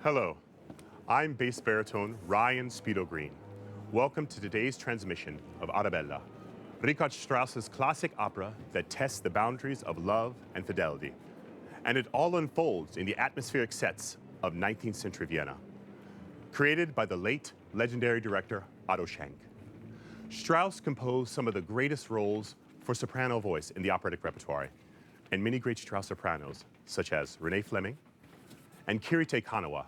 Hello, I'm bass baritone Ryan Speedo Green. Welcome to today's transmission of Arabella, Richard Strauss's classic opera that tests the boundaries of love and fidelity. And it all unfolds in the atmospheric sets of 19th century Vienna. Created by the late legendary director Otto Schenk. Strauss composed some of the greatest roles for soprano voice in the operatic repertoire, and many great Strauss sopranos, such as Renee Fleming and Kirite Kanawa,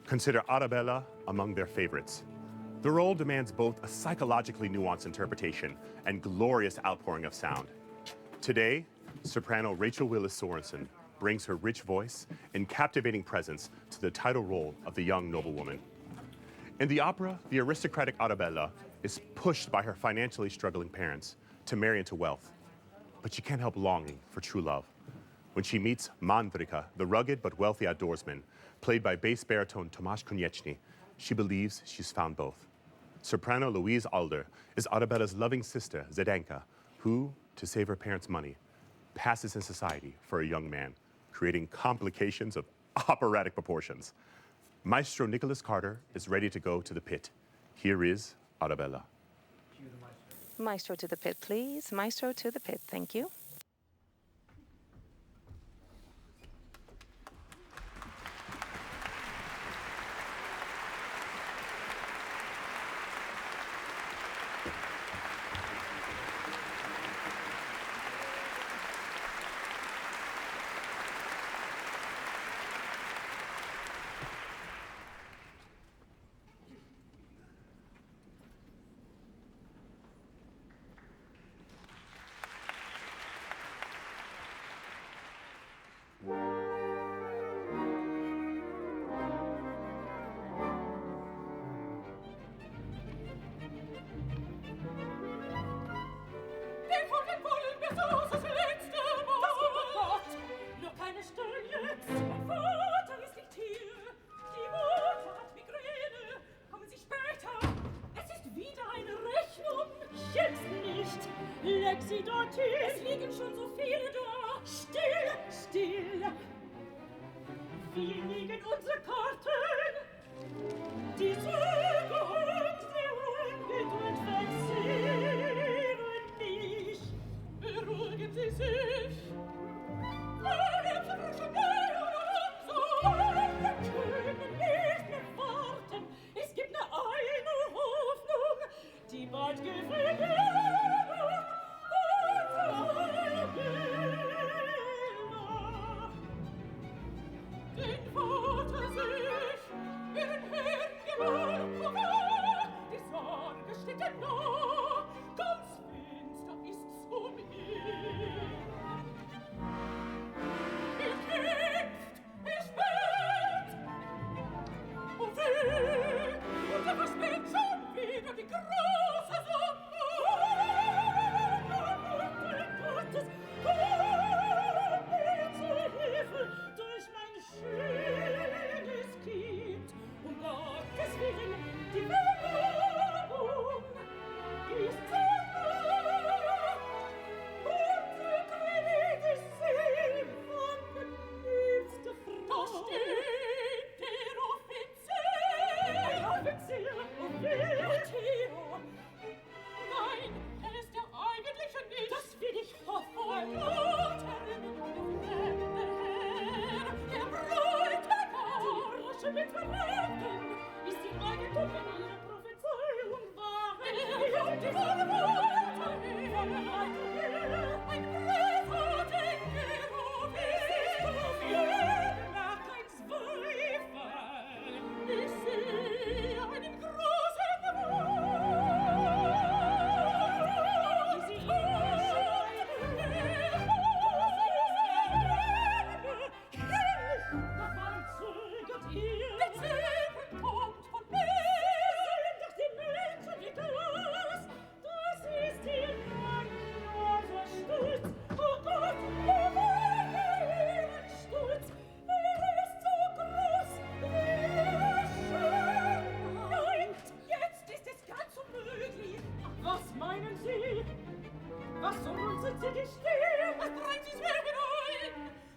consider Arabella among their favorites. The role demands both a psychologically nuanced interpretation and glorious outpouring of sound. Today, soprano Rachel Willis Sorensen brings her rich voice and captivating presence to the title role of the young noblewoman. In the opera, the aristocratic Arabella is pushed by her financially struggling parents to marry into wealth, but she can't help longing for true love. When she meets Mandrika, the rugged but wealthy outdoorsman, played by bass baritone Tomasz Konieczny, she believes she's found both. Soprano Louise Alder is Arabella's loving sister, Zdenka, who, to save her parents' money, passes in society for a young man, creating complications of operatic proportions. Maestro Nicholas Carter is ready to go to the pit. Here is Arabella. Maestro to the pit, please. Maestro to the pit, thank you.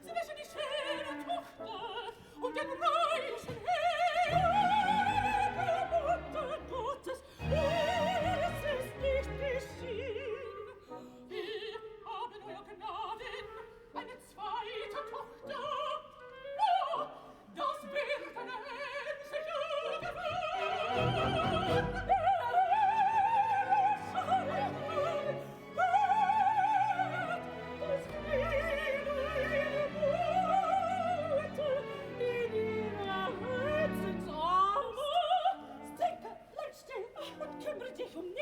Zwischen die schöne Tochter und den Reich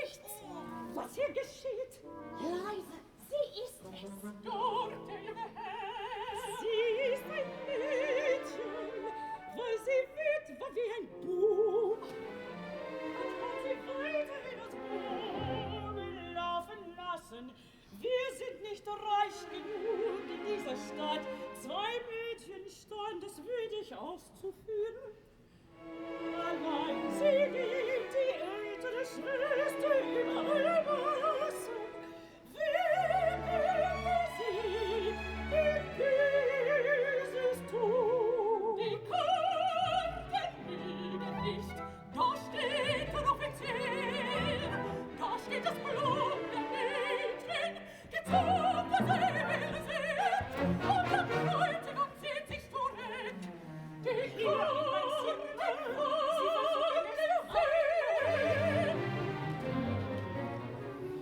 nichts. Was hier geschieht? Leise, sie ist es. Dort, der junge Herr. Sie ist ein Mädchen, weil sie Witwe wie ein Bub. Und hat sie weiter in das Blumen laufen lassen. Wir sind nicht reich genug in dieser Stadt, 2 Mädchen Standes würdig auszuführen. Allein sie liebt die ältere Schwester über alle Maßen. Wer könnte sie in Böses tun? Die Karten liegen nicht, da steht der Offizier, da steht das Blut der Mädchen, gezogen versilberisiert, und der Bräutigam zieht sich zurecht. Die Karten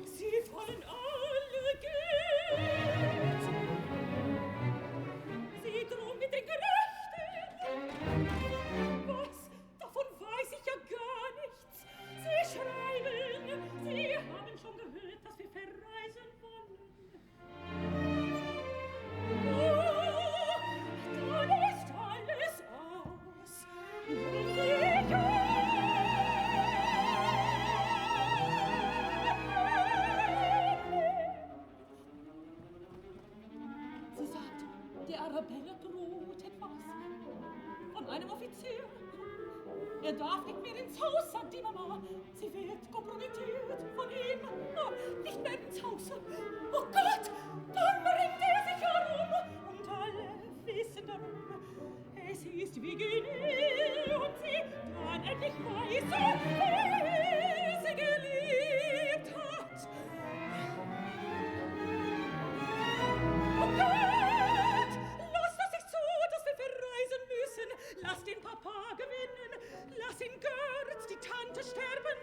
sie wollen alle Geld. Sie drohen mit den Gerechten. Was? Davon weiß ich ja gar nichts. Sie schreiben, Sie haben schon gehört, dass wir verreisen wollen. Oh, dann ist alles aus. Sie sagt, der Arabella droht etwas von einem Offizier. Er darf nicht mehr ins Haus, sagt die Mama. Sie wird kompromittiert von ihm. Oh, nicht mehr ins Haus. Oh Gott, dann bringt er sich herum. Und alle wissen darum. Es ist wie Genie und sie dann endlich weiß, wer sie geliebt hat. Oh Gott, lass das nicht zu, dass wir verreisen müssen. Lass den Papa gewinnen, lass ihn Götz, die Tante sterben.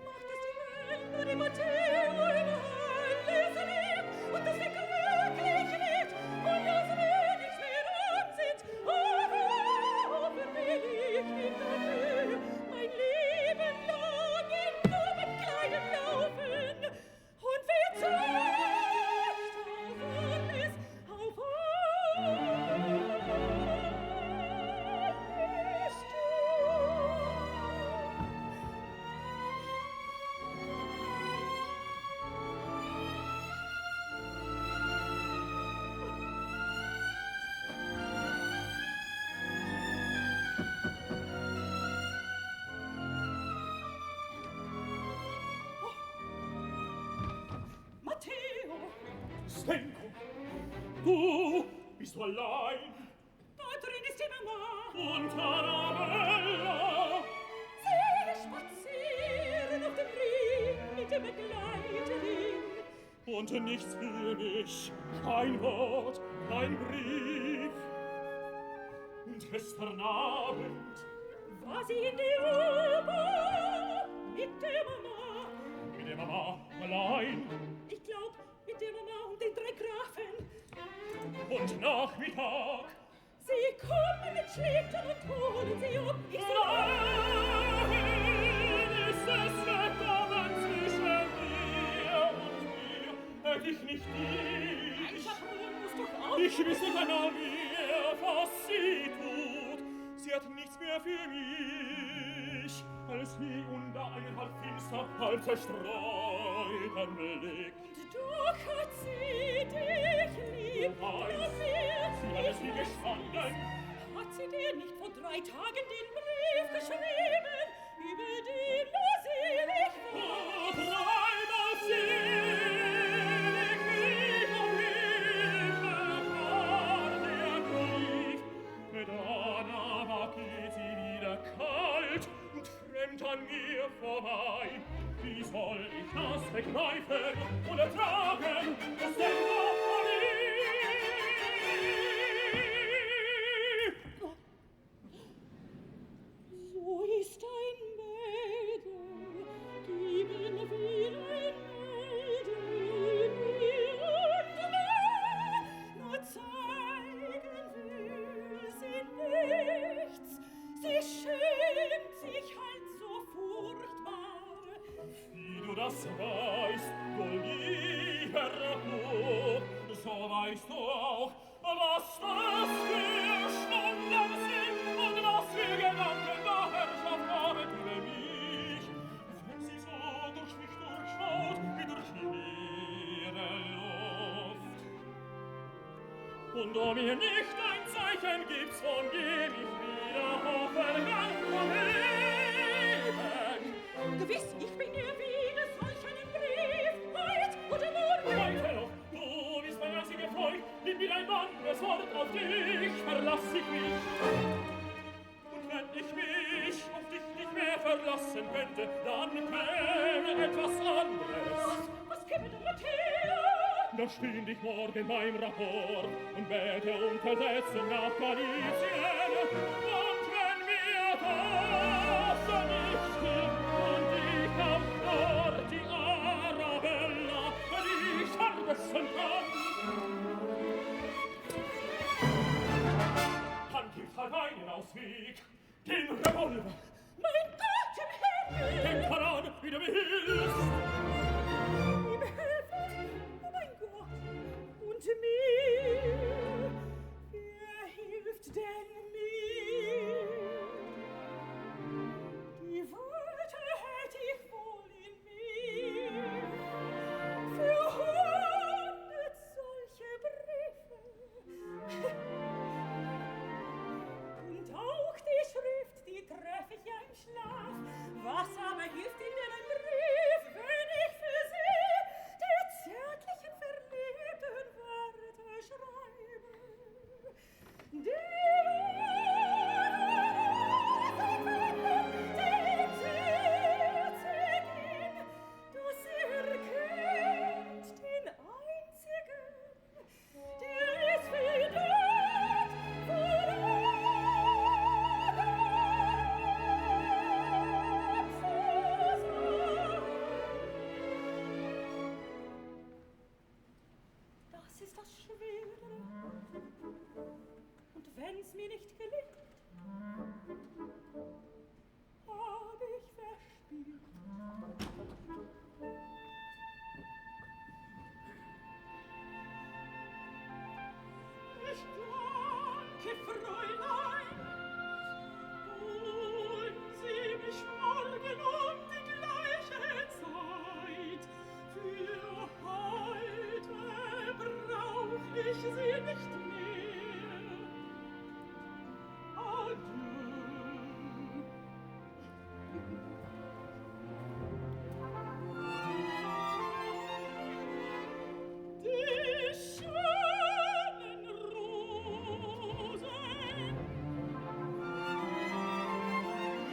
Mach, dass die Welt und die Matteo über alles lebt und dass wir glücklich wird und dass wir nichts mehr ansieht. Oh, will ich nicht dafür mein Leben lang in Blumenkleidern laufen und wer zeigt auf alles, auf alles Matteo! Stenko, du bist du allein? Da drin ist die Mama! Und Arabella? Sie spazieren auf dem Ring mit der Begleiterin. Und nichts für mich, kein Wort, kein Brief. Und gestern Abend war sie in die Oper mit der Mama. mit der Mama allein. Ich glaub, mit der Mama und den 3 Grafen. Und Nachmittag Sie kommen mit Schlitten und holen sie um. Ich wohin ist es gekommen zwischen dir und mir? Hätt ich nicht dich, muss doch auch. ich wüsste keiner mehr, was sie tut. Sie hat nichts mehr für mich, als wie unter einem halb finster, halb zerstreuten Blick. Und doch hat sie dich lieb. Sie hat es nie gestanden. Hat sie dir nicht vor 3 Tagen den Brief geschrieben, über den du selig Oh, warst? dreimal selig, wie vom Himmel kam der Brief. Dann aber geht sie wieder kalt und fremd an mir vorbei. Wie soll ich das begreifen und ertragen, dass der Gott verliebt? So ist ein Mädel, geben wir ein Mädel, und nur zeigen will sie nichts. Sie schämt sich halt so furchtbar. Wie du das weißt du lieber Buch, so weißt du auch, was das für Stunden sind und was für Gedanken da Herrschaft haben über mich. Wenn sie so durch mich durchschaut, wie durch leere Luft. Und du mir nicht ein Zeichen gibst, von dem ich wieder auf vergangen leben. Gewiss, ich bin dir wieder solch einen Brief, heut oder morgen. Heute noch, du bist mein einziger Freund, nimm mir ein anderes Wort auf dich, verlass ich mich. Und wenn ich mich auf dich nicht mehr verlassen könnte, dann käme etwas anderes. Was käme denn mit her? Da stünd ich morgen beim Rapport und bete um Versetzung nach Galizien. Und wenn mir das nicht stimmt und ich auch dort die Arabella nicht vergessen kann, dann gibt's halt einen Ausweg, den Revolver. Mein Gott im Himmel! Denk daran, wie du mir hilfst. Ihm helfen? Oh mein Gott! Und mir? Wer hilft denn mir? Die Worte hätt ich wohl in mir. Für 100 solche Briefe. Und auch die Schrift, die treff ich ja im Schlaf. Was aber hilft in einem Brief, wenn ich für sie der zärtlichen verliebten Worte schreibe? Die Zärtlichen, dass kennt den Einzigen, der es findet vor das ist das Schwere. Und wenn's mir nicht gelingt, hab ich verspielt. Ich danke, Fräulein, und sieh mich morgen um die gleiche Zeit. Für heute brauch ich sie nicht mehr. Adieu. Die schönen Rosen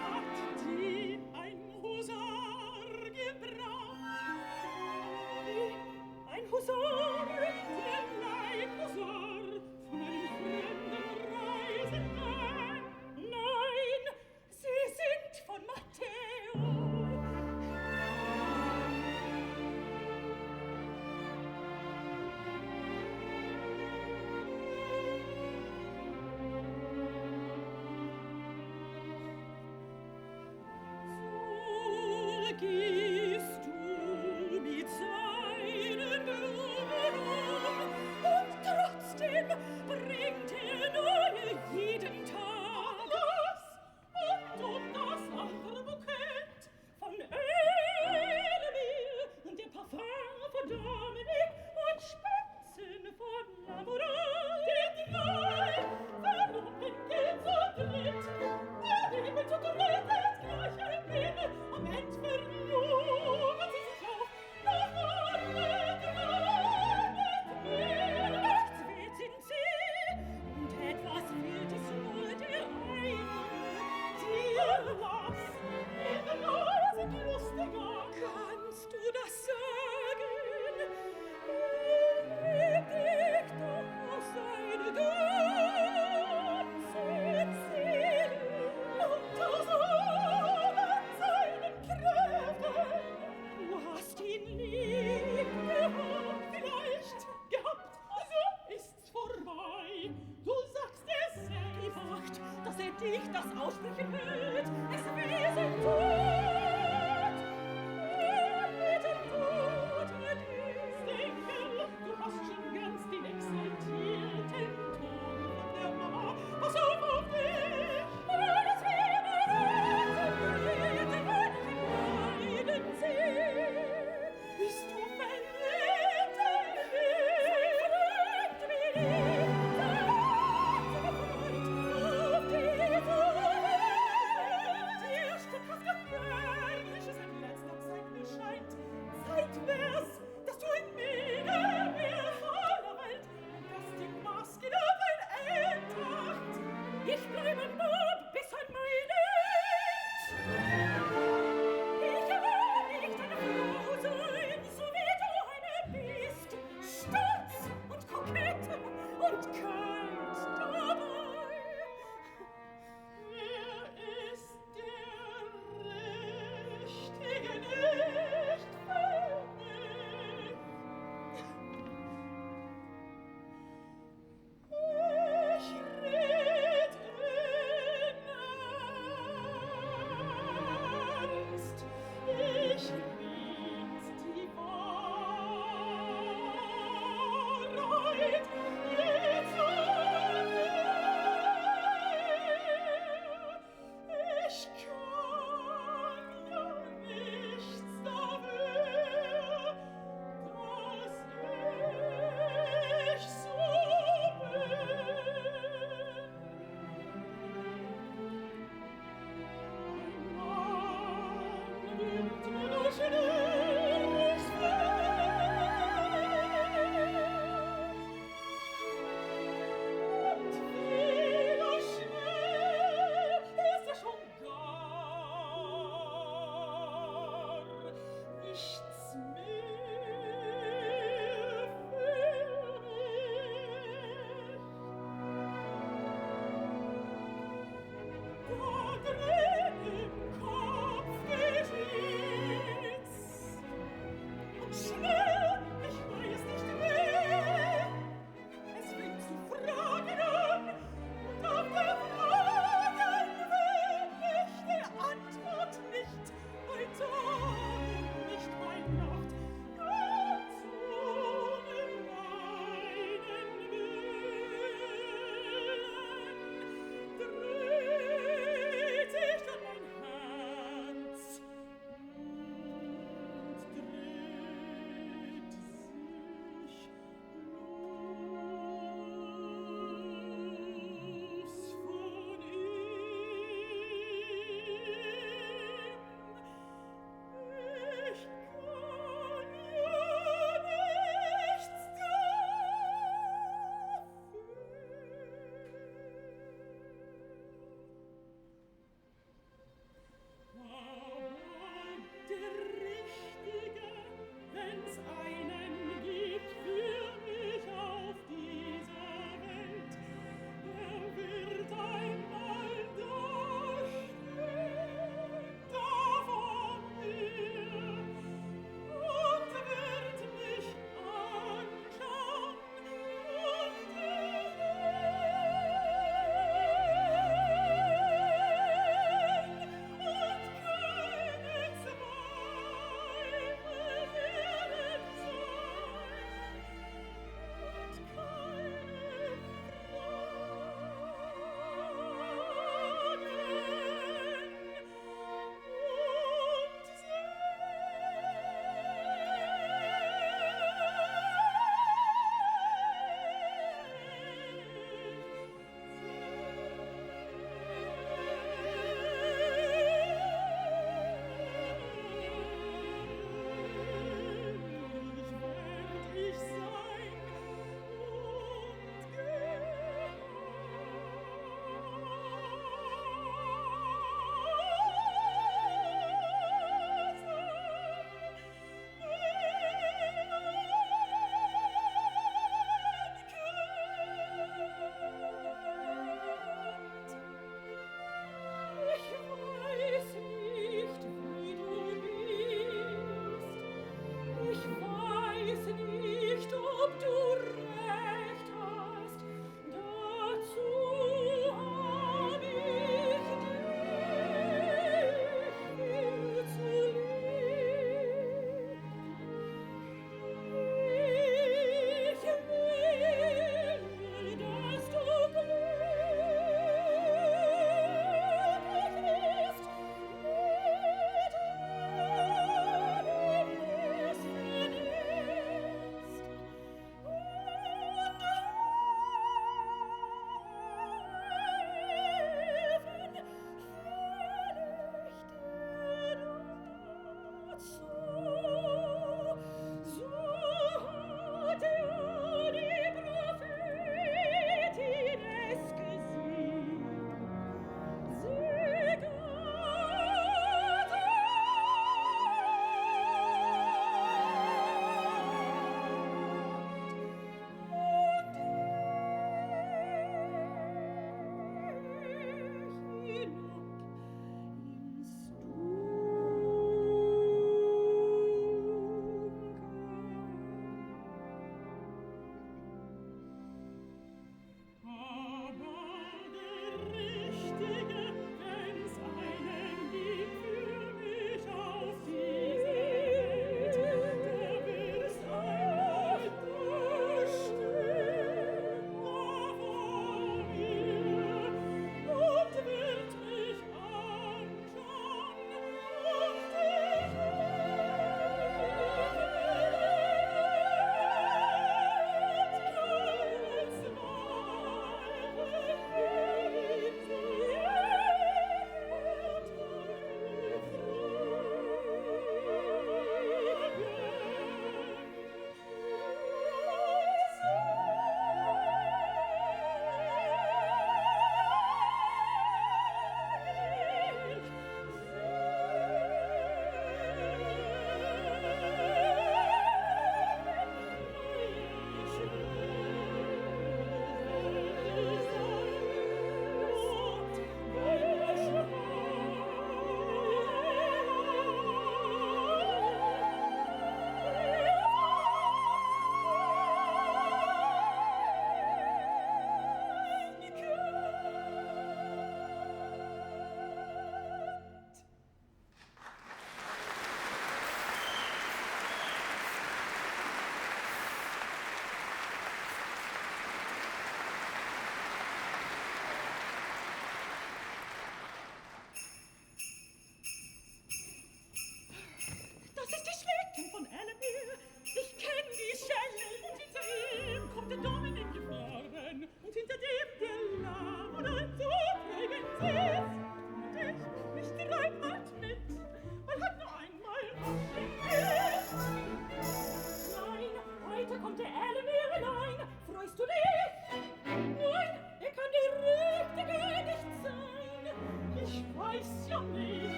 hat die ein Husar gebracht. Ein Husar, der Leibhusar von einem fremden Reisenden. Nein, sie sind von Matteo. So gehst du mit seinen Blumen und trotzdem bringt neue jeden Tag. Und das andere Bukett von Elmire und der Parfum von Dominique und Spitzen von Lamoureux. Die drei Verlobten gehen zu dritt. Der Himmel zu dritt ist gleich ein Bild. Am End verloben sie sich auf. Nach vorne dran mit mir. Nichts wert sind sie und etwas wert ist nur der eine. Dir was in der Nase sind lustiger. Kannst du das sagen? Leb dich doch auf seine ganze Seele und aus allen seinen Kräften. Du hast ihn lieb gehabt, vielleicht gehabt, so ist's vorbei. Du sagst es gewagt, dass dich das aussprechen wird. Es wesen tot. Bitte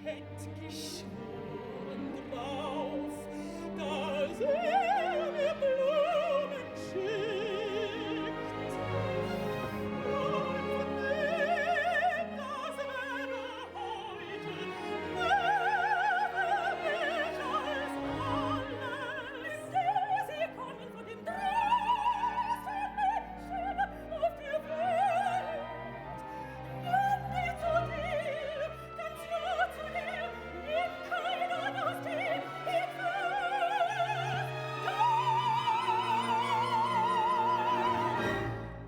hätt geschworen drauf, dass mir Blumen schickt. Und wenn das wäre heute, wäre ich als alles. Sie kommen von dem Trost von Menschen auf die Welt. Nimm mich zu dir, ganz ja zu dir, nimm keiner aus dir, ich will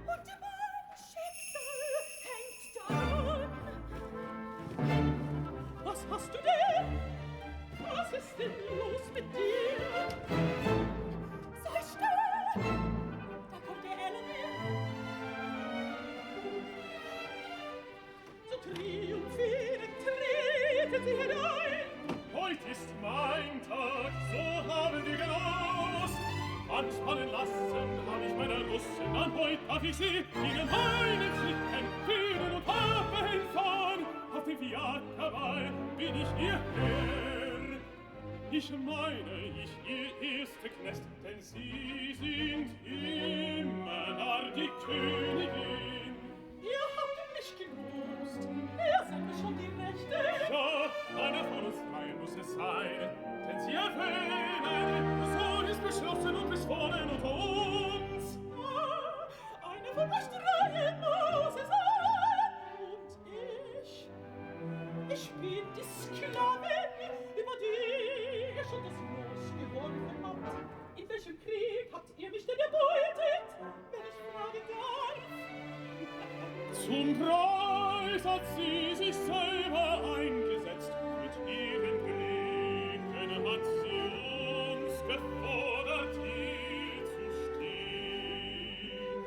und mein Schicksal hängt daran. Was hast du denn? Was ist denn los mit dir? Sei still! Da kommt der Ellenmeer. So triumphierend treten sie hinein. Heut ist mein Tag, so haben wir gelost. Anspannen lassen hab ich meine Russen, an heut darf ich sie ihnen meinen Schicken führen und haben fahren. Auf dem Fiakerball bin ich ihr Herr. Ich meine, ich ihr erste Knecht, denn sie sind immer da die Königin. Ihr habt mich gegrüßt. Ihr seid mir schon die Rechte. Ja, einer von uns dreien muss es sein, denn sie erwähnen, so ist beschlossen und beschworen unter uns. Eine von euch dreien muss es sein. Und ich bin die Sklavin, über die ihr schon das Los gewonnen habt. In welchem Krieg habt ihr mich denn erbeutet, wenn ich fragen darf? Zum Preis hat sie sich selber eingesetzt, mit ihren Blicken hat sie uns gefordert, hier zu stehen.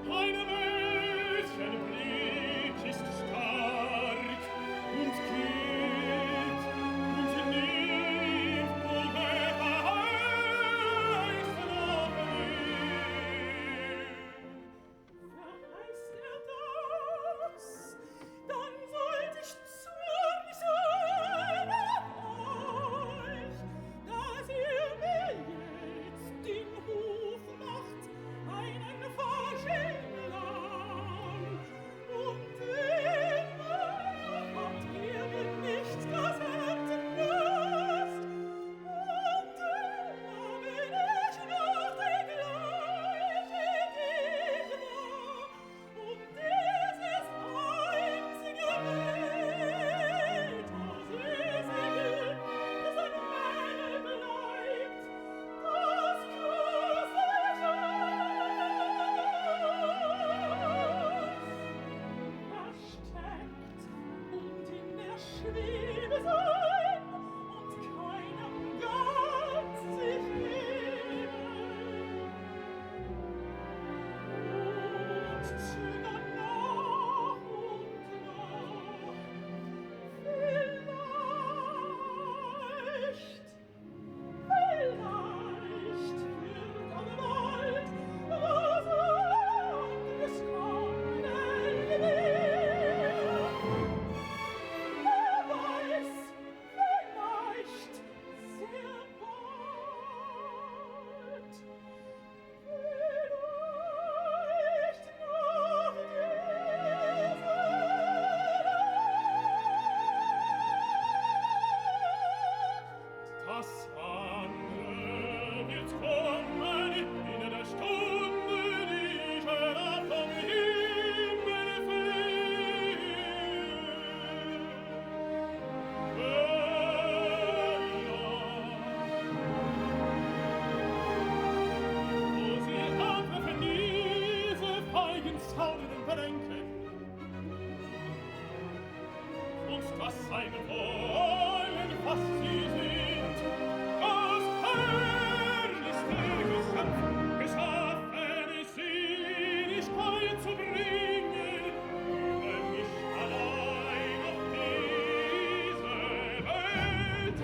Eine Mädchenblick ist stark und geht und nimmt wohl wer heißt noch mehr. Verheißt das? Dann sollt ich zornig sein auf euch, dass ihr mir jetzt den Hof macht, einen Faschinglang. Und immer habt ihr mir nicht das Herz entblößt. Und immer bin ich noch die gleiche, die ich war. Und dieses einzige Bild, das ist Segel, das ein Mängel bleibt, das küsse ich versteckt und in der Schwebe sein und keinem ganz sich geben. Und zögern nach und nach, vielleicht wird am Wald was anderes kommen will. Wer weiß, vielleicht sehr bald. Vielleicht noch Das andere wird kommen in der Stunde, die ich herab vom Himmel flieh. Wo sie abwerfen diese feigen zaubernden Bedenken und das sein wollen, was sie sind, das herrlichste Geschöpf, geschaffene Seligkeit zu bringen, über mich allein auf diese Welt.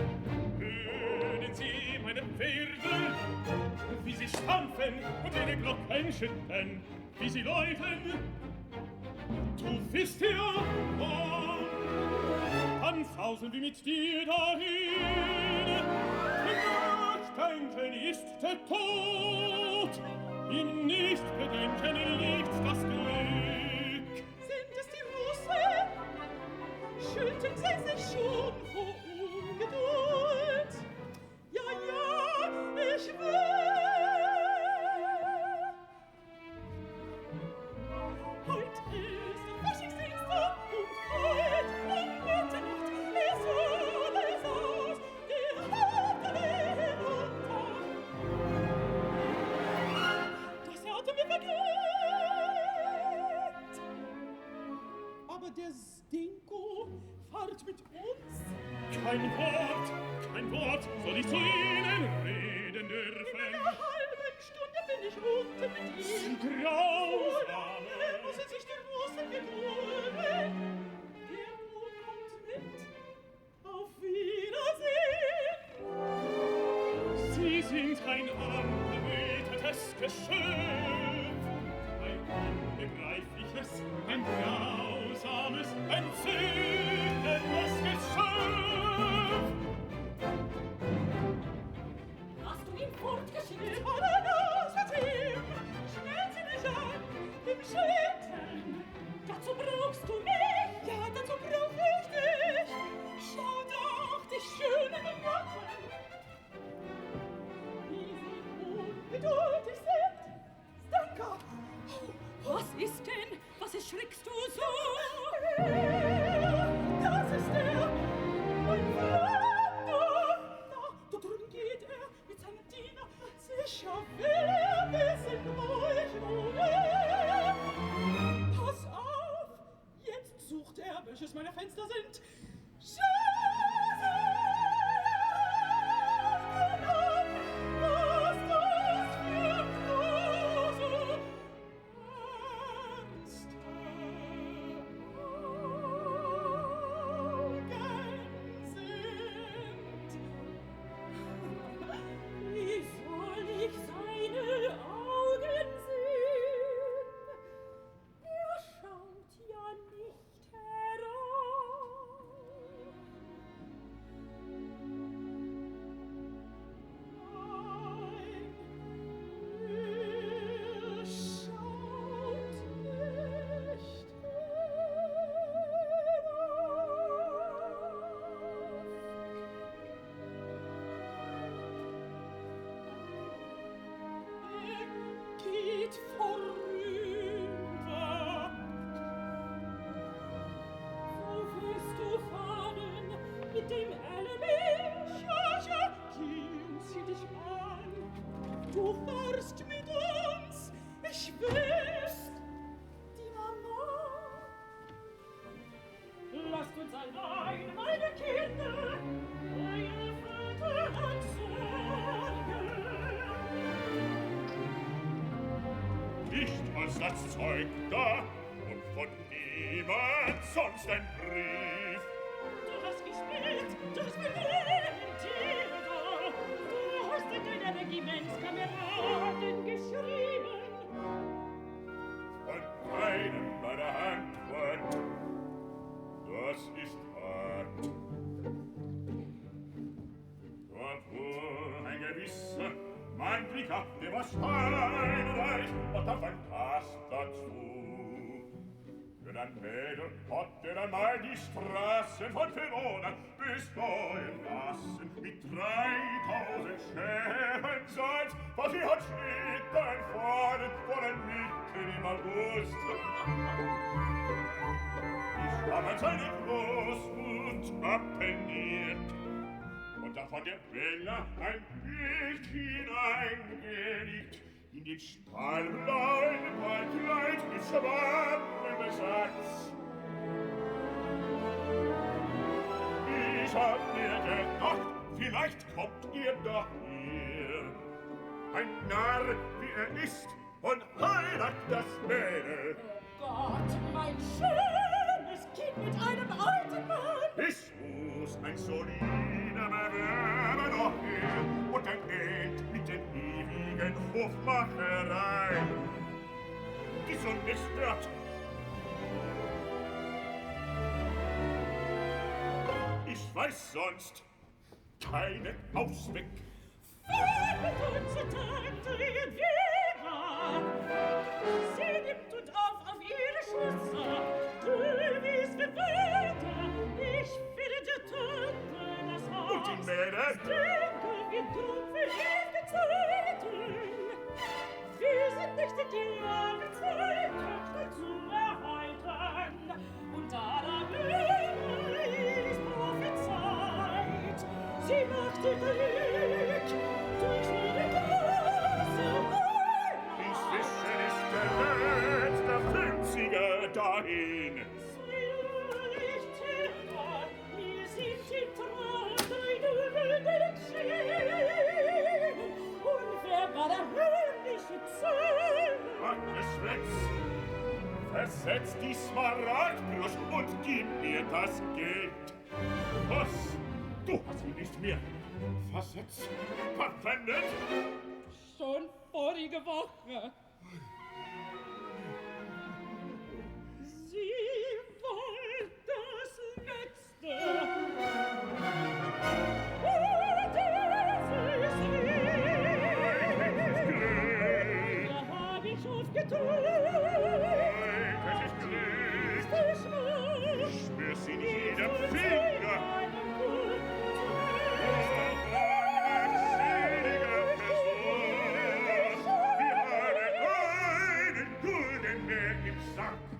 Hören Sie meine Pferde, wie sie stampfen und ihre Glocken schütten, wie sie läuten. Du wisst ihr, dann sausen wir mit dir dahin. Im Nachdenken ist der Tod, im Nichtbedenken liegt das Glück. Sind es die Russen? Schütteln sie sich schon vor Ungeduld? Ja, ja, ich will. Heut ist der Faschingsdienstag und heut um Mitternacht ist alles aus, der Hauptmann hinunter. Das hatte mir vergeht. Aber der Stinko fahrt mit uns. Kein Wort soll ich zu Ihnen reden dürfen. In einer halben Stunde bin ich unten mit ihm. Grausam. Müssen sich die Russen gedulden. Der Tod kommt mit. Auf Wiedersehen. Sie sind ein angebetetes Geschöpf, ein unbegreifliches, ein grausames, entzündendes Geschöpf. Hast du ihn fortgeschickt? Ananas mit ihm. Schnell sie dich an, im Schlitten. Dazu brauchst du mich. Ja, dazu brauch ich dich. Schau doch, die schönen Waffen. Wie sie ungeduldig sind. Stanka! Was ist denn? Was erschrickst du so? Das ist er! Mein Vater! Da drüben geht er mit seinem Diener. Sicher will er wissen, wo ich wohne. Pass auf! Jetzt sucht er, welches meiner Fenster sind. Wie soll ich seine Augen sehen? Er schaut ja nicht heraus. Nein, er schaut nicht heraus. Geht vorüber. Wo willst du fahren mit dem Ellenmilch? Ja, gehen sie dich an. Du fahrst mit uns, ich will's, die Mama. Lasst uns allein, meine Kinder, euer Vaterland sorgen. Nicht als das Zeug da und von niemand sonst ein Brief. Du hast gespielt, du hast verloren, Theodor. Du hast in deiner Regimentskameraden geschrieben. Und keinem meiner Antwort, das ist hart. Dort wohl ein gewisser Mann blick ab, der war steinreich und auf ein Pass dazu. Für ein Mädel hat er einmal die Straßen von Verona bis dahin lassen mit 3000 Schäfensalz, was sie hat schlittern fahren wollen mitten im August. Die Stammen seine Großmut appelliert und davon der Bella ein Bild hineingelegt in den stahlblauen Ballkleid mit Schwammenbesatz. Ich hab mir gedacht, vielleicht kommt ihr doch hier. Ein Narr, wie er ist, und heiratet das Mädel. Gott, mein schönes Kind mit einem alten Mann. Ich muss ein solider Bewerber noch her und ein Geld mit den ewigen Hofmachereien. Die Sonne stört. weiß sonst keinen Ausweg. Fahrt uns zu Tante Vera. Sie nimmt und auf ihre Schürze. Du wirst bewährter, ich will der Tante das Haus. Und die Mädel? Denke, wir drum für ewige Zeiten. Wir sind nicht in die lange Zeit, Töchter zu erhalten. Und Arabella ist prophezeit. Sie macht ihr Glück durch ihre große Heimat. Inzwischen ist der letzte Fünfziger dahin. Nicht hören, wir sind im Traum deiner Geschehen. Und wer war der herrliche Zöllner? Angeschwätz, versetz die Smaragdbrust und gib mir das Geld. Was? Du hast ihn nicht mehr. Versetz, verpfändet. Schon vorige Woche. Sie wollt das Letzte. Und es ist weh. Da hab ich aufgetun. Das ist Glück. Spür's in jedem Finger.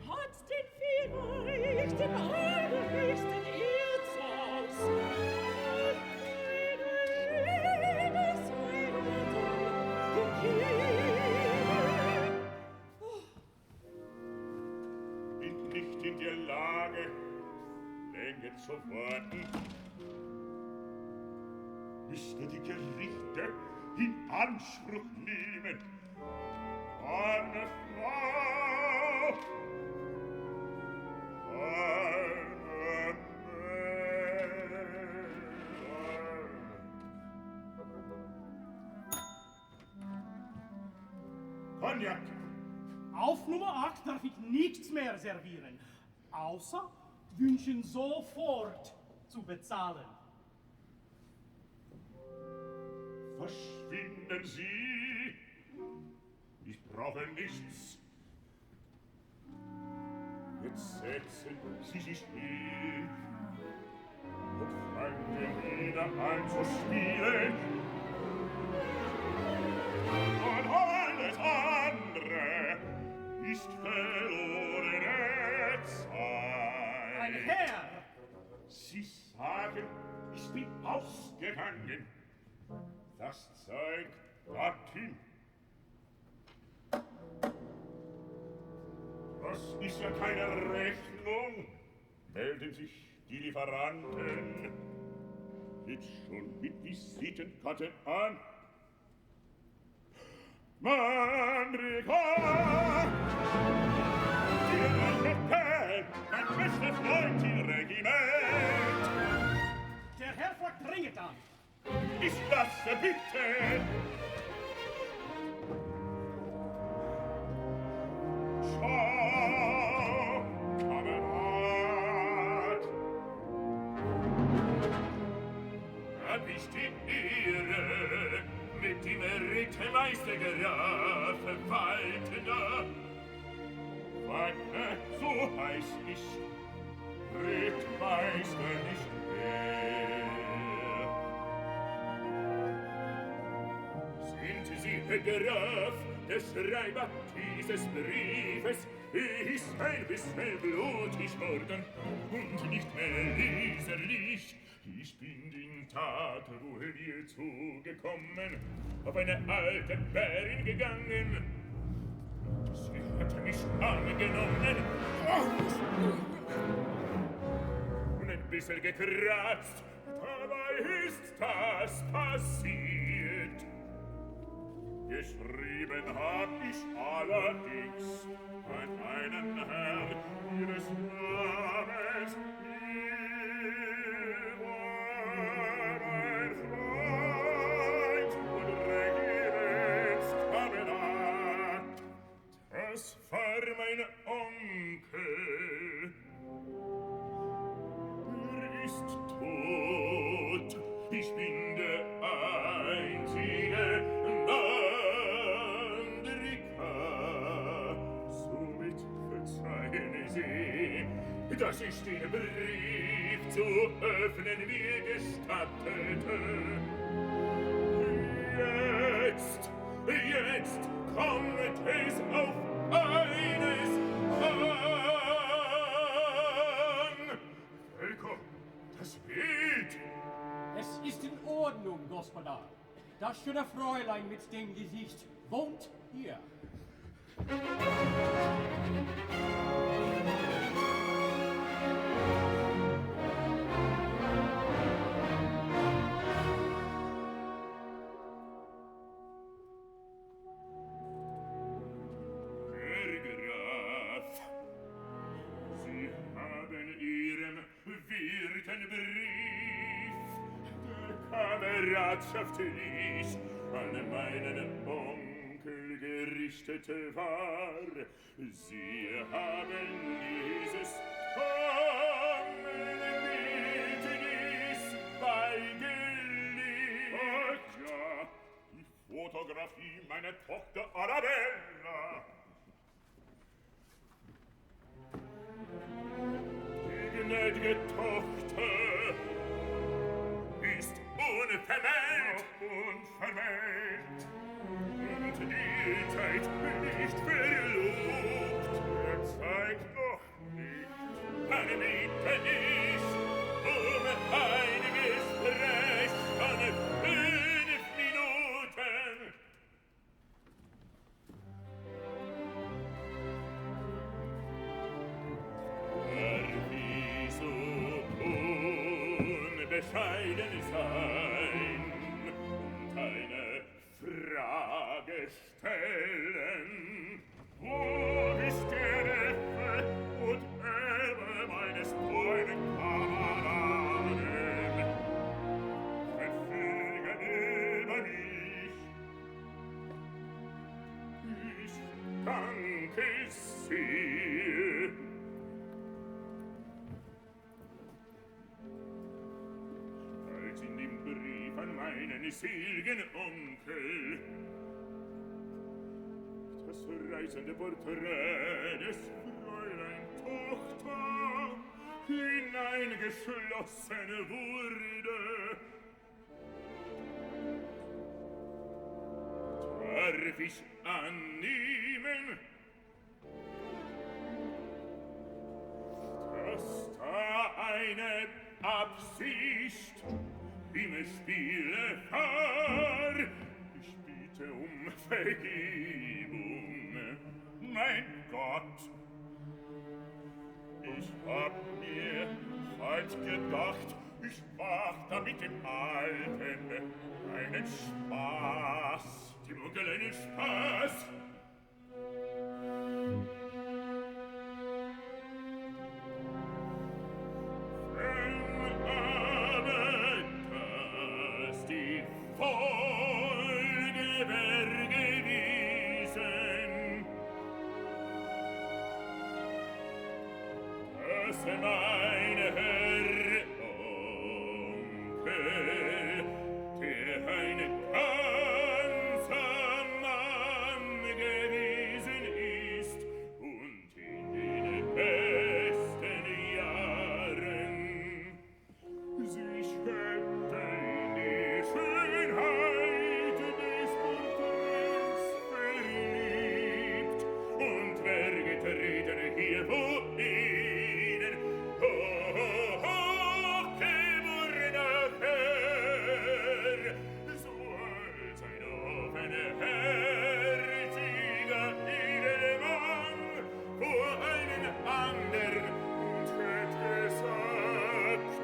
Hat den vielleicht im allerhöchsten Erzhaus eine Lebensheiratung gegeben. Bin nicht in der Lage, länger zu warten. Müsste die Gerichte in Anspruch nehmen. Arme Frau! Arme Mädel! Cognac! Auf Nummer 8 darf ich nichts mehr servieren, außer wünschen sofort zu bezahlen. Verschwinden Sie! Ich brauche nichts. Jetzt setzen Sie sich hin und fangen wieder an zu spielen. Und alles andere ist verlorene Zeit. Ein Herr! Sie sagen, ich bin ausgegangen. Das zeigt dorthin. Das ist ja keine Rechnung. Melden sich die Lieferanten jetzt schon mit Visitenkarten an. Manrika! Dir reiche Kerl, mein bester Freund im Regiment. Der Herr fragt dringend an. Ich lasse bitte. Ciao, Kamerad. Hab ich die Ehre, mit dem Rittmeister Graf Waltener. Wanne, so heiß ich, Rittmeister nicht mehr. Sind Sie, Herr Graf, der Schreiber dieses Briefes? Ist ein bisschen blutig worden und nicht mehr leserlich. Ich bin den Tag, wohin wir zugekommen, auf eine alte Bärin gegangen. Sie hat mich angenommen und ein bisschen gekratzt. Dabei ist das passiert. Geschrieben hab ich allerdings an einen Herrn ihres Namens. Er war ein Freund und Regimentskamerad. Das war mein Onkel. Er ist tot. dass ich den Brief zu öffnen mir gestattete. Jetzt kommt es auf eines an. Velko, das Bild! Es ist in Ordnung, Господа. Das schöne Fräulein mit dem Gesicht wohnt hier. Herr Graf, Sie haben Ihrem Wirten Brief der kameradschaftlich an meinen Onkel gerichtet war. Sie haben dieses Bildnis beigelegt. Ach ja, die Fotografie meiner Tochter Arabella. Die gnädige Tochter ist unvermählt. Unvermählt. Und die Zeit nicht verlobt. Der Zeit noch nicht. Dann bitte ich ein Gespräch von 5 Minuten. Wie so unbescheiden sein und eine Frage stellen. Wo ist der Neffe und Erbe meines treuen Kameraden? Verfügen über mich. Ich danke sehr. Als in dem Brief an meinen seligen Onkel das reizende Porträt des Fräulein Tochter hineingeschlossen wurde, darf ich annehmen, dass da eine Absicht im Spiele war. Ich bitte um Vergebung. Mein Gott, ich hab mir halt gedacht, ich mach da mit dem Alten einen Spaß. Dem Onkel einen Spaß. Wenn aber das die Folge wäre gewesen, dass mein Herr Onkel, der ein ganzer Mann gewesen ist und in den besten Jahren sich hätte in die Schönheit des Porträts verliebt und wäre getreten hier vor Ihnen, hochgeborener Herr, so als ein offenherziger Edelmann vor einen andern und hätt gesagt,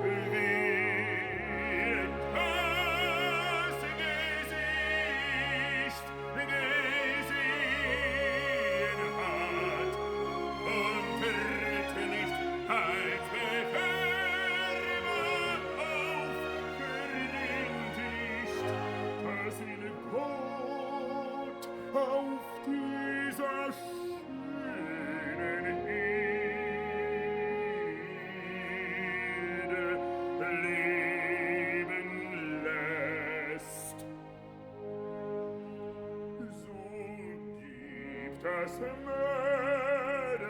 wie das Gesicht gesehen hat und tritt nicht als Bewerber auf für den Tisch, dass ihn Gott auf dieser schönen Erde leben lässt. So gibt das Mädel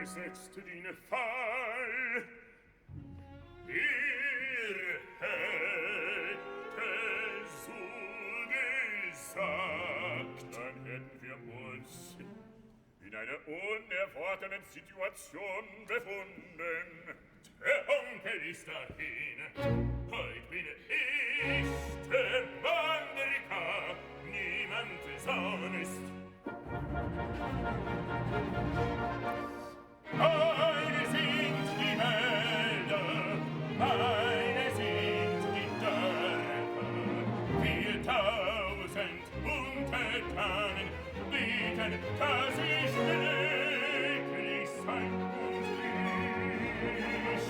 Setzt den Fall, ihr hätte so gesagt, dann hätten wir uns in einer unerwarteten Situation befunden. Der Onkel ist dahin, heut bin ich der Manrika, niemand sonst. Eine sind die Wälder, eine sind die Dörfer. 4000 Untertanen beten, dass ich glücklich sein und ich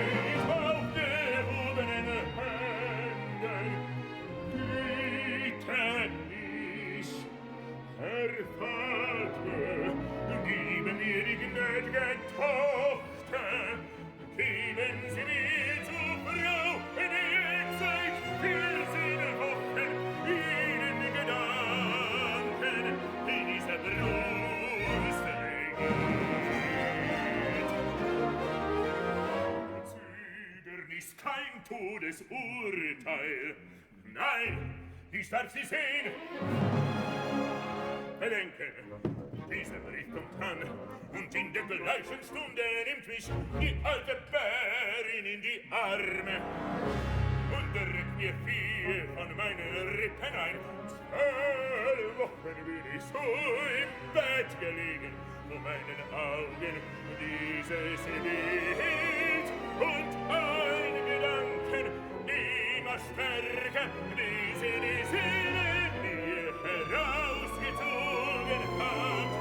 mit aufgehobenen Händen bitte ich, Herr Vater, geben mir die gnädige Tochter, geben Sie mir zur Frau, in ihr seit 14 Wochen Ihren Gedanken in dieser Brust regiert. Zögern ist kein Todesurteil. Nein, ich darf Sie sehen. Bedenke, dieser Brief kommt an, und in der gleichen Stunde nimmt mich die alte Bärin in die Arme und drückt mir 4 von meinen Rippen ein. 12 Wochen bin ich so im Bett gelegen, vor meinen Augen dieses Bild und ein Gedanken immer stärker, diese die Seele mir herausgezogen hat.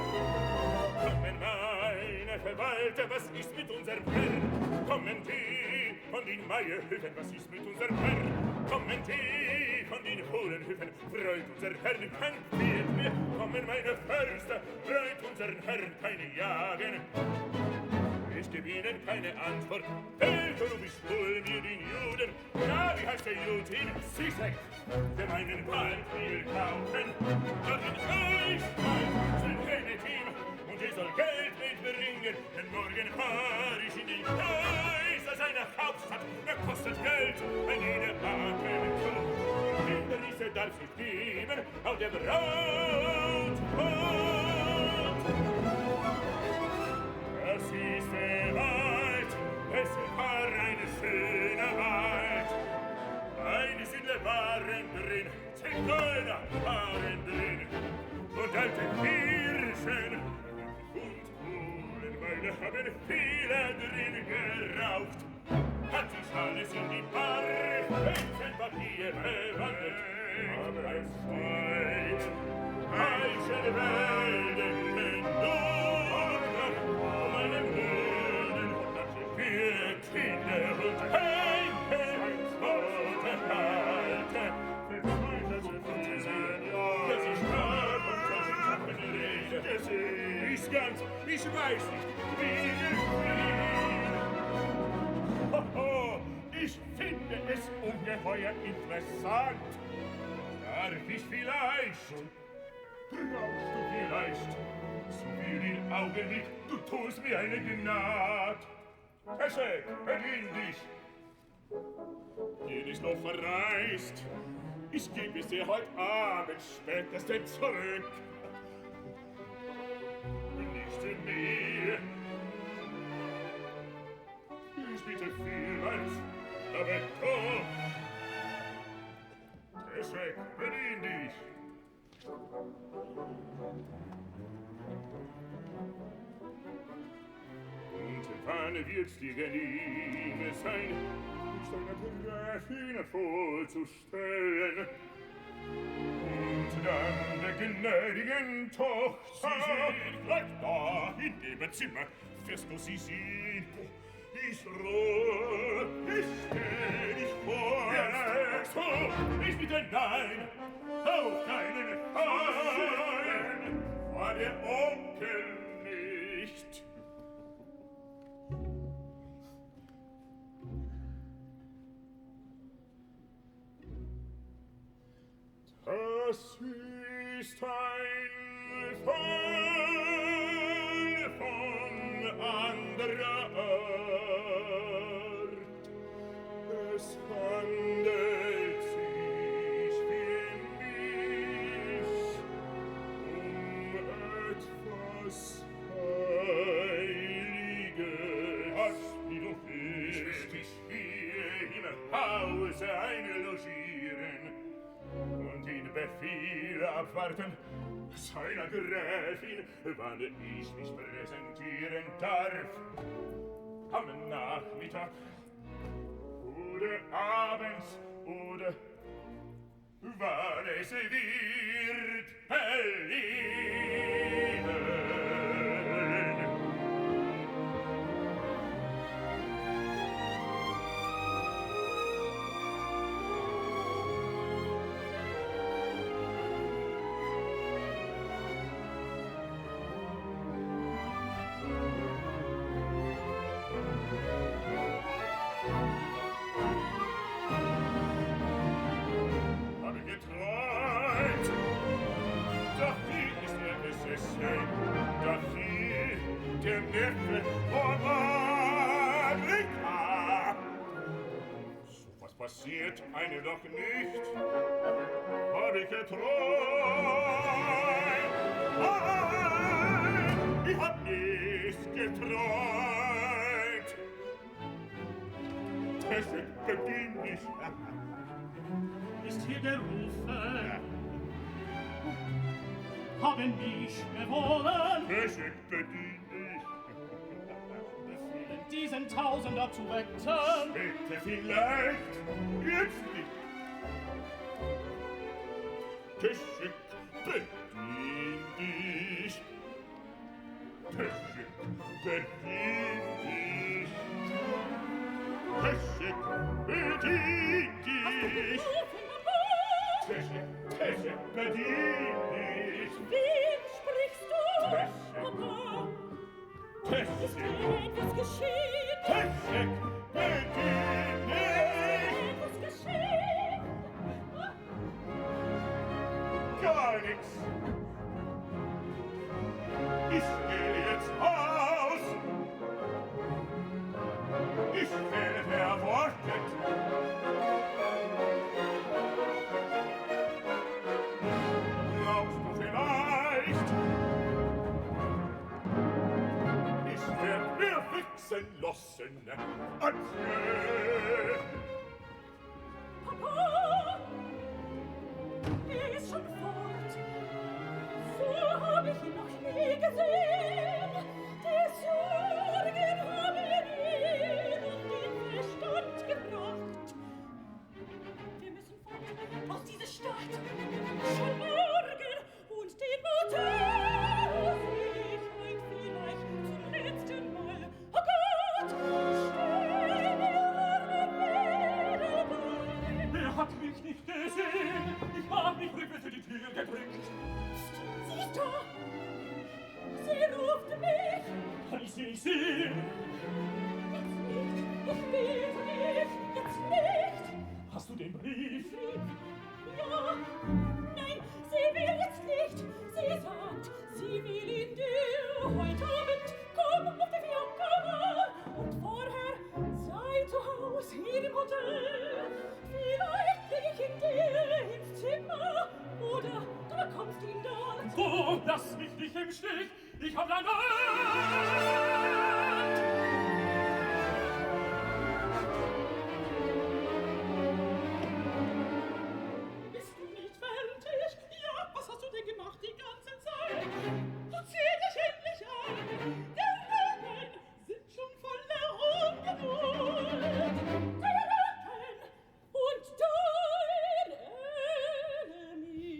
Kommen meine Verwalter, was ist mit unserem Herrn? Kommen die von den Meierhöfen, was ist mit unserem Herrn? Kommen die von den Hohenhöfen, freut unser Herrn kein Pferd mehr? Kommen meine Förster, freut unseren Herrn keine Jagen? Ich gebe ihnen keine Antwort. Ruf ich wohl mir den Juden. Ja, wie heißt der Judin? Sisek, der meinen Wald will kaufen. Dort in Eichwald sind keine Team. Und er soll Geld mitbringen. Denn morgen fahr ich in die Kaiser seiner Hauptstadt. Er kostet Geld, ein jeder Atemzug. Hindernisse darf sich geben, auch der Braut. Das ist der Wald, es war ein schöner Wald. Eine Siedler waren drin, Zigeuner waren drin, und alte Hirschen und Kohlenweide haben viele drin geraucht. Hat sich alles in die Barre, Papier bewandert, aber es steht, Eichenwälden in Dunkeln, meine Mühlen, für Kinder und Henkel, rote Halte, verzweifelte Füße, dass ich sprach und dass ich Sachen rede. Ich ganz, ich weiß nicht, wie gefiel. Hoho, ich finde es ungeheuer interessant. Darf ich vielleicht? Brauchst du vielleicht? So wie den Augenblick, du tust mir eine Gnad. Hesse, bedien dich. Hier ist noch verreist. Ich gebe es dir heute Abend spätestens zurück. Nicht in mir. Ich bitte vielmals, aber doch. Hesse, bedien dich. Und wann wird's dir genehm sein, dich deiner Gräfin vorzustellen? Und dann der gnädigen Tochter, bleib da in dem Zimmer, wirst du sie sehen. Ich ruhe, ich steh dich vor. Jetzt, so, ich bitte nein, auf keinen Fall, war der Onkel nicht. Das ist ein Fall von Hause einlogieren und den Befehl abwarten seiner Gräfin, wann ich mich präsentieren darf. Am Nachmittag oder abends oder wann es wird erleben. Habe geträumt, doch wie ist besessen, doch wie der Neffe von Marika. So was passiert einem doch nicht, habe ich geträumt. Nein, ich hab nicht geträumt. Deswegen bin ich. Ist hier gerufen, haben mich bewohnen, Deswegen bin ich. befehlen diesen Tausender zu wecken. Bitte vielleicht, jetzt nicht. Deswegen bin ich. Deswegen bin ich. Deswegen bin ich. Deswegen bin ich. Wen sprichst du, Papa? Ist Deswegen dir etwas geschehen? bin ich. Etwas geschehen? Gar nichts. Ich gehe jetzt aus. Ich werde verwortet. Glaubst du vielleicht? Ich werd mir fixen lassen. Adieu. Papa! Er ist schon fort. So hab ich ihn noch nie gesehen. Die Sorgen haben ihn um den Verstand gebracht. Wir müssen fort aus dieser Stadt. Schon morgen und den Motel sehe ich heut vielleicht zum letzten Mal. Oh Gott, stell mir arme Mädel bei. Er hat mich nicht gesehen, ich hab mich rückwärts in die Tür gedrückt. Sie ist da. Sie ruft mich. Kann ich sie nicht sehen? Jetzt nicht. Ich bete dich. Jetzt nicht. Hast du den Brief? Ja. Nein, sie will jetzt nicht. Sie sagt, sie will in dir heute Abend. Komm auf die Fiancana. Und vorher sei zu Haus hier im Hotel. Vielleicht bring ich ihn dir ins Zimmer. Oder du bekommst ihn dort. Oh, lass mich nicht im Stich, ich hab dein Wort! Bist du nicht fertig? Ja, was hast du denn gemacht die ganze Zeit? Du zieh dich endlich an. Der Rücken sind schon voller Ungeduld. Der Rücken und dein Enemy.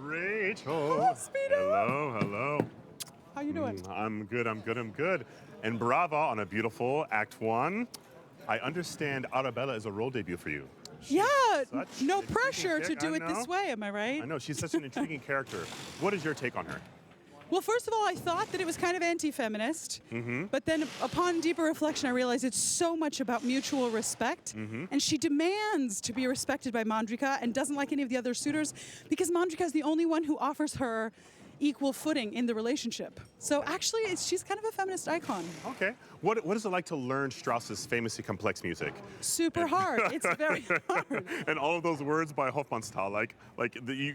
Rachel. Hello, hello. How you doing? I'm good, I'm good, I'm good. And brava on a beautiful Act 1. I understand Arabella is a role debut for you. Yeah, Such no an pressure intriguing to do it this know. way, am I right? I know, she's such an intriguing character. What is your take on her? Well, first of all, I thought that it was kind of anti-feminist, but then upon deeper reflection, I realized it's so much about mutual respect, and she demands to be respected by Mandrika and doesn't like any of the other suitors because Mandrika is the only one who offers her equal footing in the relationship. So actually, she's kind of a feminist icon. Okay. What is it like to learn Strauss's famously complex music? Super hard. It's very hard. And all of those words by Hofmannsthal,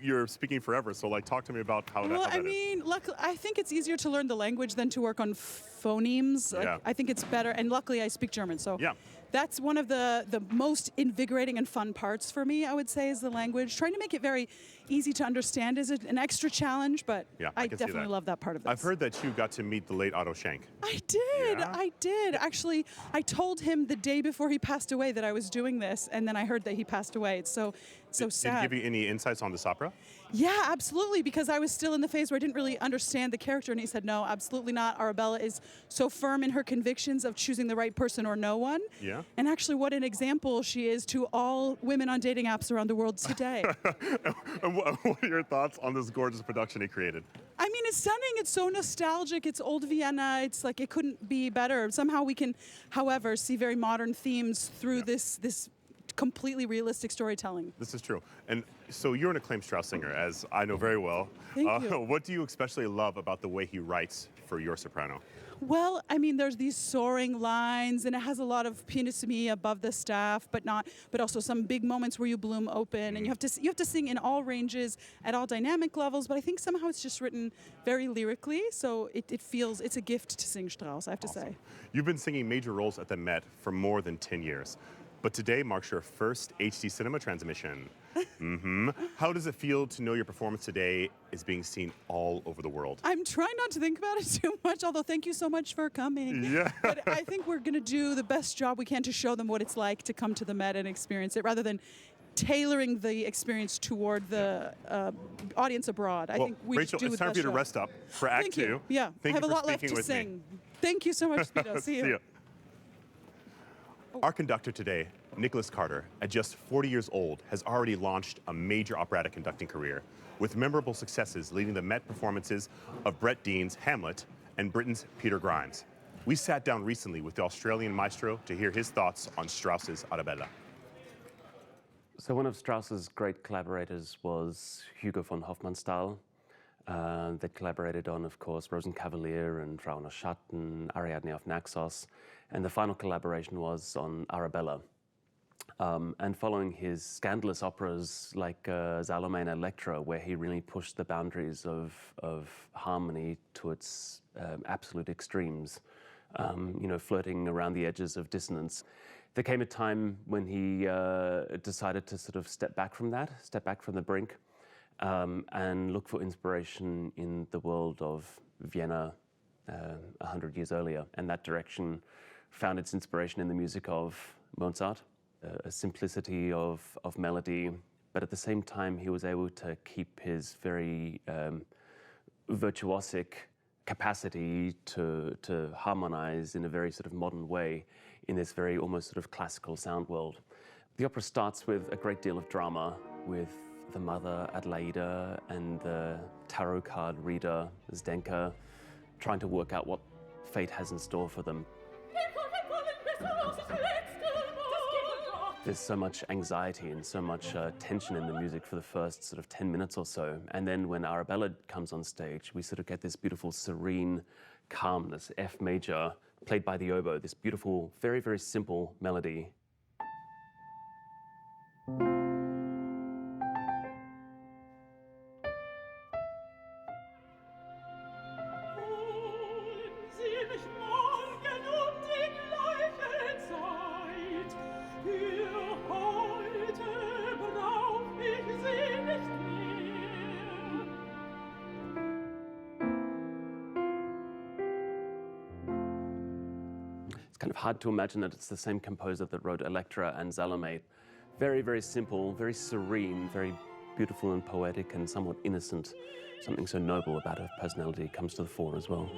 you're speaking forever. So talk to me about how Well, that I is. mean, luckily, I think it's easier to learn the language than to work on phonemes. Yeah. I think it's better, and luckily I speak German, so Yeah. that's one of the most invigorating and fun parts for me, I would say, is the language. Trying to make it very easy to understand is an extra challenge, but Yeah, I can see definitely that. love that part of this. I've heard that you got to meet the late Otto Schenk. I did. Yeah? I did. Actually, I told him the day before he passed away that I was doing this, and then I heard that he passed away. It's so Did sad. he give you any insights on this opera? Yeah, absolutely, because I was still in the phase where I didn't really understand the character, and he said, no, absolutely not. Arabella is so firm in her convictions of choosing the right person or no one. Yeah. And actually, what an example she is to all women on dating apps around the world today. And what are your thoughts on this gorgeous production he created? I mean, it's stunning. It's so nostalgic. It's old Vienna. It's like it couldn't be better. Somehow we can, however, see very modern themes through this completely realistic storytelling. This is true. And so you're an acclaimed Strauss singer, as I know very well. Thank you. What do you especially love about the way he writes for your soprano? Well, I mean, there's these soaring lines, and it has a lot of pianissimi above the staff, but also some big moments where you bloom open, and you have to sing in all ranges at all dynamic levels. But I think somehow it's just written very lyrically, so it feels it's a gift to sing Strauss, I have to say. You've been singing major roles at the Met for more than 10 years, but today marks your first HD cinema transmission. How does it feel to know your performance today is being seen all over the world? I'm trying not to think about it too much, although thank you so much for coming. Yeah. But I think we're going to do the best job we can to show them what it's like to come to the Met and experience it, rather than tailoring the experience toward the audience abroad. I think we Rachel, do it's the time best for you to job. rest up for Act Thank 2. you. Yeah, Thank I have you a for lot left speaking to with me. sing. Thank you so much, Speedo. See you. See ya. Our conductor today, Nicholas Carter, at just 40 years old, has already launched a major operatic conducting career, with memorable successes leading the Met performances of Brett Dean's Hamlet and Britain's Peter Grimes. We sat down recently with the Australian maestro to hear his thoughts on Strauss's Arabella. So one of Strauss's great collaborators was Hugo von Hofmannsthal. They collaborated on, of course, Rosenkavalier and Frau nach Schatten, Ariadne auf Naxos, and the final collaboration was on Arabella. And following his scandalous operas like Salome and Electra, where he really pushed the boundaries of harmony to its absolute extremes, flirting around the edges of dissonance, there came a time when he decided to sort of step back from the brink, and look for inspiration in the world of Vienna 100 years earlier. And that direction found its inspiration in the music of Mozart, a simplicity of melody, but at the same time he was able to keep his very virtuosic capacity to harmonize in a very sort of modern way in this very almost sort of classical sound world. The opera starts with a great deal of drama, with the mother Adelaida and the tarot card reader Zdenka trying to work out what fate has in store for them. There's so much anxiety and so much tension in the music for the first sort of 10 minutes or so. And then when Arabella comes on stage, we sort of get this beautiful serene calmness, F major, played by the oboe, this beautiful, very, very simple melody. Sie mich morgen die gleiche Zeit kind of hard to imagine that it's the same composer that wrote Electra and Salome. Very, very simple, very serene, very beautiful and poetic and somewhat innocent. Something so noble about her personality comes to the fore as well.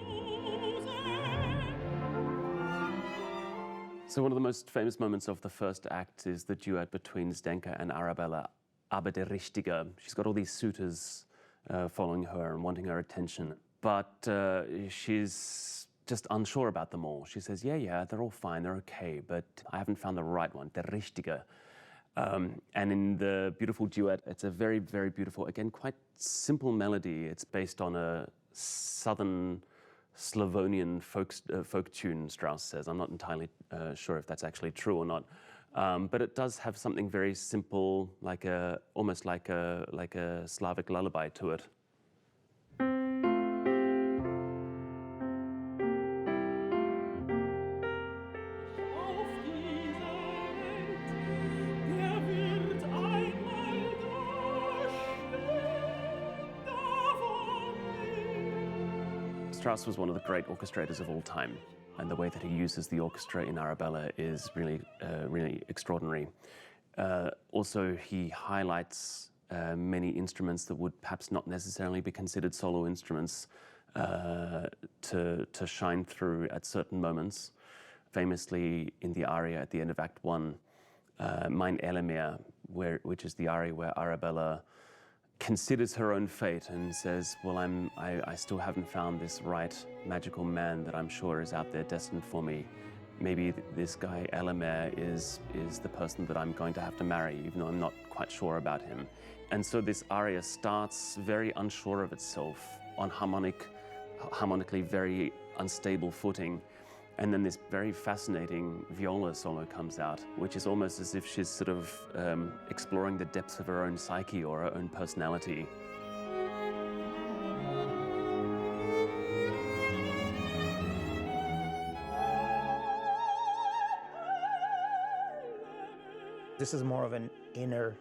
So one of the most famous moments of the first act is the duet between Zdenka and Arabella, Arabe25lla. She's got all these suitors following her and wanting her attention, but she's just unsure about them all. She says, yeah, they're all fine, they're okay, but I haven't found the right one, the richtige. And in the beautiful duet, it's a very, very beautiful, again, quite simple melody. It's based on a southern Slavonian folk tune, Strauss says. I'm not entirely sure if that's actually true or not. But it does have something very simple, almost like a Slavic lullaby to it. Strauss was one of the great orchestrators of all time, and the way that he uses the orchestra in Arabella is really, really extraordinary. Also, he highlights many instruments that would perhaps not necessarily be considered solo instruments to shine through at certain moments. Famously, in the aria at the end of Act 1, Mein Elemer, which is the aria where Arabella considers her own fate and says, well, I still haven't found this right magical man that I'm sure is out there destined for me. Maybe this guy, Elemer, is the person that I'm going to have to marry, even though I'm not quite sure about him. And so this aria starts very unsure of itself, on harmonically very unstable footing. And then this very fascinating viola solo comes out, which is almost as if she's sort of exploring the depths of her own psyche or her own personality. This is more of an inner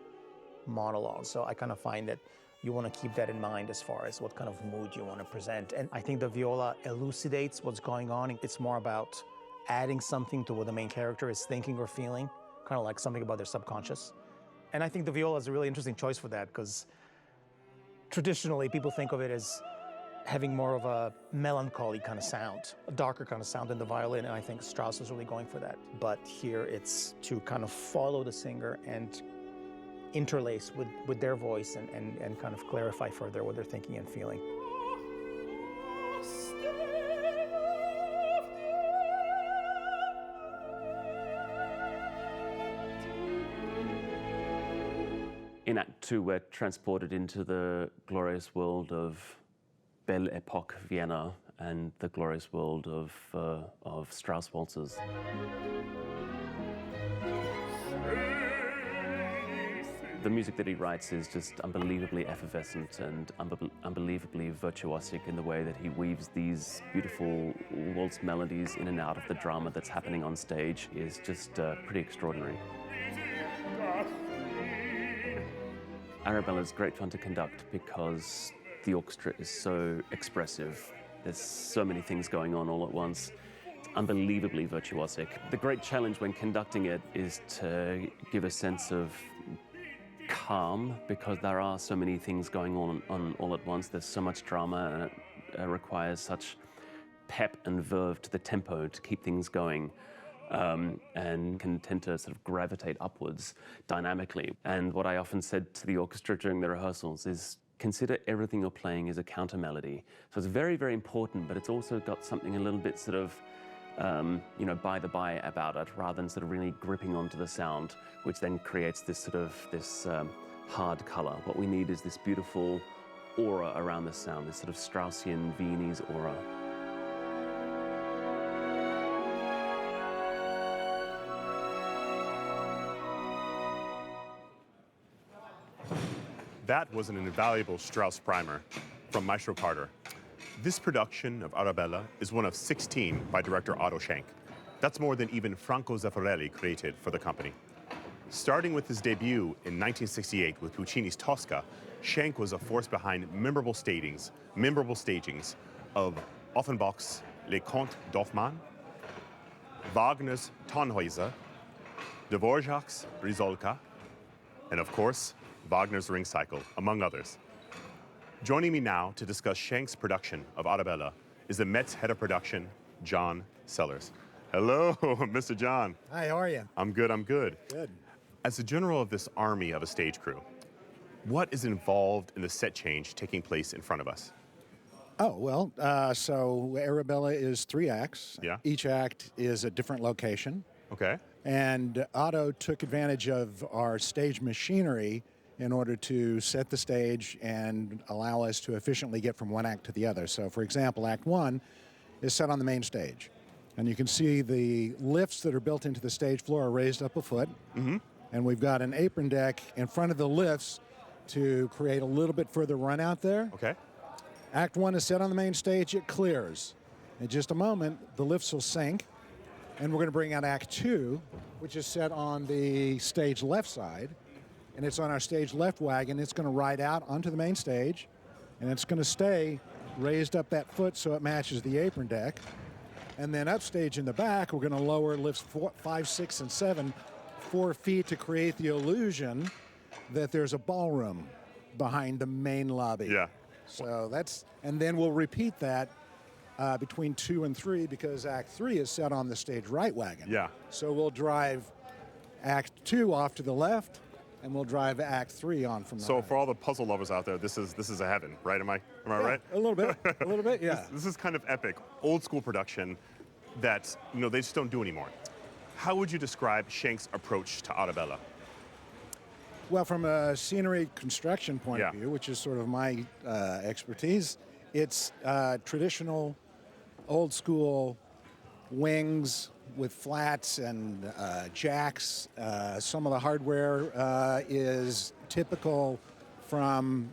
monologue, so I kind of find that you want to keep that in mind as far as what kind of mood you want to present. And I think the viola elucidates what's going on. It's more about adding something to what the main character is thinking or feeling, kind of like something about their subconscious. And I think the viola is a really interesting choice for that, because traditionally people think of it as having more of a melancholy kind of sound, a darker kind of sound than the violin, and I think Strauss is really going for that. But here it's to kind of follow the singer and interlace with their voice and kind of clarify further what they're thinking and feeling. In Act 2, we're transported into the glorious world of Belle Epoque Vienna and the glorious world of Strauss waltzes. The music that he writes is just unbelievably effervescent and unbelievably virtuosic in the way that he weaves these beautiful waltz melodies in and out of the drama that's happening on stage is just pretty extraordinary. Arabella is great fun to conduct because the orchestra is so expressive. There's so many things going on all at once. It's unbelievably virtuosic. The great challenge when conducting it is to give a sense of calm, because there are so many things going on all at once. There's so much drama, and it requires such pep and verve to the tempo to keep things going, and can tend to sort of gravitate upwards dynamically. And what I often said to the orchestra during the rehearsals is, consider everything you're playing as a counter melody. So it's very, very important, but it's also got something a little bit sort of by the by about it, rather than sort of really gripping onto the sound, which then creates this hard color. What we need is this beautiful aura around the sound, this sort of Straussian Viennese aura. That was an invaluable Strauss primer from Maestro Carter. This production of Arabella is one of 16 by director Otto Schenk. That's more than even Franco Zeffirelli created for the company. Starting with his debut in 1968 with Puccini's Tosca, Schenk was a force behind memorable stagings of Offenbach's Les Contes d'Hoffmann, Wagner's Tannhäuser, Dvorak's Rizolka, and of course, Wagner's Ring Cycle, among others. Joining me now to discuss Schenk's production of Arabella is the Met's head of production, John Sellers. Hello, Mr. John. Hi, how are you? I'm good, I'm good. Good. As the general of this army of a stage crew, what is involved in the set change taking place in front of us? Oh, well, so Arabella is 3 acts. Yeah. Each act is a different location. Okay. And Otto took advantage of our stage machinery in order to set the stage and allow us to efficiently get from one act to the other. So, for example, Act 1 is set on the main stage. And you can see the lifts that are built into the stage floor are raised up a foot. Mm-hmm. And we've got an apron deck in front of the lifts to create a little bit further run out there. Okay. Act 1 is set on the main stage, it clears. In just a moment, the lifts will sink, and we're going to bring out Act 2, which is set on the stage left side, and it's on our stage left wagon. It's going to ride out onto the main stage, and it's going to stay raised up that foot so it matches the apron deck. And then upstage in the back, we're going to lower lifts 4, 5, 6, and 7 4 feet to create the illusion that there's a ballroom behind the main lobby. Yeah. So that's, and then we'll repeat that between 2 and 3 because Act 3 is set on the stage right wagon. Yeah. So we'll drive Act 2 off to the left, and we'll drive Act 3 on from the So right. for all the puzzle lovers out there, this is a heaven, right? Am I Yeah, right? A little bit, a little bit, yeah. This is kind of epic, old school production that they just don't do anymore. How would you describe Schenk's approach to Arabella? Well, from a scenery construction point Yeah. of view, which is sort of my expertise, it's traditional, old school wings with flats and jacks. Some of the hardware is typical from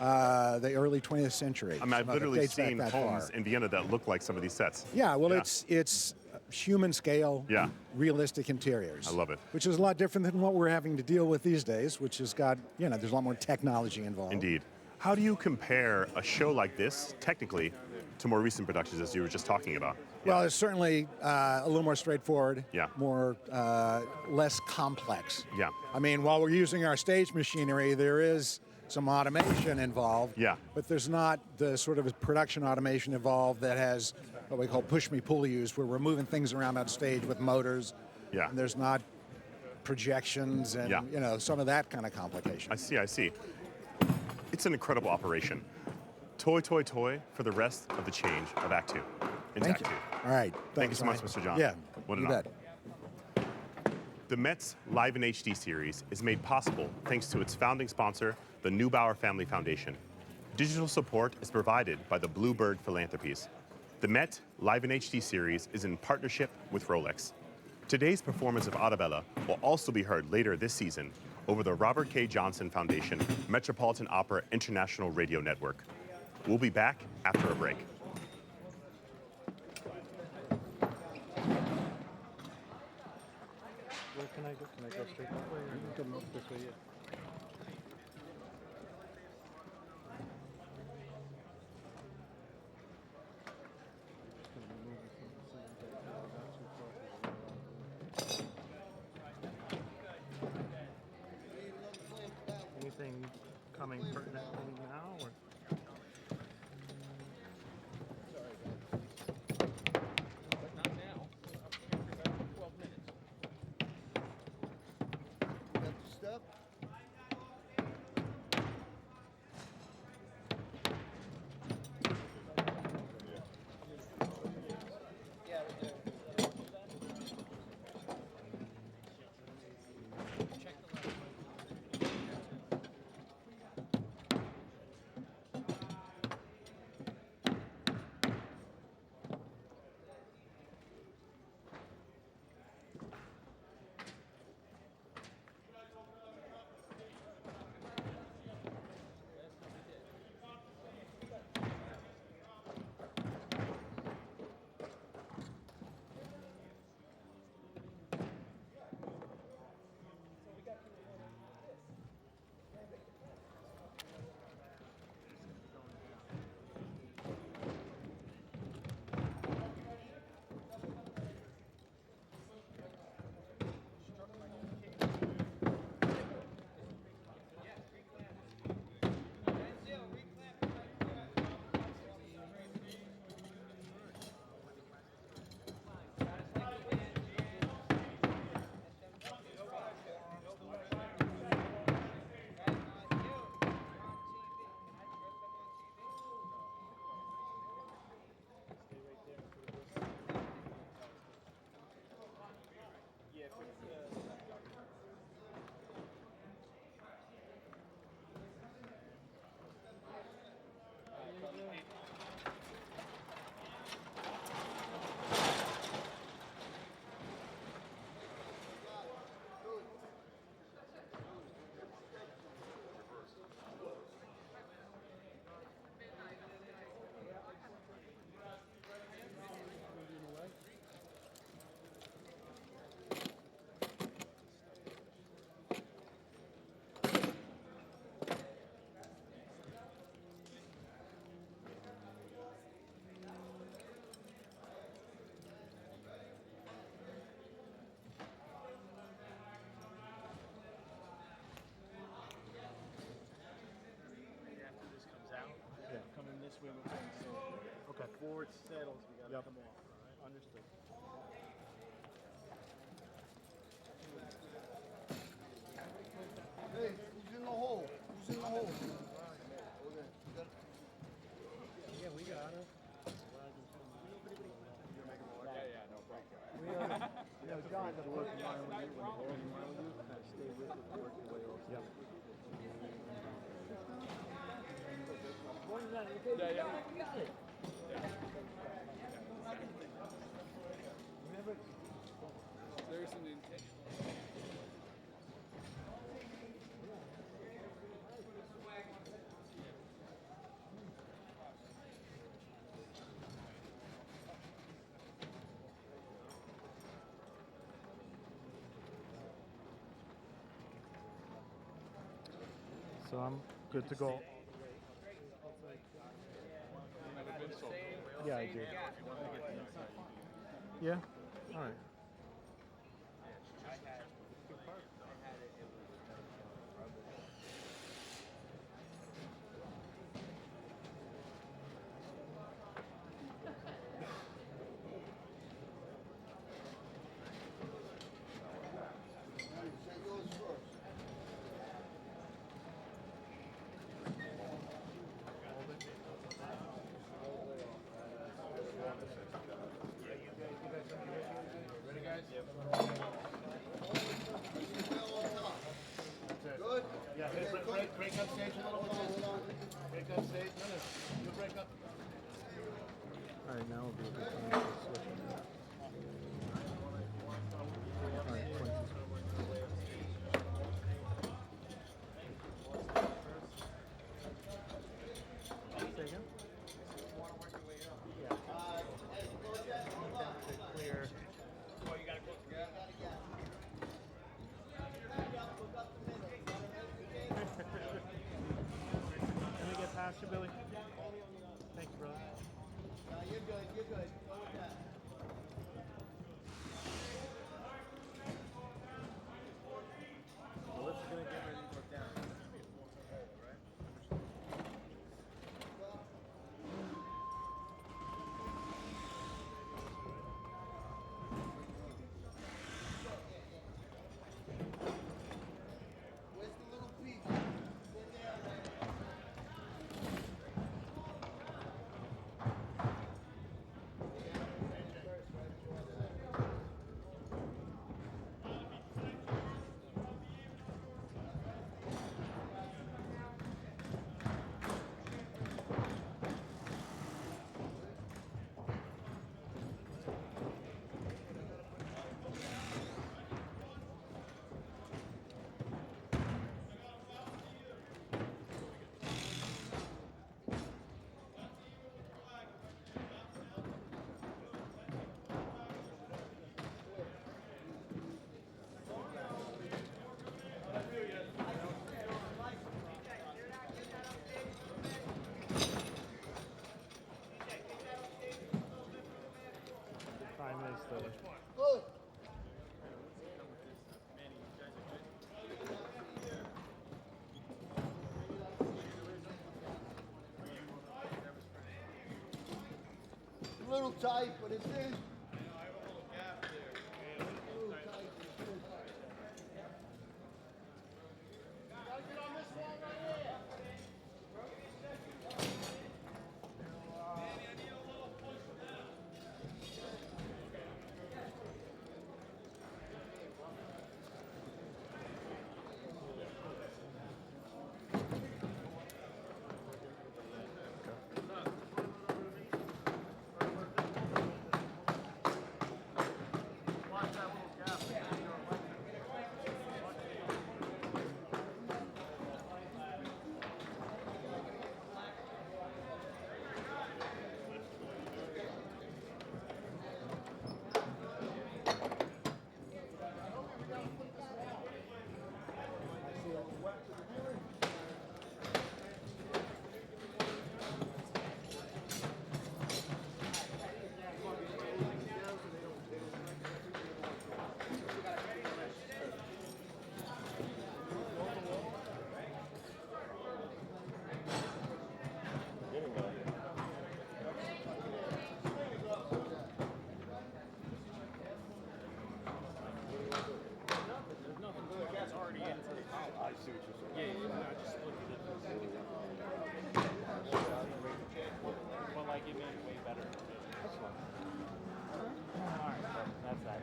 the early 20th century. I mean, I've Some of it literally dates back seen that homes far. in Vienna that look like some of these sets. Yeah, well, Yeah. it's human scale, Yeah. realistic interiors. I love it. Which is a lot different than what we're having to deal with these days, which has got, there's a lot more technology involved. Indeed. How do you compare a show like this, technically, to more recent productions as you were just talking about? Well, it's certainly a little more straightforward, Yeah. more less complex. Yeah. I mean, while we're using our stage machinery, there is some automation involved. Yeah. But there's not the sort of production automation involved that has what we call push-me-pull-use, where we're moving things around on stage with motors. Yeah. And there's not projections and, Yeah. some of that kind of complication. I see. It's an incredible operation. Toy, toy, toy for the rest of the change of Act 2. Into Thank Act you. 2. All right. Thank you Thanks, so much, Ryan. Mr. John. Yeah, What an you honor. bet. The Met's Live in HD series is made possible thanks to its founding sponsor, the Neubauer Family Foundation. Digital support is provided by the Bluebird Philanthropies. The Met Live in HD series is in partnership with Rolex. Today's performance of Arabella will also be heard later this season over the Robert K. Johnson Foundation Metropolitan Opera International Radio Network. We'll be back after a break. Where can I go? Can I go straight that way? Or? You can go this way, yeah. Anything coming pertinently now? Or? it settles, we gotta come off. All right, understood. Hey, who's in the hole? Who's in the hole? Yeah, we got it. Guys, I'm working mine with you. When the ball's in mine with you, kind of stay with it, work your way off. Yep. Remember, there's an intention. So I'm good to go. Yeah, I do. Yeah? All right. Ready, guys? Good? Yeah, break up stage a little bit. Break up stage. No, you break up. All right, now we'll be able to switch. All right, 20. Say again? Yeah. Clear. Oh, you gotta go together. Can we get past you, Billy? Thank you, brother. No, you're good. You're good. Go with that. Well, this is gonna get ready to go down. It's gonna be a 4-foot hole, right? Where's the little piece? It's in there, man. Good. A little tight, but it's in. There's nothing to it. It's already into the collar. I see what you're saying. Yeah, I just split it. But like it made it way better. That's fine. Alright, that's that.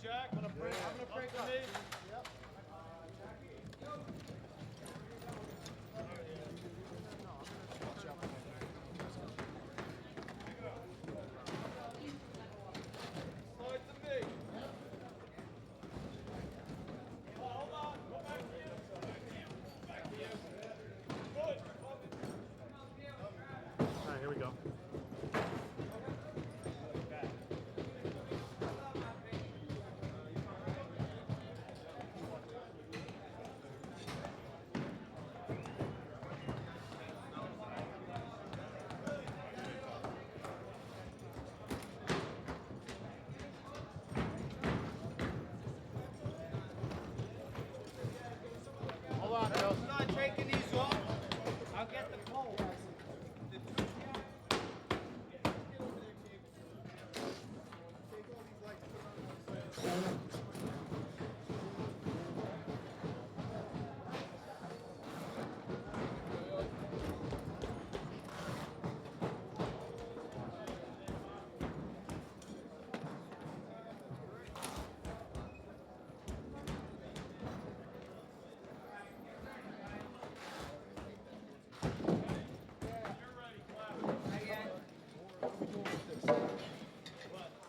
Jack, I'm gonna break the knee. Yep. Slide to me. Hold on. Go back here. Back here. Good. All right, here we go. Hold on, Bill. Start taking these off. I'll get the pole.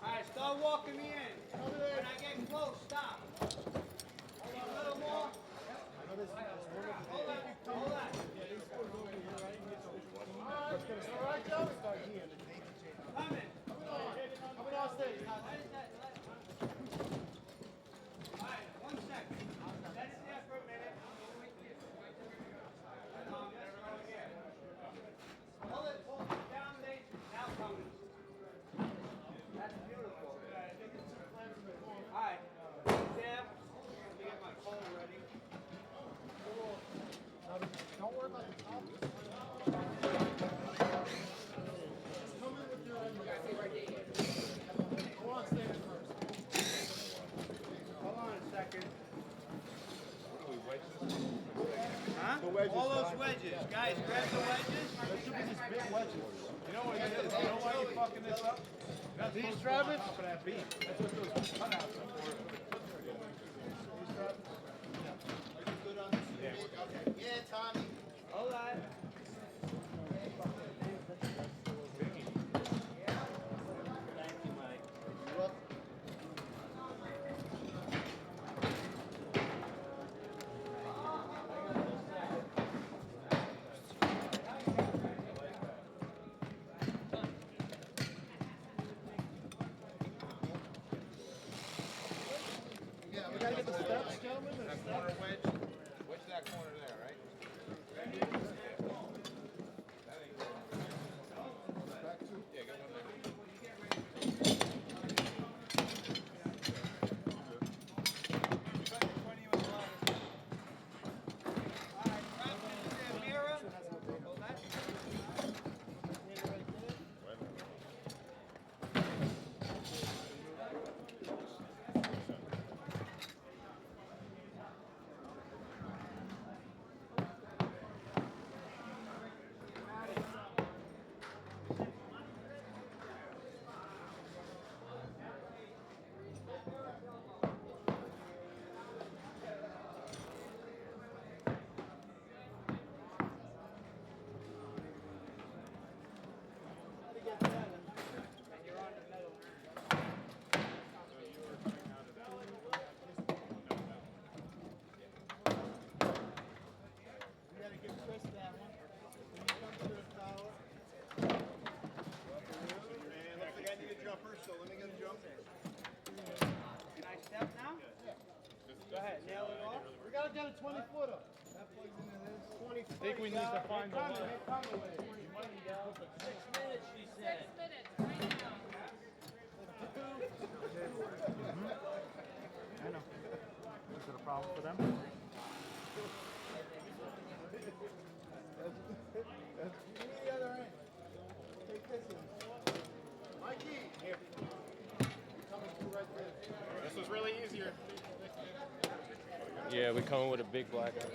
Alright, start walking me in. When I get close, stop. A little more. Hold on. Hold on. All right, Joe. Coming. Coming downstairs. Alright, 1 second. Let it there for a minute. Hold it down there. Now coming. That's beautiful. Alright. There. Let me get my pole ready. Don't worry about the top. Come in with your end. Go on, stand first. Hold on a second. Huh? The wedges, All those guys. wedges. Guys, grab the wedges. There should be these big wedges. You know what it is? You know why you're fucking this up? That's These, supposed to go on Travis? top of that beam. That's what those cutouts are for. Yeah, Tommy. Hold on. Thank you, Mike. Yeah, we gotta get the steps, gentlemen. That corner wedge. What's that corner there, right? Yeah, get one there. Can I step now? Go ahead, nail it off. We gotta get a 20-footer. That plugs into this. 20 I think we need to find the one. 6 minutes, she said. 6 minutes, right now. I know. Is it a problem for them? The other end. Take this in. Mikey! Here. Coming through right there. This was really easier. Yeah, we coming with a big black eye.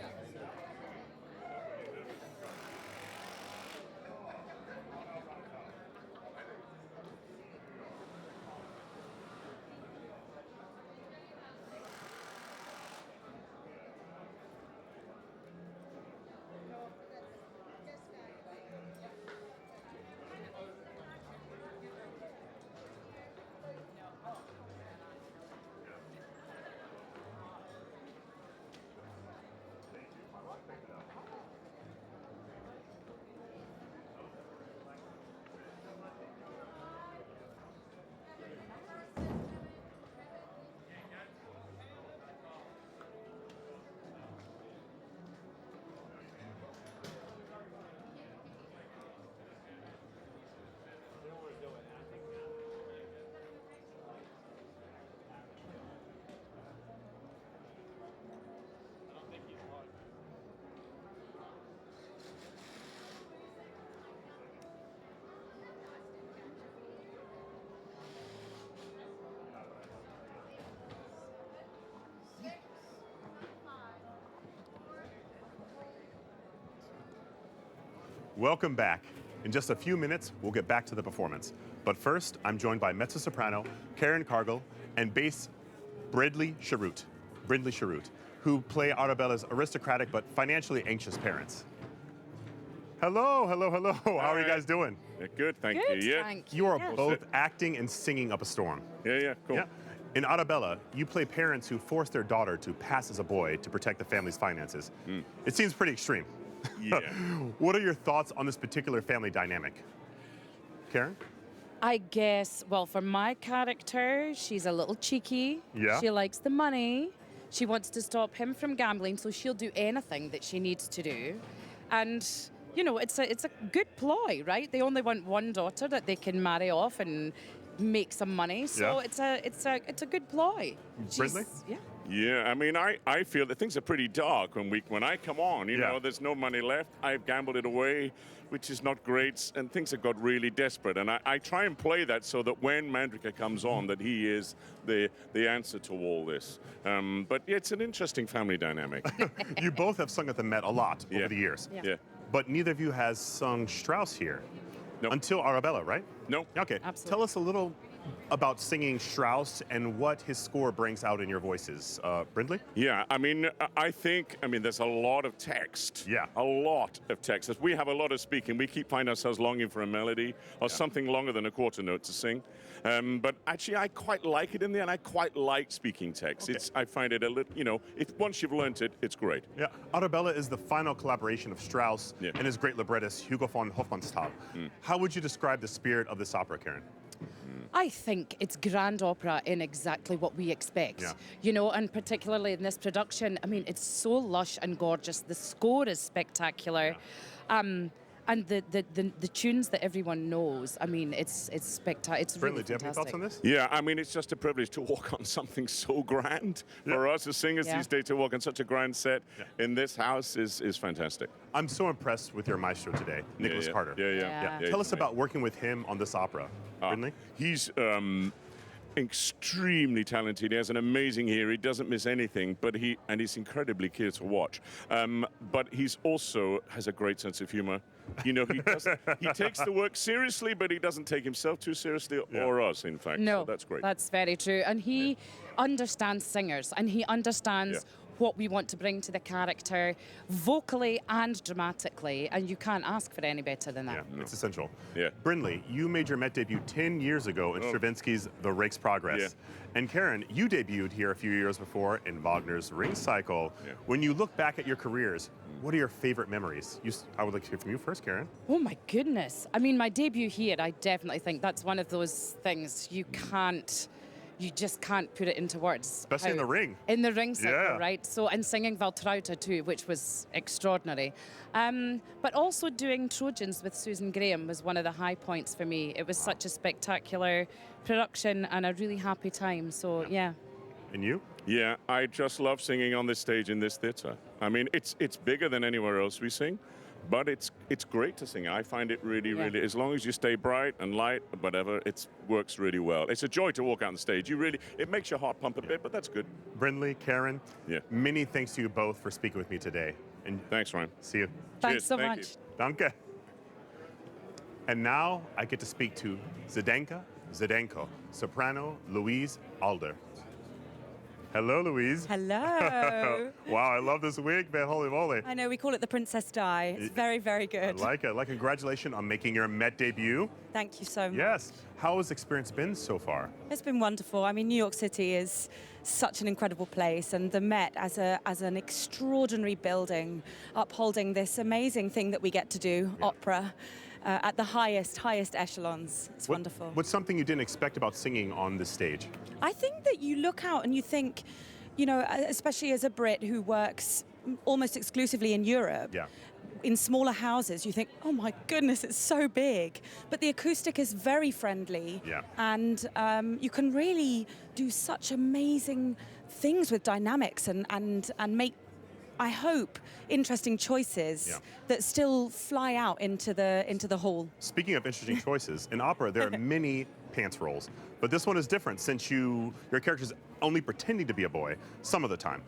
Welcome back. In just a few minutes, we'll get back to the performance. But first, I'm joined by mezzo-soprano Karen Cargill and bass Brindley Sharut, who play Arabella's aristocratic but financially anxious parents. Hello, hello, hello. How are you guys doing? Good, thank Good, you. Yeah. thank You are Yes. both acting and singing up a storm. Yeah, cool. Yeah. In Arabella, you play parents who force their daughter to pass as a boy to protect the family's finances. It seems pretty extreme. Yeah. What are your thoughts on this particular family dynamic? Karen? I guess, well, for my character, she's a little cheeky. Yeah. She likes the money. She wants to stop him from gambling, so she'll do anything that she needs to do. And, you know, it's a good ploy, right? They only want one daughter that they can marry off and make some money. So Yeah. it's a good ploy. Brindley? Yeah. Yeah, I mean, I feel that things are pretty dark when I come on. You know, there's no money left. I've gambled it away, which is not great, and things have got really desperate. And I try and play that so that when Mandrika comes on, that he is the answer to all this. But it's an interesting family dynamic. You both have sung at the Met a lot over the years. Yeah. But neither of you has sung Strauss here. No. Until Arabella, right? No. Okay. Absolutely. Tell us a little about singing Strauss and what his score brings out in your voices. Brindley? Yeah, I mean, there's a lot of text. Yeah. A lot of text. As we have a lot of speaking, we keep finding ourselves longing for a melody or something longer than a quarter note to sing. But actually, I quite like it in the end. I quite like speaking text. Okay. I find it a little, once you've learned it, it's great. Yeah. Arabella is the final collaboration of Strauss and his great librettist, Hugo von Hofmannsthal. How would you describe the spirit of this opera, Karen? I think it's grand opera in exactly what we expect. Yeah. You know, and particularly in this production, I mean, it's so lush and gorgeous. The score is spectacular. And the tunes that everyone knows, I mean, it's spectacular. It's Brindley, really do you have any thoughts fantastic. on this? Yeah, I mean, it's just a privilege to walk on something so grand. For us as singers Yeah. these days, to walk on such a grand set in this house is fantastic. I'm so impressed with your maestro today, Nicholas Carter. Yeah. Tell us about working with him on this opera. Brindley? He's extremely talented. He has an amazing ear. He doesn't miss anything, and he's incredibly clear to watch. But he's also has a great sense of humor. You know, he takes the work seriously, but he doesn't take himself too seriously, or us, in fact. No, so that's great. That's very true. And he understands singers, and he understands what we want to bring to the character vocally and dramatically, and you can't ask for any better than that. It's essential. Yeah. Brindley, you made your Met debut 10 years ago in Stravinsky's The Rake's Progress. Yeah. And Karen, you debuted here a few years before in Wagner's Ring Cycle. Yeah. When you look back at your careers, what are your favorite memories? I would like to hear from you first, Karen. Oh my goodness. I mean, my debut here, I definitely think that's one of those things you just can't put it into words. Especially in the ring. In the ring circle, Yeah. right? So, and singing Valtrauta too, which was extraordinary. But also doing Trojans with Susan Graham was one of the high points for me. It was such a spectacular production and a really happy time. So, yeah. And you? Yeah, I just love singing on this stage in this theatre. I mean, it's bigger than anywhere else we sing, but it's great to sing. I find it really, as long as you stay bright and light, whatever, it works really well. It's a joy to walk out on stage. It makes your heart pump a bit, but that's good. Brindley, Karen, yeah. Many thanks to you both for speaking with me today. And thanks, Ryan. See you. Thanks so much. Danke. And now I get to speak to Zdenko, soprano Louise Alder. Hello, Louise. Hello. Wow, I love this wig, man. Holy moly. I know, we call it the Princess Di. It's very, very good. I like it. Congratulations on making your Met debut. Thank you so much. Yes. How has the experience been so far? It's been wonderful. I mean, New York City is such an incredible place, and the Met as an extraordinary building, upholding this amazing thing that we get to do, opera, at the highest echelons. It's wonderful. What's something you didn't expect about singing on this stage? I think that you look out and you think, you know, especially as a Brit who works almost exclusively in Europe, in smaller houses, you think, oh my goodness, it's so big. But the acoustic is very friendly, and you can really do such amazing things with dynamics and make, I hope, interesting choices that still fly out into the hall. Speaking of interesting choices, in opera there are many pants roles, but this one is different since your character's only pretending to be a boy some of the time.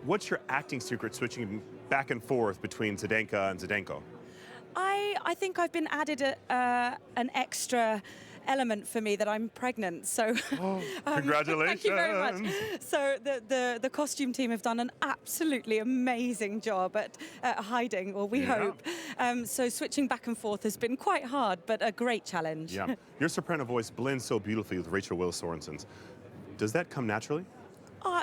What's your acting secret, switching back and forth between Zdenka and Zdenko? I think I've been added an extra element for me that I'm pregnant. So congratulations. Thank you very much. So the costume team have done an absolutely amazing job at hiding, or we hope. So switching back and forth has been quite hard, but a great challenge. Yeah. Your soprano voice blends so beautifully with Rachel Willis Sorensen's. Does that come naturally?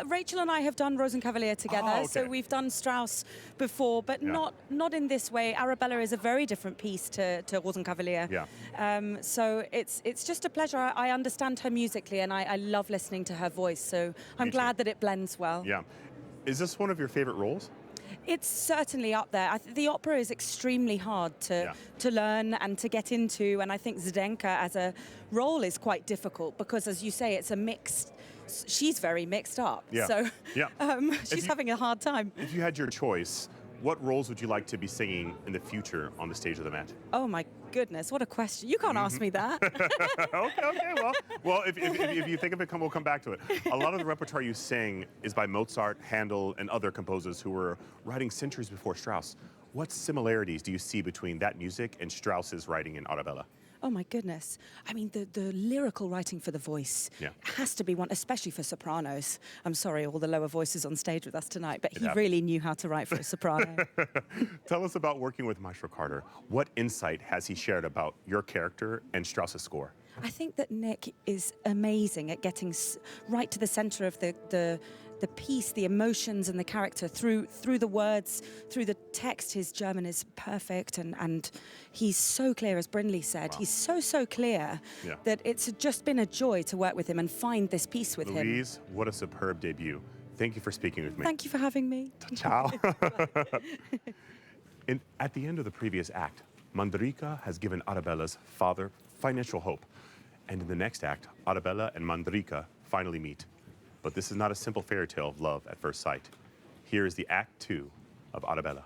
Rachel and I have done Rosenkavalier together, okay. So we've done Strauss before, but not in this way. Arabella is a very different piece to Rosenkavalier. Yeah. So it's just a pleasure. I understand her musically, and I love listening to her voice. So I'm glad that it blends well. Yeah. Is this one of your favorite roles? It's certainly up there. The opera is extremely hard to learn and to get into, and I think Zdenka as a role is quite difficult because, as you say, it's a mixed. She's very mixed up, so she's having a hard time. If you had your choice, what roles would you like to be singing in the future on the stage of the Met? Oh my goodness, what a question! You can't ask me that. Okay. Well, if you think of it, we'll come back to it. A lot of the repertoire you sing is by Mozart, Handel, and other composers who were writing centuries before Strauss. What similarities do you see between that music and Strauss's writing in Arabella? Oh my goodness. I mean, the lyrical writing for the voice has to be one, especially for sopranos. I'm sorry, all the lower voices on stage with us tonight, but he really knew how to write for a soprano. Tell us about working with Maestro Carter. What insight has he shared about your character and Strauss's score? I think that Nick is amazing at getting right to the center of the piece, the emotions and the character through the words, through the text. His German is perfect, and he's so clear, as Brindley said. Wow. He's so clear that it's just been a joy to work with him and find this piece with him. Louise, what a superb debut. Thank you for speaking with me. Thank you for having me. Ciao. At the end of the previous act, Mandrika has given Arabella's father financial hope. And in the next act, Arabella and Mandrika finally meet. But this is not a simple fairy tale of love at first sight. Here is the Act 2 of Arabella.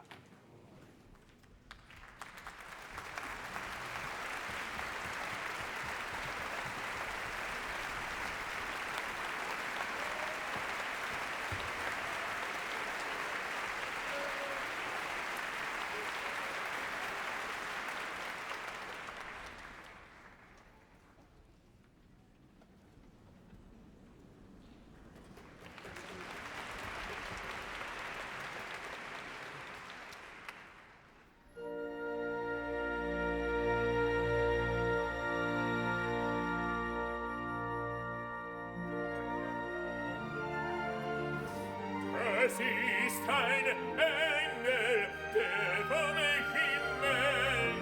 Es ist ein Engel, der vom Himmel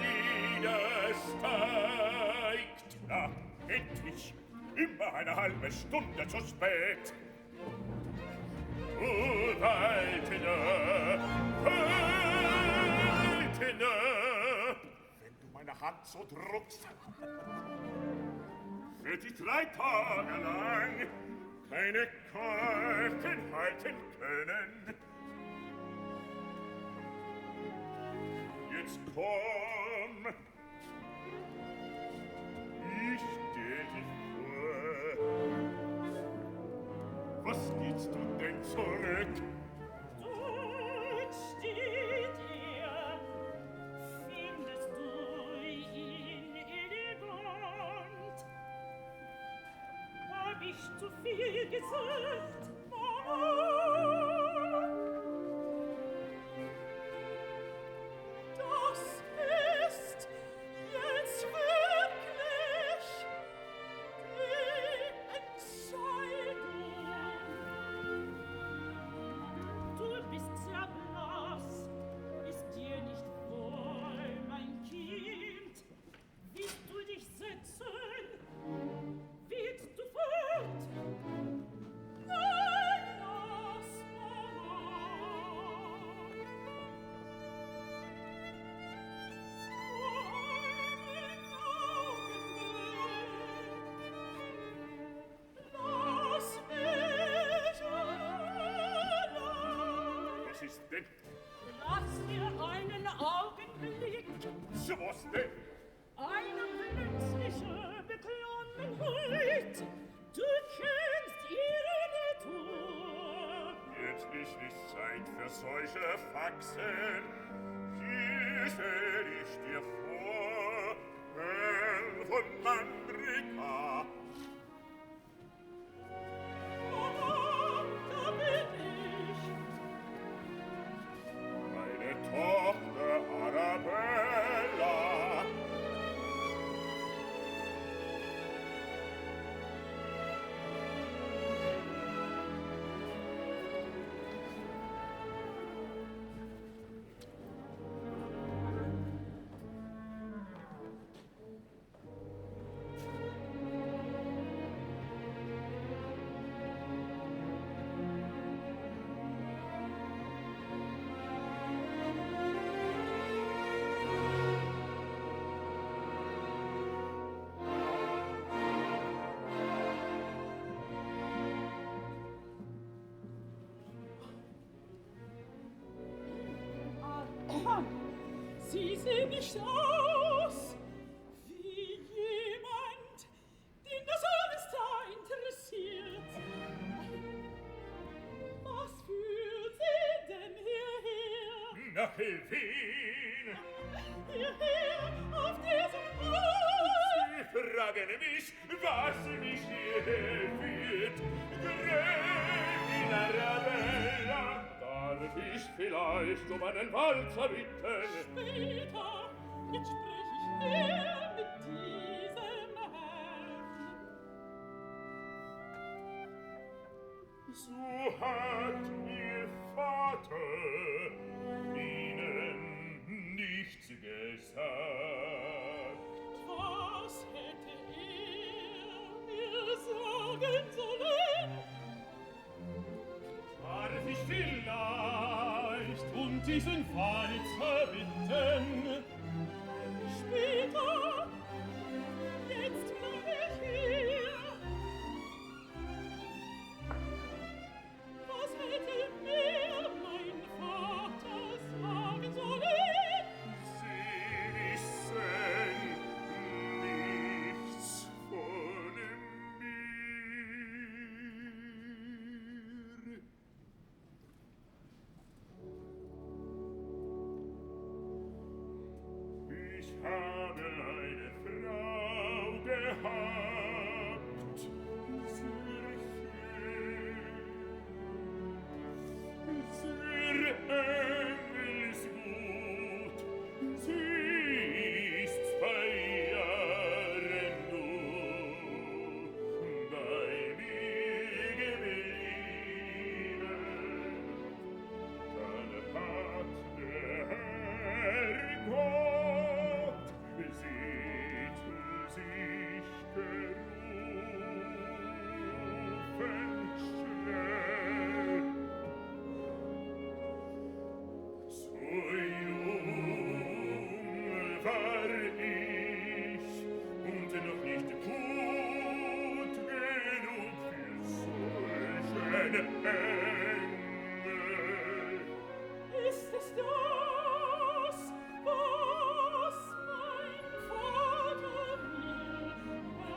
niedersteigt. Na, endlich, immer eine halbe Stunde zu spät. Waltene, wenn du meine Hand so druckst, wird ich 3 Tage lang keine Karten halten können. Jetzt komm, ich stell dich vor. Was gehst du denn zurück? Dort steht findest du ihn elegant? Hab ich zu viel gesagt, Mama? Das ist jetzt wirklich die Entscheidung. Du bist sehr blass, ist dir nicht wohl, mein Kind? Willst du dich setzen? Willst du fort? Nein, lass, Mama. Lass mich allein. Was ist denn? Lass mir einen Augenblick. So was denn? Eine plötzliche Beklommenheit. Du kennst ihre Natur. Jetzt ist nicht Zeit für solche Faxen. Hier stell ich dir vor, Herr von Mandrika. Mama, da bin ich. Meine Tochter Arabella. Sie sehen nicht aus wie jemand, den das alles da interessiert. Was führt Sie denn hierher? Nach Wien. Hierher auf diesem Ort? Sie fragen mich, was mich hierher führt. Gräfin Arabella. Darf ich vielleicht um einen Walzer bitten? Später, jetzt sprech ich her mit diesem Herrn. So hat Ihr Vater Ihnen nichts gesagt. Was hätte mir sagen sollen? Darf ich vielleicht diesen Walzer bitten? Später, jetzt bleib ich hier. Was hätte mir mein Vater sagen sollen? Sie wissen nichts von mir. Ich habe eine Frau gehabt, sehr engelsgut. Sie ist 2 Jahre nur bei mir geblieben. Dann hat der Herr nicht gut genug für solchen Engel. Ist es das, was mein Vater mir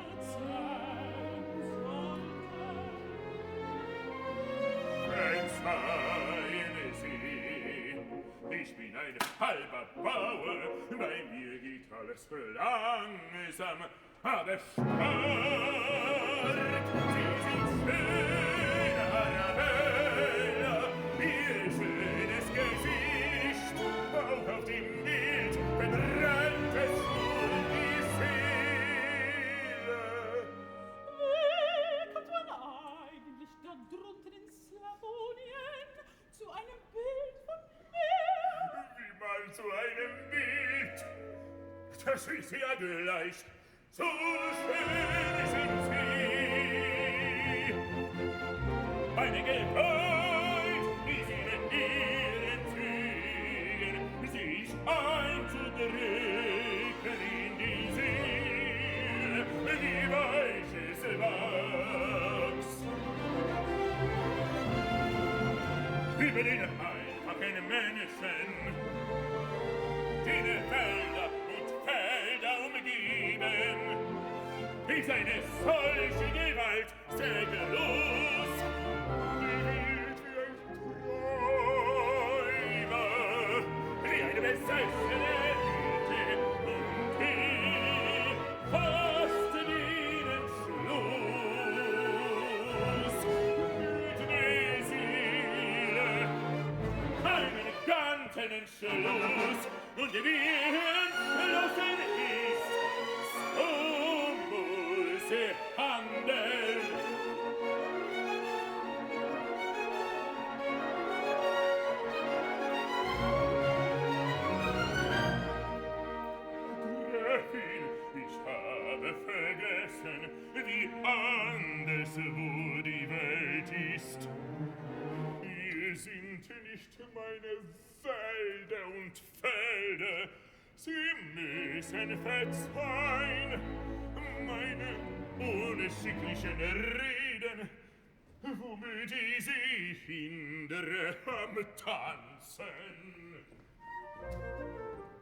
erzählen sollte? Verzeihen Sie, ich bin ein halber Bauer, bei mir geht alles langsam, aber stark. Sie sind schön, Arabella, Ihr schönes Gesicht, auch auf dem Bild verbrennt es schon die Seele. Wie kommt man eigentlich da drunten in Slavonien zu einem Bild von mir? Wie mal zu einem Bild, das ist ja gleich, so schön sind Sie. Eine Gelbheit, wie sie in ihren Zügen sich einzudrücken in die Seele, wie weiches Wachs. Über den einfachen Menschen, die Wälder und Felder umgeben, ist eine solche Gewalt sägelos. Die Welt wie ein Träumer, wie eine besessene Hütte, und die fasst den Entschluss mit der Seele, einen ganzen Entschluss, und wie entschlossen ist, so muss sie handeln. Gräfin, ich habe vergessen, wie anderswo die Welt ist. Hier sind nicht meine Wälder und Felder, Sie müssen verzeihen meine unschicklichen Reden, womit ich Sie hindere am Tanzen.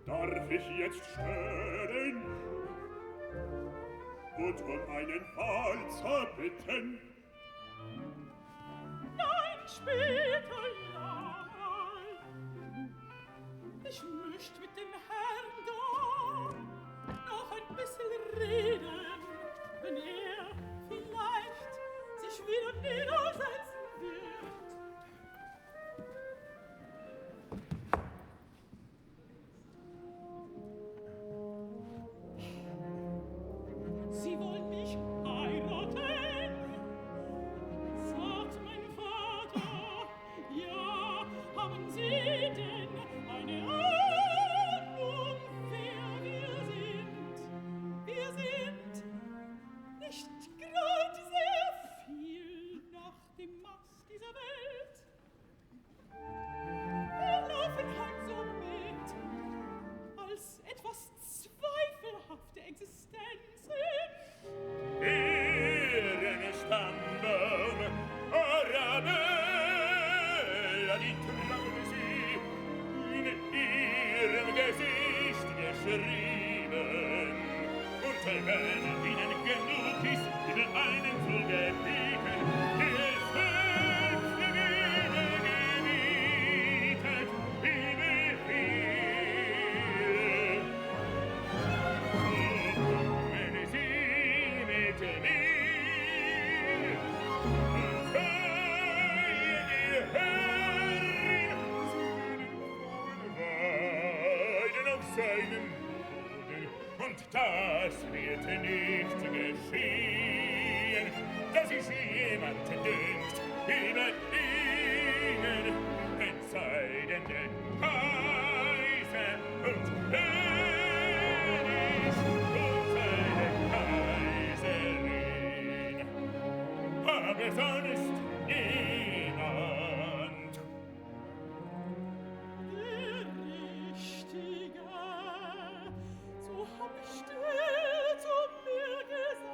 Darf ich jetzt stören und um einen Walzer bitten? Nein, später ja. Ich möchte mit dem Herrn da noch ein bisschen reden, wenn er vielleicht sich wieder niedersetzen wird. Sie wollen mich heiraten, sagt mein Vater. Ja, haben Sie denn eine Ahnung, wer wir sind? Wir sind nicht gerade sehr viel nach dem Maß dieser Welt. Wir laufen halt so mit, als etwas zweifelhafte Existenzen. Ihren Stammbaum, Arabella, die trauen Sie in ihrem Gesicht geschrieben. Und wenn ihnen genug ist, über einen zu gebieten, die es selbst wieder gebietet, wie Befehl. So kommen Sie mit mir und seien die Herrin zu den Frauenweiden auf seinem Boden. Und das wird nicht geschehen, dass sich jemand dünkt über ihnen, es sei denn der Kaiser und König und seine Kaiserin. Aber sonst niemand. Der Richtige, so hab ich still zu mir gesagt.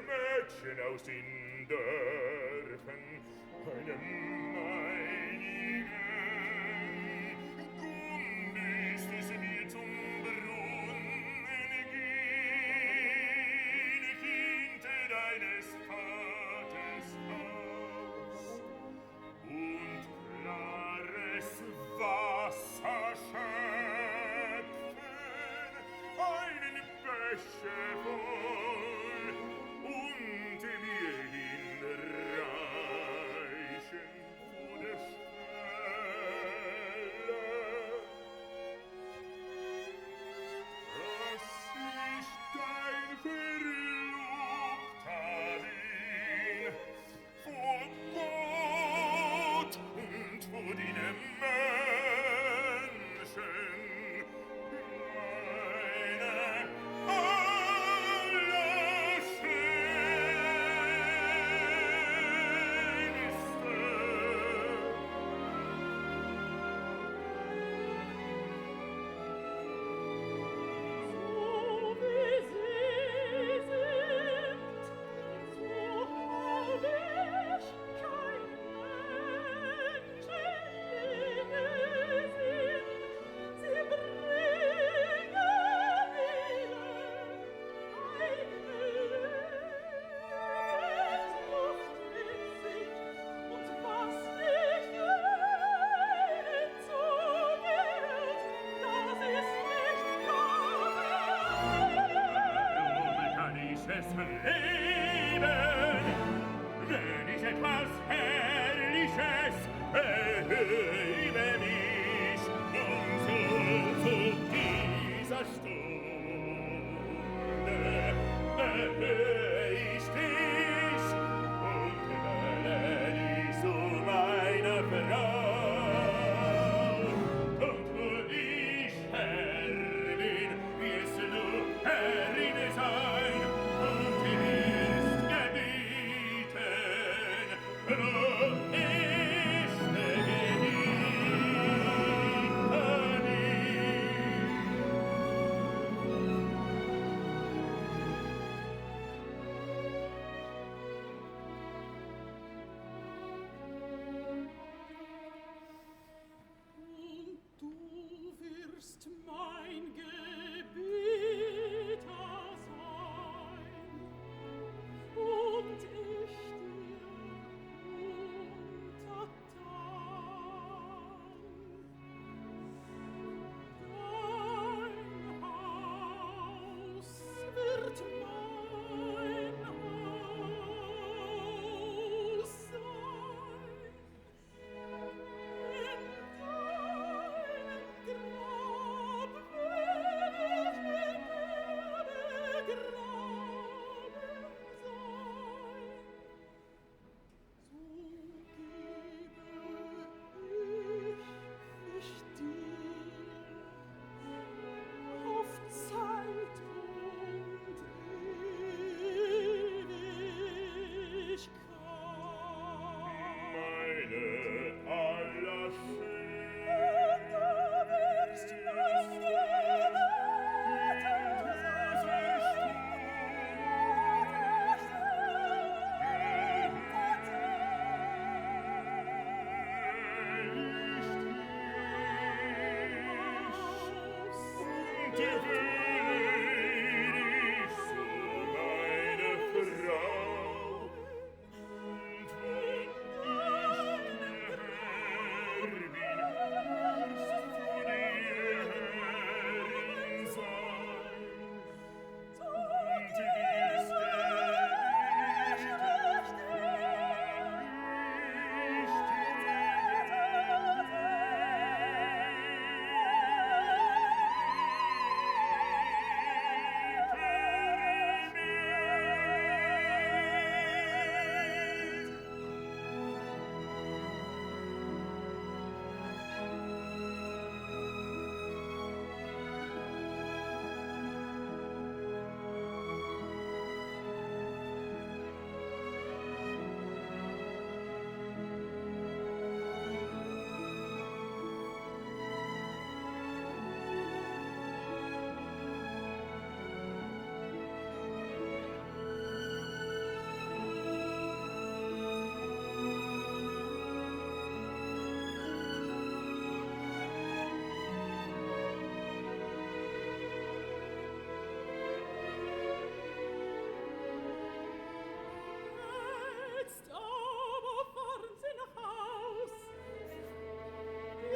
Mädchen aus den Dörfern, eine meinige. Ist es mir zum Brunnen gehen, hinter deines Vaters Haus, und klares Wasser schöpfen, einen Becher voll, und mir hinreichen vor der Schwelle. Dass ich dein Verlobter bin, vor Gott und vor den Menschen, meine wenn ich etwas Herrliches erhebe mich und so zu dieser Stunde erhöhe ich dich und wähle dich zu meiner Frau. Und wo ich Herr bin, wirst du Herrin sein und wirst gebieten, wo ich der Geliebte bin.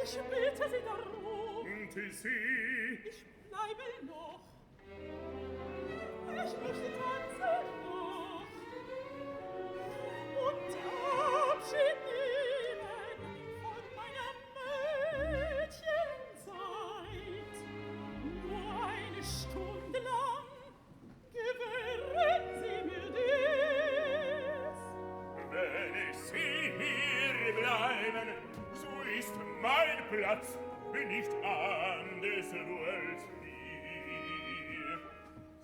Ich bitte Sie darum. Und Sie? Ich bleibe noch. Ich möchte tanzen noch. Und Abschied nehmen von meiner Mädchenzeit. Nur eine Stunde lang gewähren Sie mir dies. Wenn Sie hier bleiben, so ist mein Platz nicht anders nur als mir.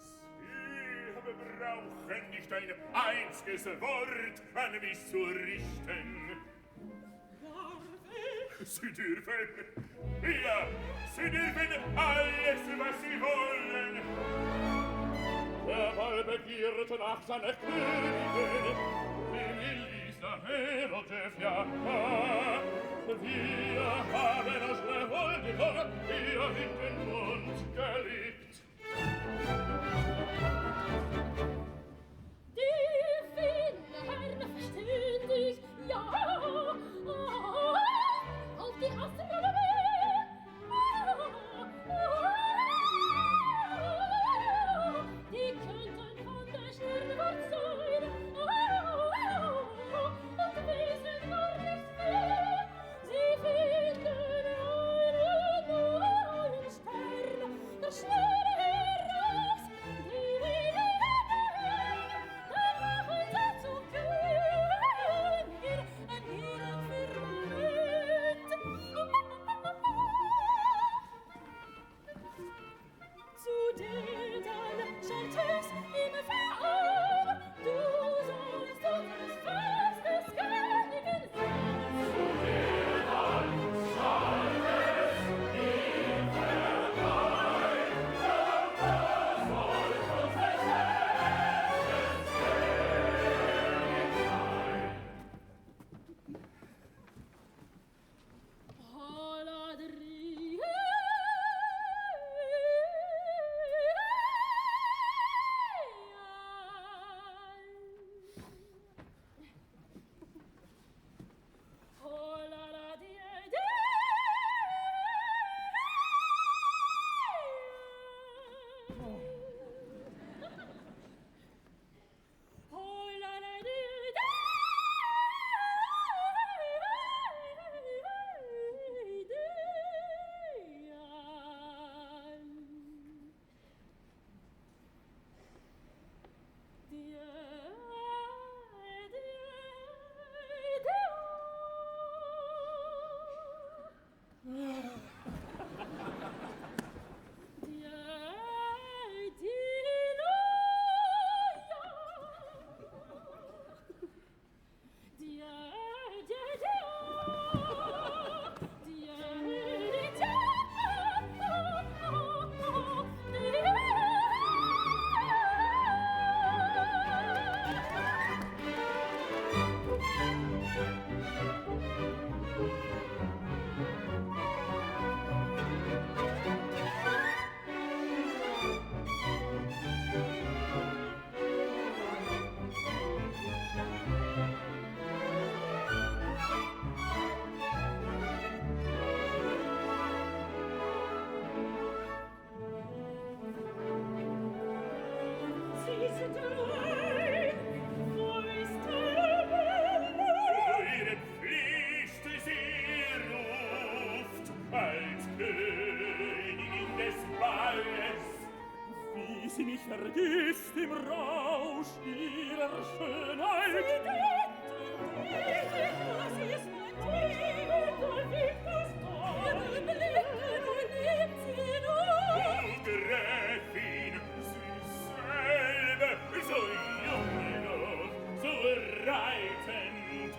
Sie brauchen nicht ein einziges Wort an mich zu richten. Sie dürfen, ja, Sie dürfen alles, was Sie wollen. Der Ball begiert nach seiner Königin, die Elisa Arabe25lla. Wir haben aus der Wohlgehör ihr in den Mund gelegt. Die Wiener verstehen dich, ja, auf die Astronomie. Die könnten von der Sternwart sein, und wissen gar nicht wie. Sie finden einen neuen Stern, der schnell heraus, die dann machen sie zu Königin an ihrem Firmament. Zu dir dann scheint es im Verein, du sollst unseres Festes Königin sein. Zu dir dann scheint es im Verein, du sollst unseres Festes Königin sein. Paladri. Sie mich vergisst im Rausch ihrer Schönheit. Sie denkt an dich, was ist mit dir? Da liegt das Dorn, Blicken und nimmt sie nur. Du Gräfin, sie selber, so jung noch, so reitend.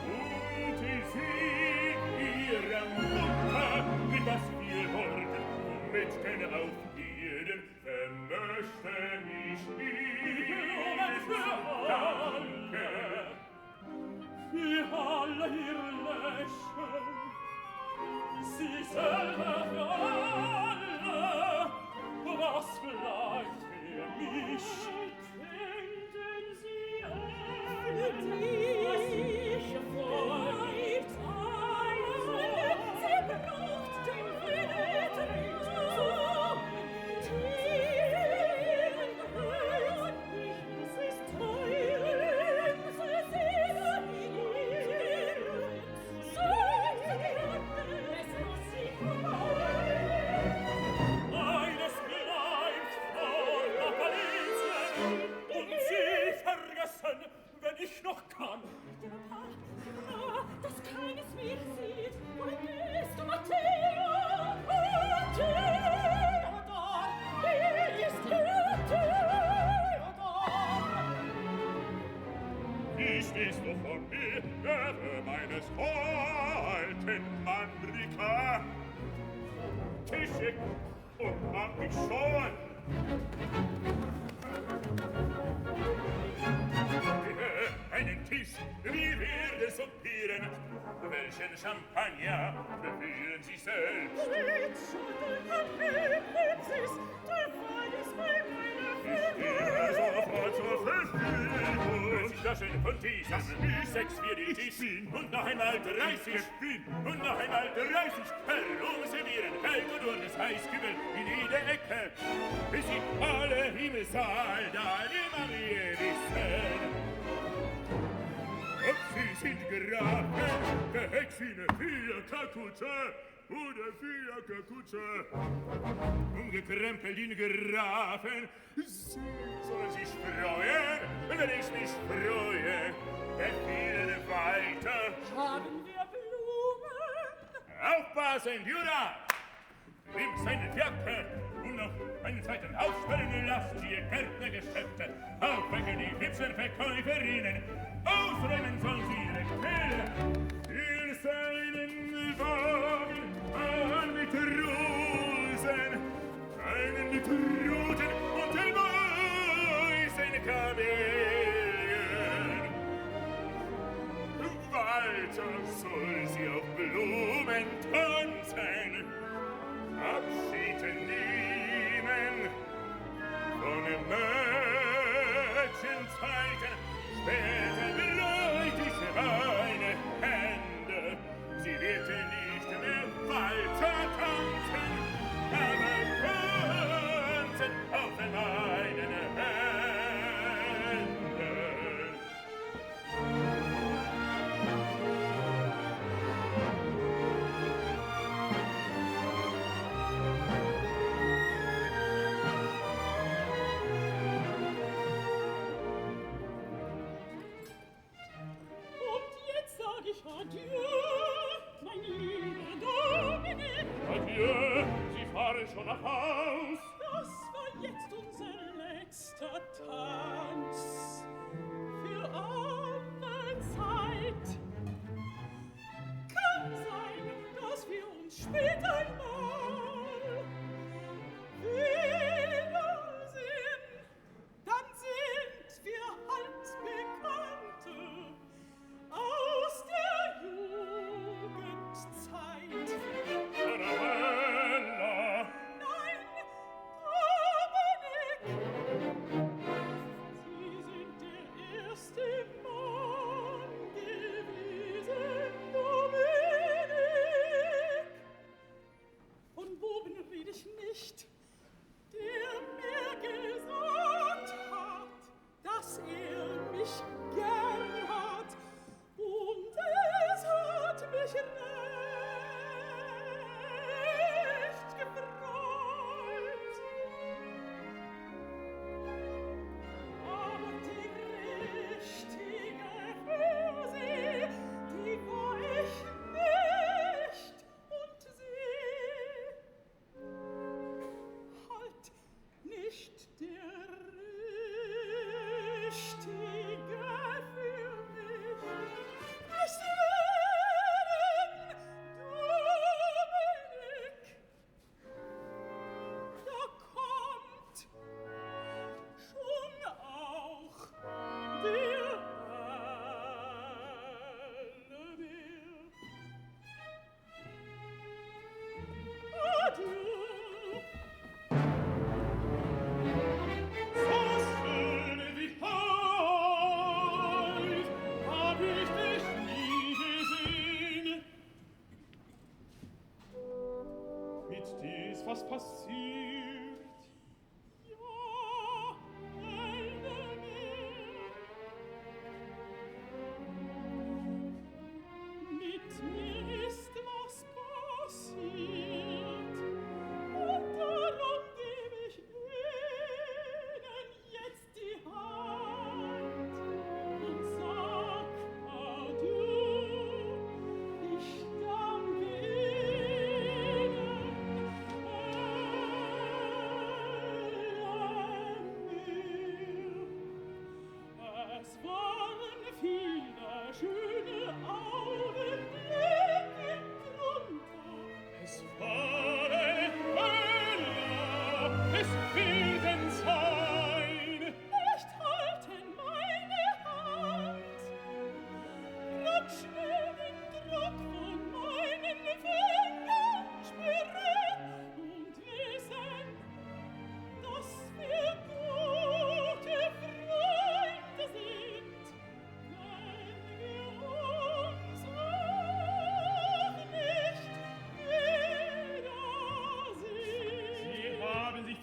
Und sie ihrer Mutter mit das viel Wort mit den auf Erden vermöchte ich ihr Danke. Für alle ihr Lächeln, sie selber für alle, was bleibt für mich? Könnten sie für dich bleibt alles. Garten Mandrika. Tische und mach mich schon. Einen Tisch, wie wir soupieren. Welchen Champagner befehlen Sie selbst? Schultern an Ellipsis, der Fall ist bei meiner Figur. Sofort zur Verfügung. 30 Flaschen von diesem, 6 für die Tisch und noch einmal 30. Und noch einmal 30. Herumservieren, kalt und nur das Heißkübel in jede Ecke, bis Sie alle im Saal da immer mehr wissen. Ob Sie sind geraten, der Hexine für Kalkutta oder für Kalkutta. Umgekrempelt in Grafen, Sie sollen sich freuen, wenn ich mich freue. Befehlen weiter. Haben wir Blumen? Aufpassen, Jura! Nimm seine Jacke und noch einen zweiten aufsperren, lasst ihr Gärtnergeschäfte aufwecken die hübschen Verkäuferinnen. Ausräumen sollen sie ihre Kehle in seinen Wagen, einen mit Rosen, einen mit Roten und weißen Kamelen. Weiter soll sie auf Blumen tanzen, Abschied nehmen von den Mädchenzeiten. Später bereut ich meine Hände, sie wird nicht mehr weiter tanzen, aber tanzen auf meinen Händen. Adieu, mein lieber Dominik. Adieu, Sie fahren schon nach Haus. Das war jetzt unser letzter Tanz für alle Zeit. Kann sein, dass wir uns später einmal wiedersehen. Dann sind wir halt Bekannte aus der Jugendzeit. Arabella! Nein, Dominik!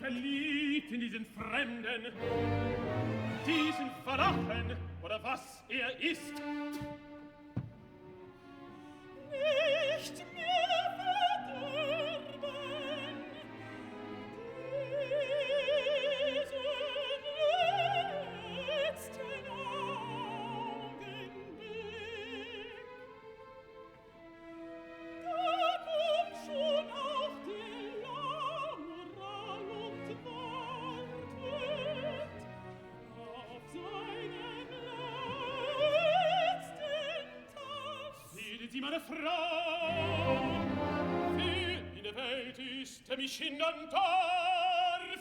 verliebt in diesen Fremden, diesen Verlachen oder was ist. Nicht mehr verderben diesen letzten Augenblick. Da kommt schon auch der Lamoral und wartet auf seinen letzten Tag. Sehen Sie, meine Frau, wer in der Welt ist, der mich hindern darf?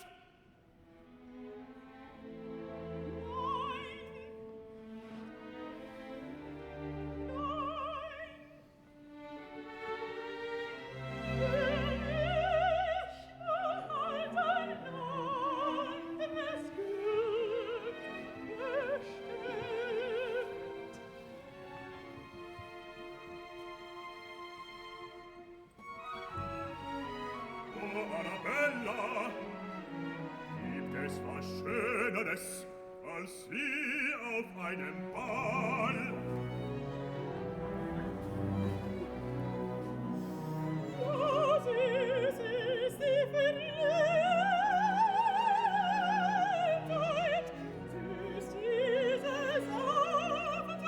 Oh, Arabella, gibt es was Schöneres als Sie auf einem Ball? Was ist die Verliebtheit? Süß dieses Abend.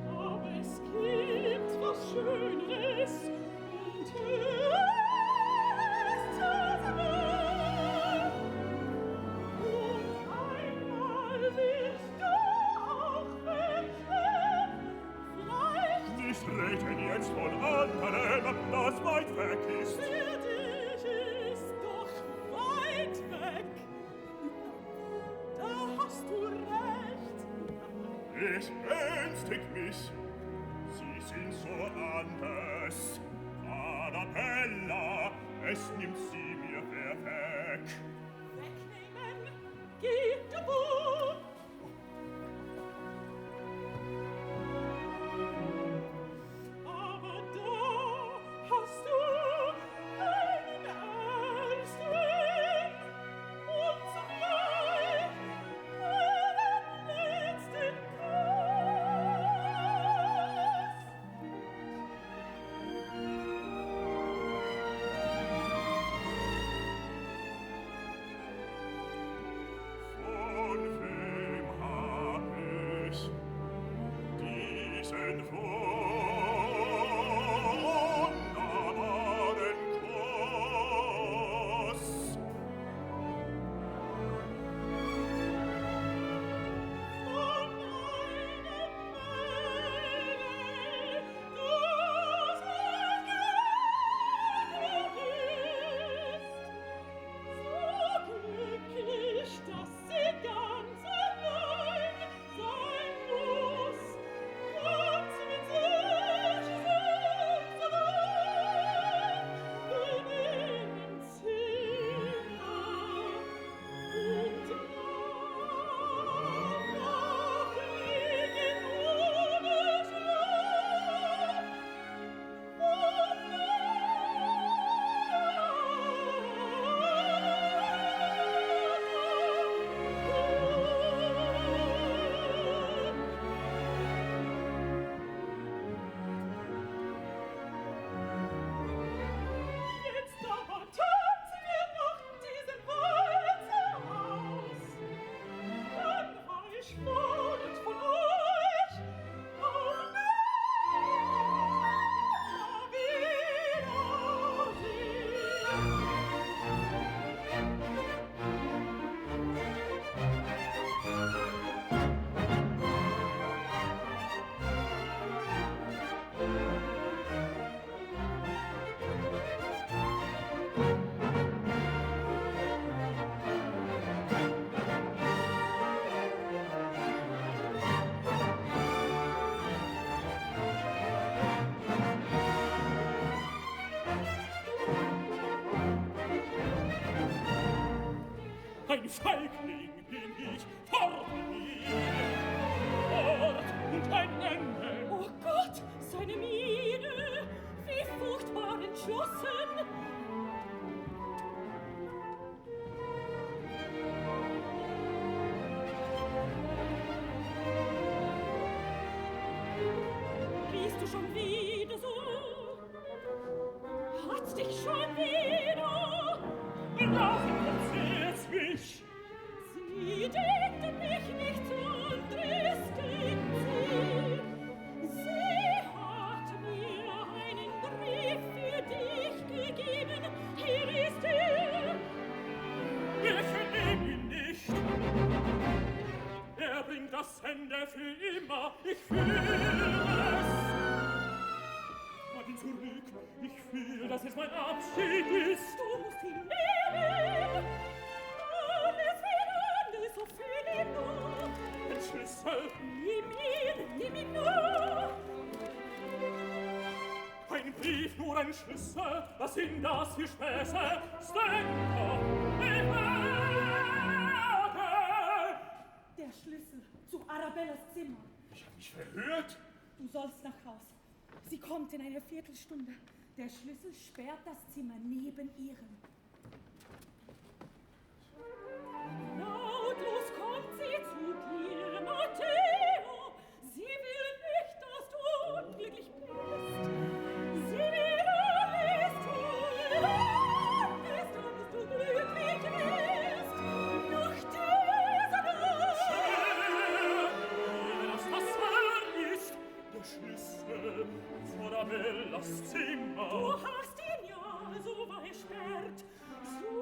Aber es gibt was Schöneres und es tut mir. Und einmal willst du auch wünschen, vielleicht Nicht reden jetzt von anderem, das weit weg ist. für dich ist doch weit weg. Da hast du recht. Es ängstigt mich, Sie sind so anders. Arabella, es nimmt Sie mir wer weg. Wegnehmen geht der Buch. Aber da hast du einen Ersten und zugleich einen letzten Kuss. Von wem hab ich diesen wunderbaren Kuss? Von einem Mädel, das glücklich ist, so glücklich, dass sie ganz allein sein muss, ganz mit sich selbst allein in ihrem Zimmer. Und noch liegen ohne Schlaf. Jetzt aber tanzen wir noch diesen Walzer aus. Dann war ich wohlend von euch. Auf Ein Feigling bin ich, fort mit mir, fort und ein Ende. Oh Gott, seine Miene, wie furchtbar verschlossen. Riechst du schon wieder so? Hat's dich schon wieder? Warum erzählt's mich? Sie denkt mich nichts anderes denkt sie. Sie hat mir einen Brief für dich gegeben. Hier ist er. Ich nehm ihn nicht. Er bringt das Ende für immer. Ich fühle es. Mach ihn zurück. Ich fühle, dass es mein Abschied ist. Du musst ihn nehmen. Alles wird anders, so fühl ihn nur. Ein Schlüssel. Nimm ihn nur. Ein Brief, nur ein Schlüssel. Was sind das für Späße? Stenko, ich werde. Der Schlüssel zu Arabellas Zimmer. Ich hab mich verhört. Du sollst nach Haus. Sie kommt in einer Viertelstunde. Der Schlüssel sperrt das Zimmer neben ihrem. Lautlos kommt sie zu dir, Matteo. Sie will nicht, dass du unglücklich bist. Sie will alles tun, alles, damit du glücklich wirst. Nach dieser Nacht. Dass das wahr ist, der Schlüssel zu Arabellas Zimmer. Du hast ihn ja, so war er sperrt. So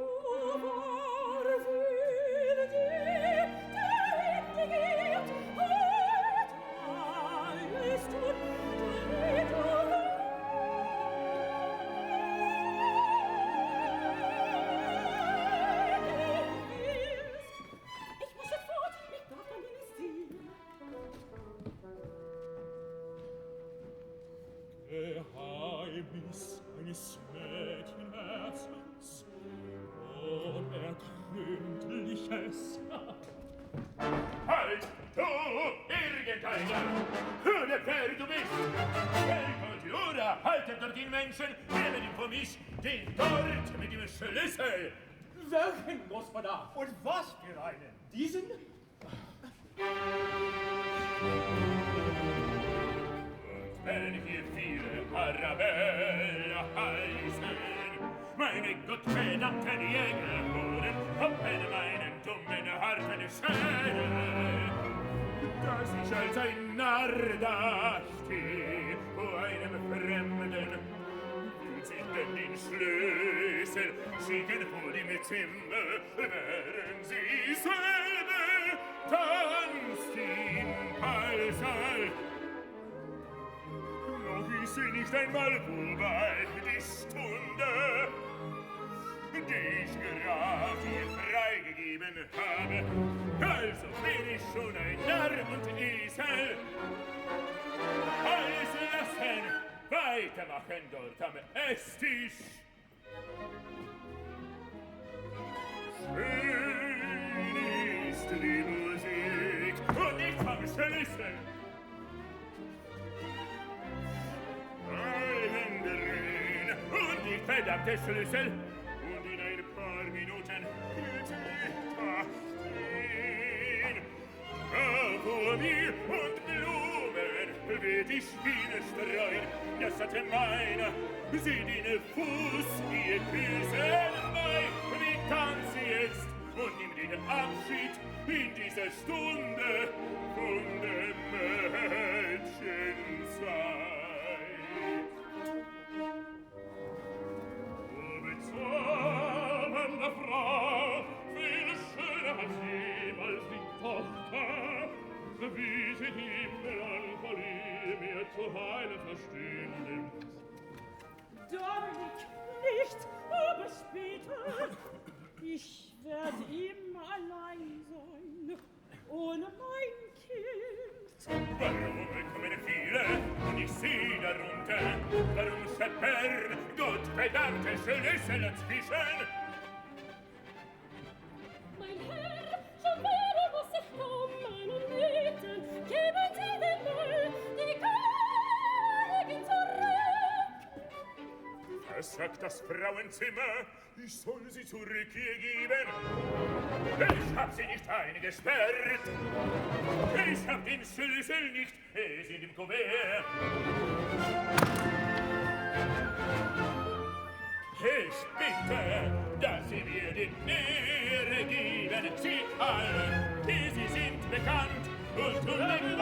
war will dir, der Ende geht. Und alles tun, damit du ich muss jetzt fort, ich darf dann nicht sehen. Geheimnis eines Mädchenherzens, unergründliches. Halt, du, irgendeiner! Hör, wer du bist! Cultura, haltet dort den Menschen, nehmt ihn von mich, den dort mit dem Schlüssel! Welchen, Gospoda? Und was für einen? Diesen? Wenn hier viele Arabella heißen, meine gottverdammten Jäger holen, hoppen meinen dummen, harten Schädel, dass ich als ein Narr dastehe vor einem Fremden. Will sie denn den Schlüssel schicken vor dem Zimmer, während sie selber tanzt im Ballsaal. Noch ist sie nicht einmal vorbei, die Stunde, die ich gerade ihr freigegeben habe. Also bin ich schon ein Narr und Esel. Alles lassen, weitermachen dort am Esstisch. Schön ist die Musik und ich vom Schlüssel. Ein Drehen und die verdammte Schlüssel. Und in ein paar Minuten wird sie da stehen. Da vor mir und Blumen wird ich hinstreuen. Das hatte meiner, sie den Fuß, ihr küssen bei. Wie kann sie jetzt und nimm den Abschied in dieser Stunde von dem Mädchen sein? O bezaubernder Frau, viel schöner als jemals die Tochter, wie sie die Melancholie mir zu heilen verstehen. Dominik, nicht, aber später. Ich werde immer allein sein, ohne mein Kind. Warum kommen viele und ich sehe darunter? Warum scheppern gottverdammte Schlüssel dazwischen? Mein Herr, schon wieder muss ich kommen und bitten, geben Sie den Müll, die Königin zurück. Was sagt das Frauenzimmer? Ich soll sie zurück ihr geben. Ich hab sie nicht eingesperrt. Ich hab den Schlüssel nicht. Er ist in dem Kuvert. Ich bitte, dass Sie mir die Ehre geben. Sie alle, Sie sind bekannt und unbekannt.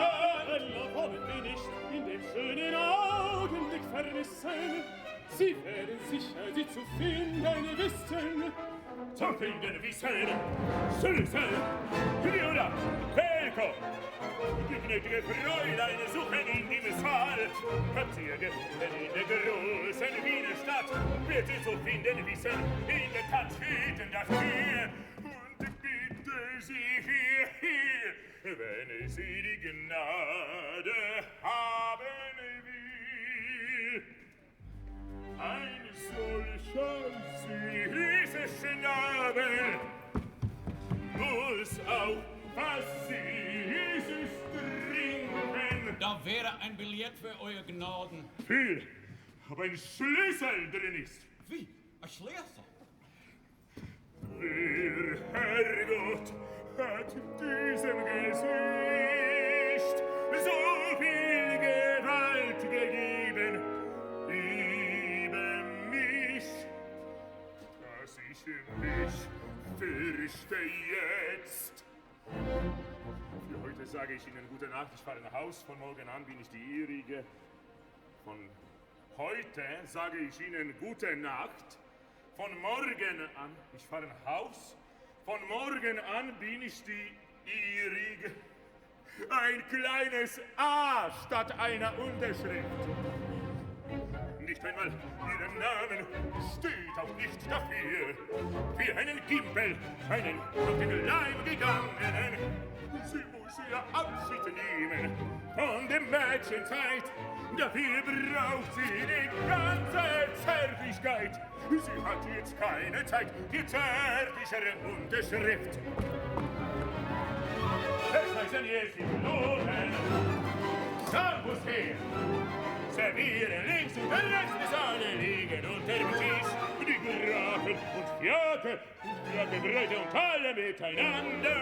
Wollen wir nicht in dem schönen Augenblick vermissen? Sie werden sicher, sie zu finden wissen. Zu finden wissen. Schlüssel, Viola, Pelko. Die gnädige Fräulein suchen in dem Saal. Habt ihr gefunden in der großen Wiener Stadt? Wird sie zu finden wissen, in der Tat hüten das Tier. Und bitte sie hier, wenn sie die Gnade haben will. Ein solcher süßer Schnabel muss auch was Süßes trinken. Da wäre ein Billett für Euer Gnaden. Viel, aber ein Schlüssel drin ist. Wie? Ein Schlüssel? Wer, Herrgott, hat diesem Gesicht so viel Gewalt gegeben über mich, dass ich mich fürchte jetzt. Für heute sage ich Ihnen gute Nacht, ich fahre nach Haus, von morgen an bin ich die Ihrige. Von heute sage ich Ihnen gute Nacht, von morgen an, ich fahre nach Haus, von morgen an bin ich die Ihrige. Ein kleines A statt einer Unterschrift. Nicht einmal Ihren Namen steht auch nicht dafür. Wie einen Gimpel, einen auf den Leib gegangenen. Sie muss ihr Abschied nehmen von der Mädchenzeit. Dafür braucht sie die ganze Zärtlichkeit. Sie hat jetzt keine Zeit, die zärtlichere Unterschrift. Es heißen jetzt die Melonen. Da muss her. Servieren links und rechts des alle liegen unter dem Tisch. Die Grafen und Fiaker und Fiakerbröte und alle miteinander.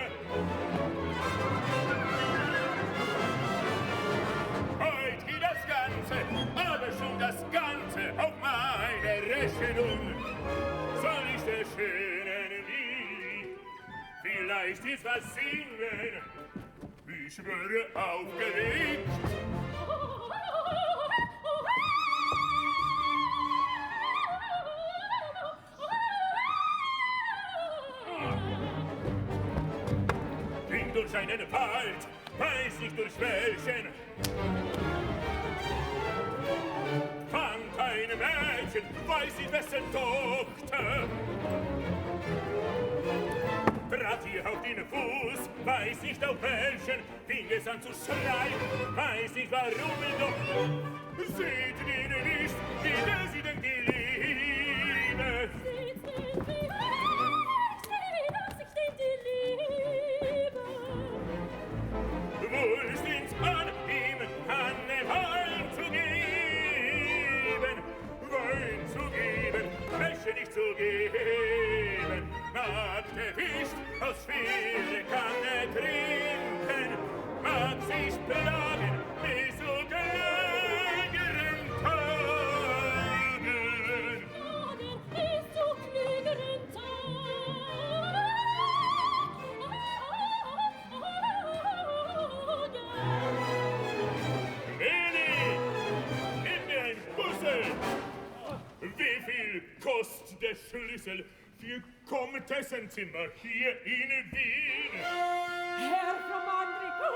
Heut geht das Ganze, aber schon das Ganze auf meine Rechnung. Soll ich der schönen Lied vielleicht ist was singen? Ich schwöre aufgelegt. Ging durch einen Wald, weiß nicht durch welchen. Fand ein Mädchen, weiß nicht wessen Tochter. Trat ihr auf den Fuß, weiß nicht auf welchen, fing es an zu schreien, weiß nicht warum doch. Seht ihr nicht, wie der sie denn die Liebe? Seht ihr wie dass ich denn die Liebe? Wohl sind's an ihm, Wein zu geben, Wäsche nicht zu geben. Mag der Fisch aus Fehre kann trinken, mag sich plagen bis zu klügeren Tagen. Plagen bis zu klügeren Willi, gib mir ein Bussel. Wie viel kostet der Schlüssel für Komtessenzimmer hier in Wien? Herr Frau Mandrika,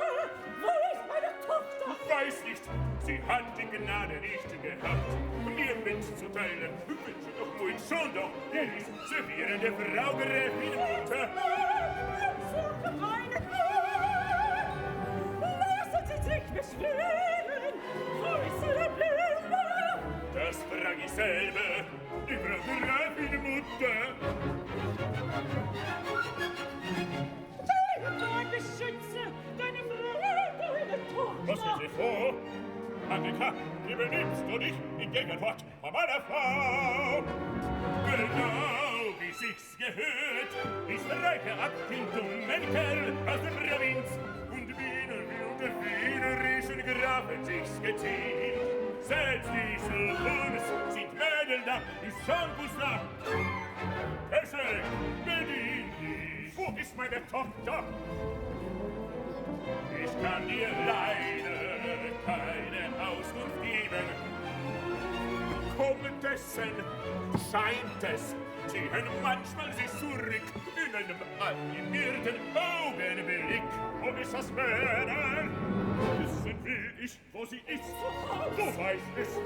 wo ist meine Tochter? Weiß nicht, sie hat die Gnade nicht gehabt, mir mitzuteilen. Wünsche doch wohl schon doch, dies servieren der Frau Gräfin Mutter. Suche meine lassen Sie sich beschweren, Häusle Blume. Das frag ich selber, die Frau Gräfin Mutter. Dein Mann beschütze deine Frau, deine Tochter. Was hat sie vor? Annika, wie benimmst du dich in Gegenwart von meiner Frau? Genau, wie sich's gehört, ist der reiche Abkind dummen Kerl aus der Provinz und wie nur wilde wienerischen Grafen sich's geziemt. Selbst diese Hunds sind Mädel da, ist schon Gustav. Pesche, bedien dich, wo ist meine Tochter? Ich kann dir leider keine Auskunft geben. Kommt dessen, scheint es, sehen manchmal sie zurück in einem animierten Augenblick. Wo ist das Mädel? Wissen will ich, wo sie ist. Du weißt es.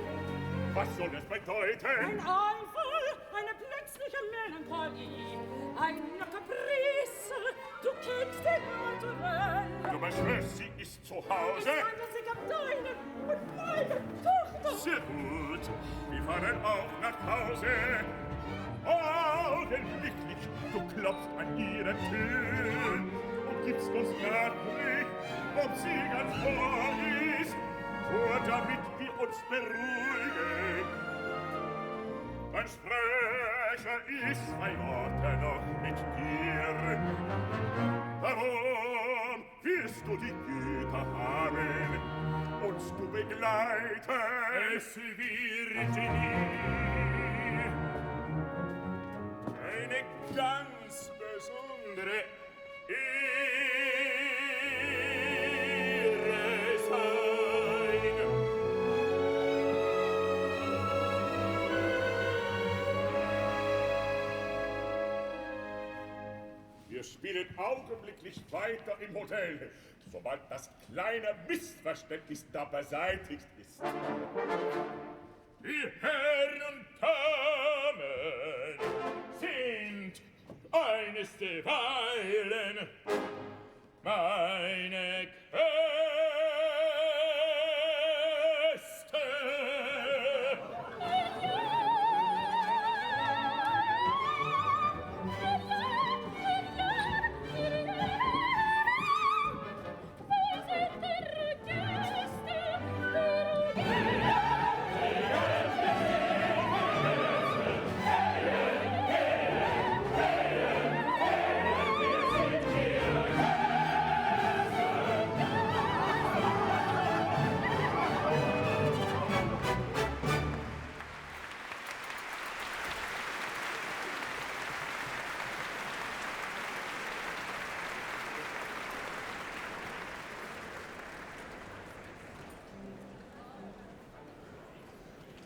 Was soll es bedeuten? Ein Einfall, eine plötzliche Melancholie, eine Caprice, du kennst den Naturell. Du beschwörst, sie ist zu Hause. Es handelt sich um deine und meine Tochter. Sehr gut, wir fahren auch nach Hause. Augenblicklich, du klopfst an ihre Tür und gibst uns Nachricht, ob sie ganz wohl ist, nur damit wir uns beruhigen. Dann spreche ich 2 Worte noch mit dir. Darum wirst du die Güte haben, uns zu begleiten. Es wird nie eine ganz besondere Ehre sein. Wir spielen augenblicklich weiter im Hotel, sobald das kleine Missverständnis da beseitigt ist. Die Herren und Damen sind eines derweilen meine Gäste.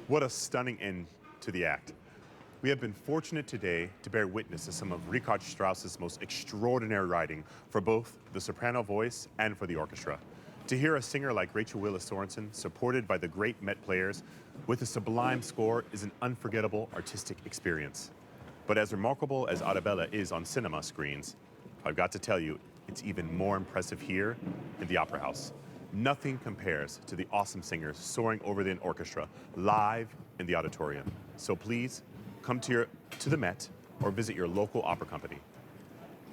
What a stunning end to the act. We have been fortunate today to bear witness to some of Richard Strauss's most extraordinary writing for both the soprano voice and for the orchestra. To hear a singer like Rachel Willis Sorensen, supported by the great Met players, with a sublime score is an unforgettable artistic experience. But as remarkable as Arabella is on cinema screens, I've got to tell you, it's even more impressive here in the Opera House. Nothing compares to the awesome singers soaring over the orchestra live in the auditorium. So please, come to the Met or visit your local opera company.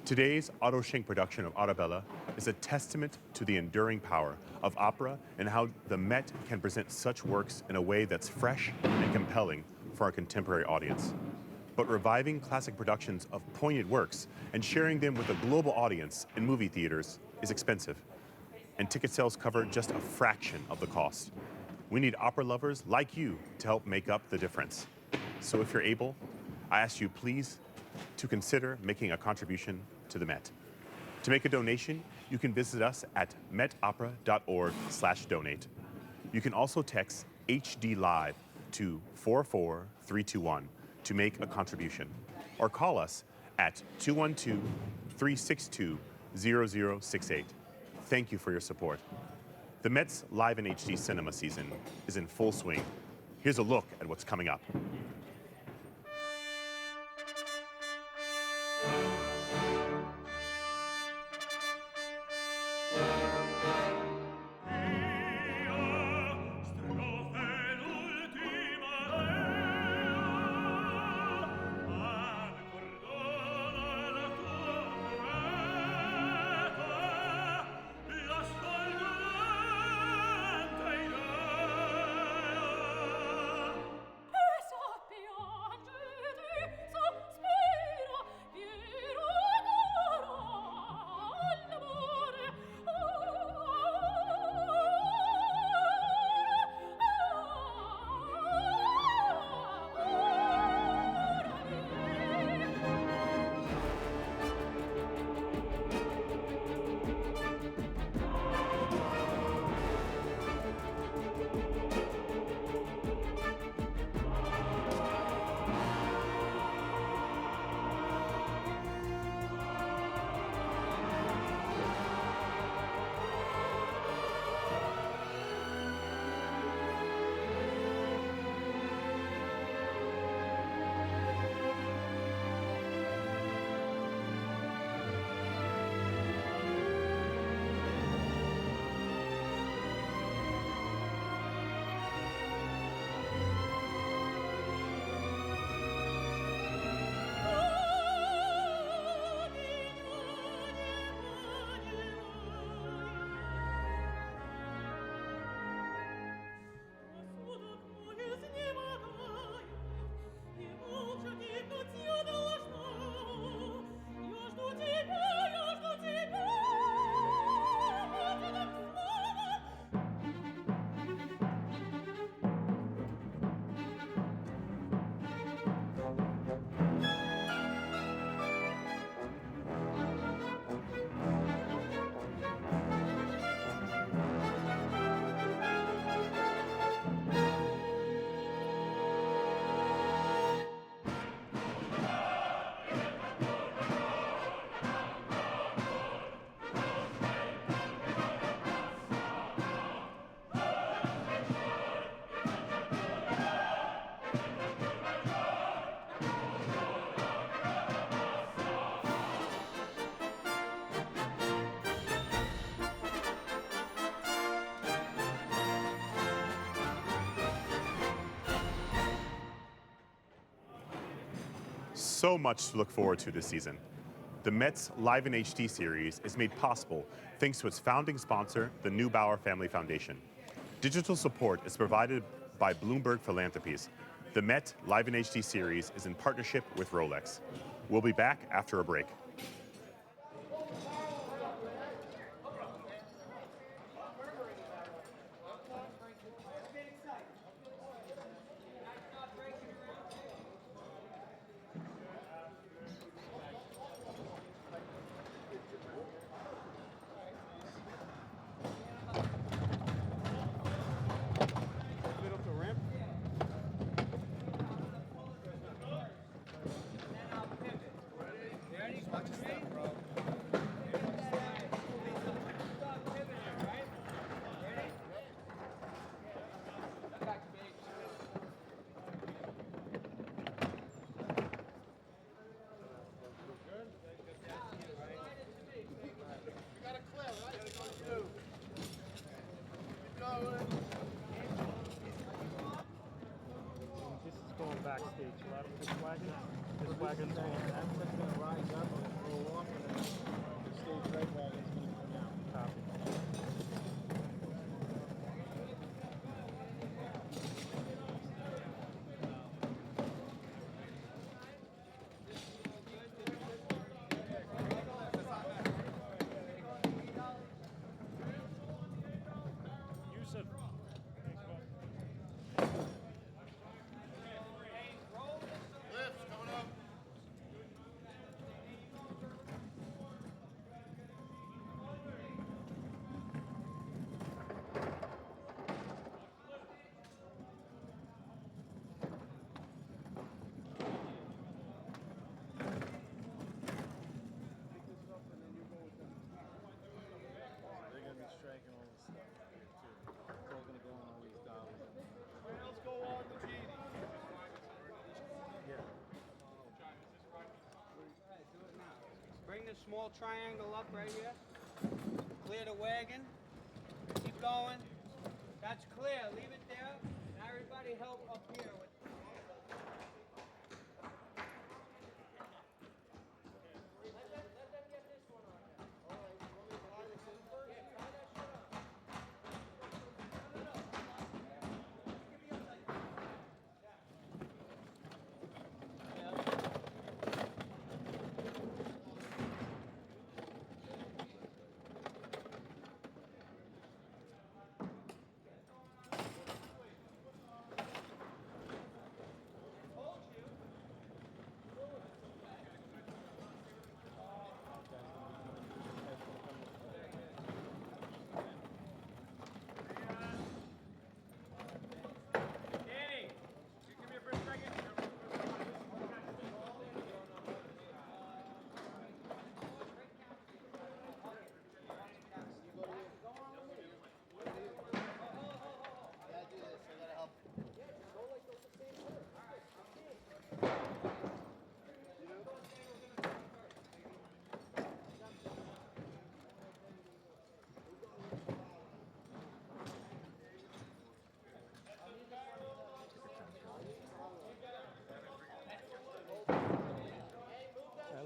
Today's Otto Schenk production of Arabella is a testament to the enduring power of opera and how the Met can present such works in a way that's fresh and compelling for our contemporary audience. But reviving classic productions of poignant works and sharing them with a global audience in movie theaters is expensive, and ticket sales cover just a fraction of the cost. We need opera lovers like you to help make up the difference. So if you're able, I ask you please to consider making a contribution to the Met. To make a donation, you can visit us at metopera.org/donate. You can also text HD Live to 44321 to make a contribution, or call us at 212-362-0068. Thank you for your support. The Met's Live in HD cinema season is in full swing. Here's a look at what's coming up. So much to look forward to this season. The Met's Live in HD series is made possible thanks to its founding sponsor, the Neubauer Family Foundation. Digital support is provided by Bloomberg Philanthropies. The Met Live in HD series is in partnership with Rolex. We'll be back after a break. This is going backstage left. This wagon's going down. That's going to rise up and roll off, and then the stage right wagon's going to come down. Copy. Yusuf. Lifts coming up. They're going to be striking all this stuff here, too. It's all going to go on all these dials. Let's go on the genie. Yeah. Bring the small triangle up right here. Clear the wagon. Keep going. That's clear. Leave it there. Now everybody help up here with. Let them get this one on there. All right. You want me to lie this in first? Yeah, tie that shit up.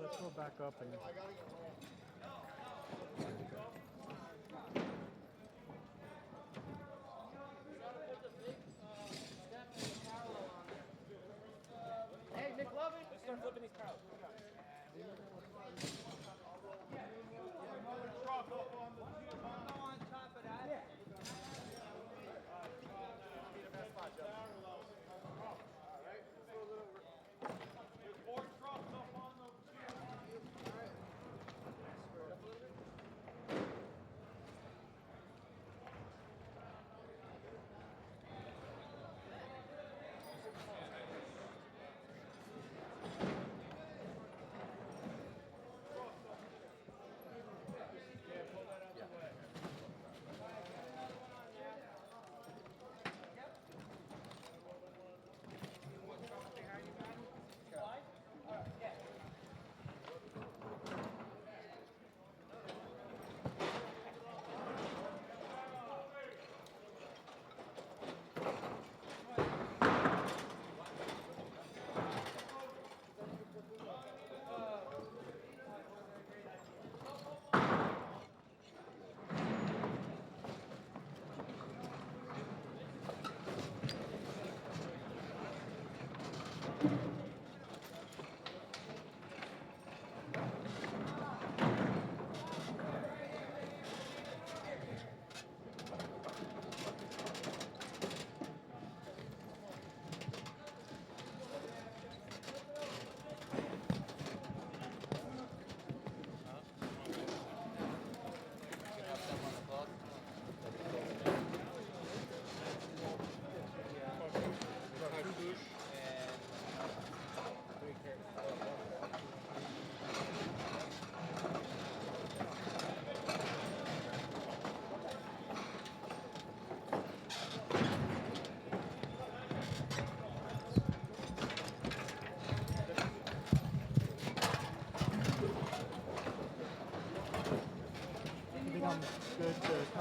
Let's go back up and. Hey, McLovin. Let's start flipping these crowds. On top of that. Yeah.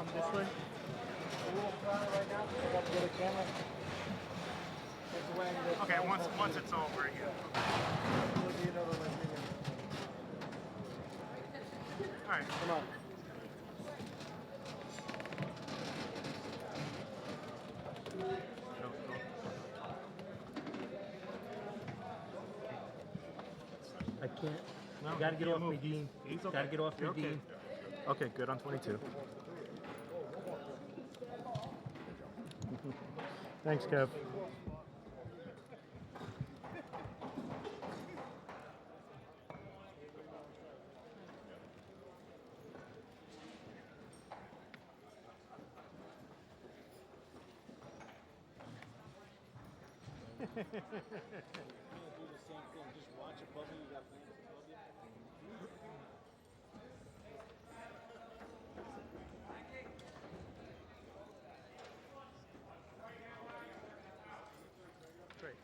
come this way. A little flat right now. I got to get a camera. That's the way I'm gonna- Okay, once it's over, yeah. There'll be another one here. All right, Come on. I can't. No, you gotta get you off me, move. Dean. He's okay. Gotta get off me, You're okay. Dean. Okay, good on 22. Thanks, Kev. Great.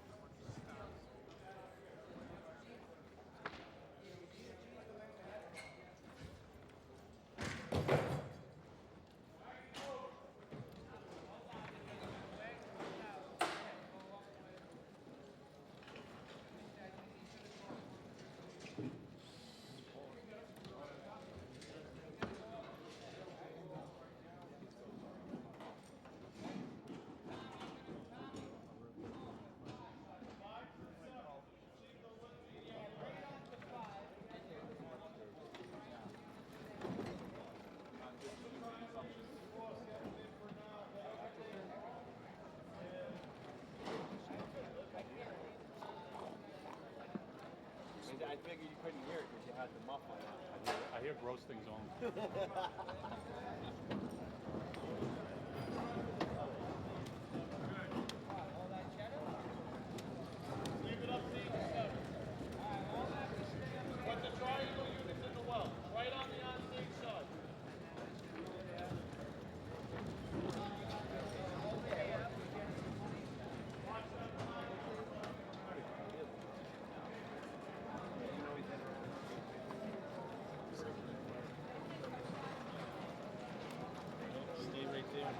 I figured you couldn't hear it because you had the muffler on. I hear gross things only. Leave it up to each other. Put the triangle units in the well, right on the onstage side. Stay right there.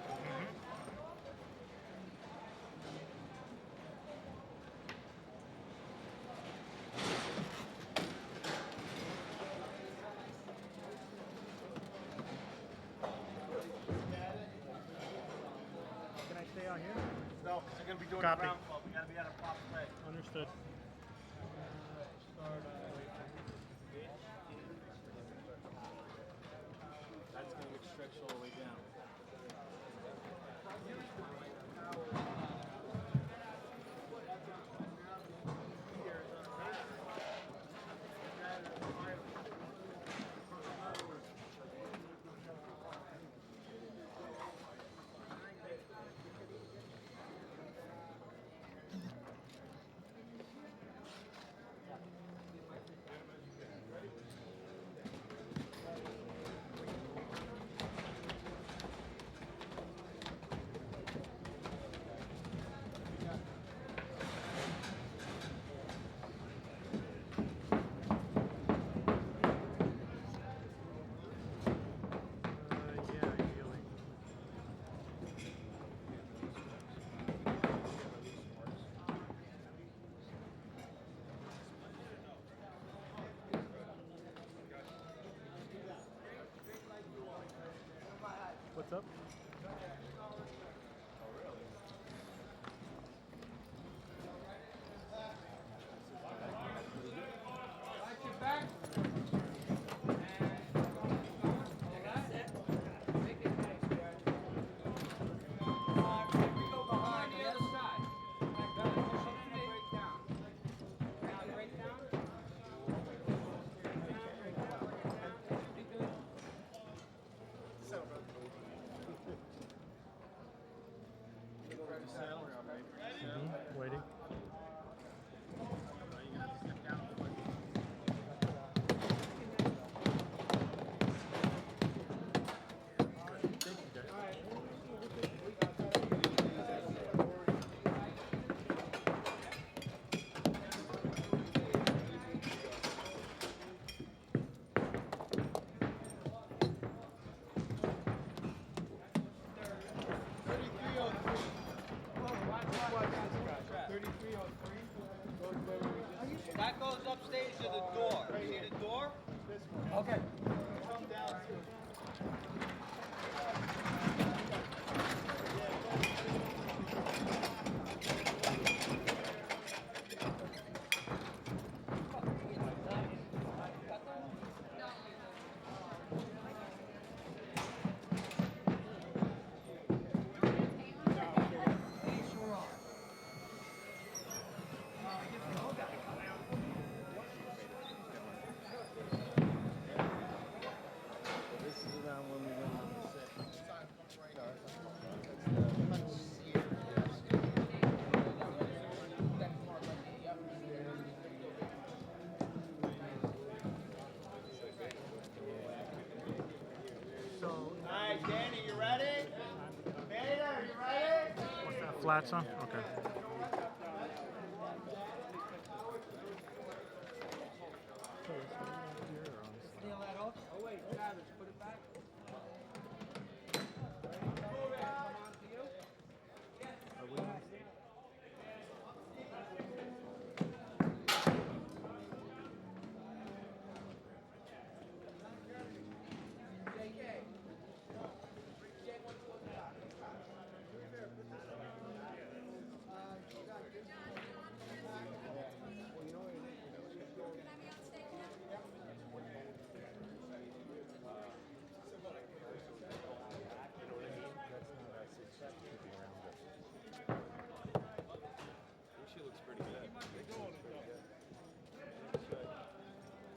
Can I stay out here? No, because they're going to be doing Copy. the round club. We got to be at a proper place. Understood. That's going to get stretched all the way down. What's up? Waiting. upstage or the door? See the door? Okay. Come down to. This is around when we went on the set. So, all right, Danny, you ready? Vader, you ready? What's that, flats on? Okay. Steal that off? Oh wait, Travis, put it back.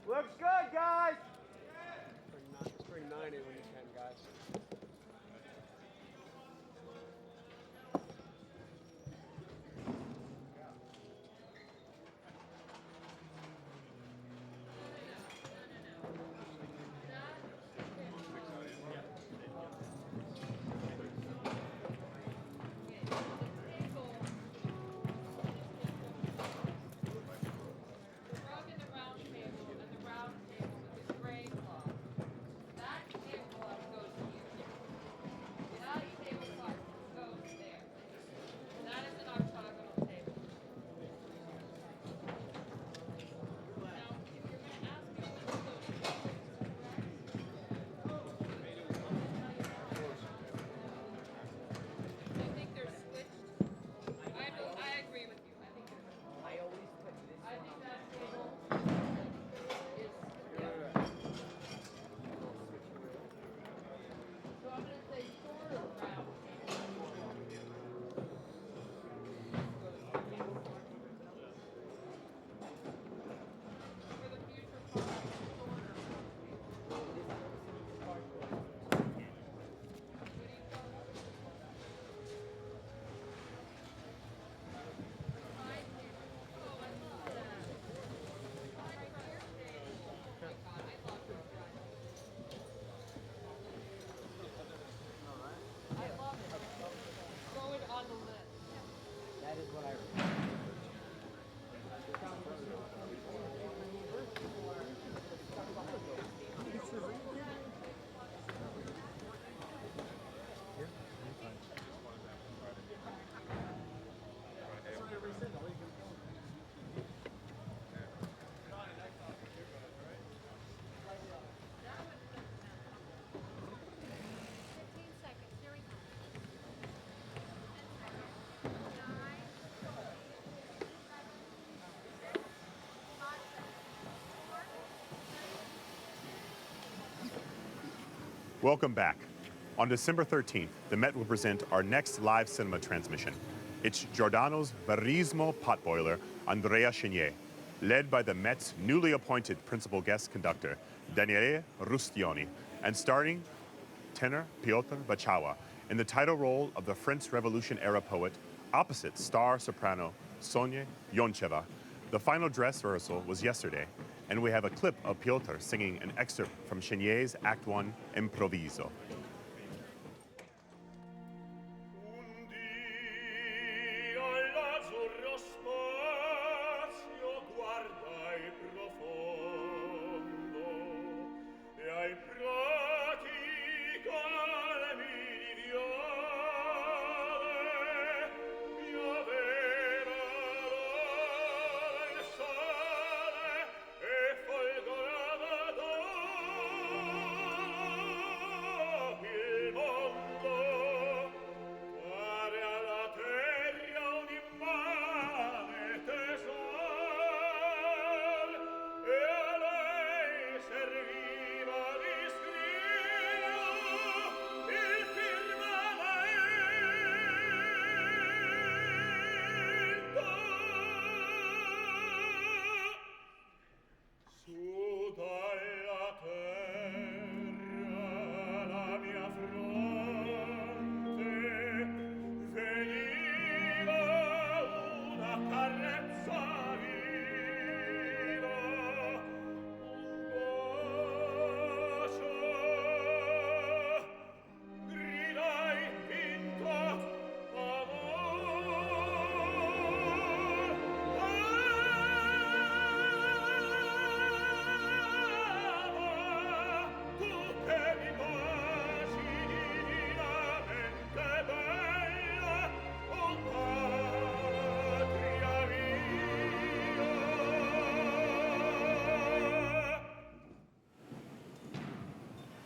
Looks good, guys. Spring 90 when you can, guys. Welcome back. On December 13th, the Met will present our next live cinema transmission. It's Giordano's Barismo potboiler, Andrea Chenier, led by the Met's newly appointed principal guest conductor, Daniele Rustioni, and starring tenor Piotr Bachawa in the title role of the French Revolution-era poet, opposite star soprano Sonia Yoncheva. The final dress rehearsal was yesterday, and we have a clip of Piotr singing an excerpt from Chenier's Act 1, Improviso.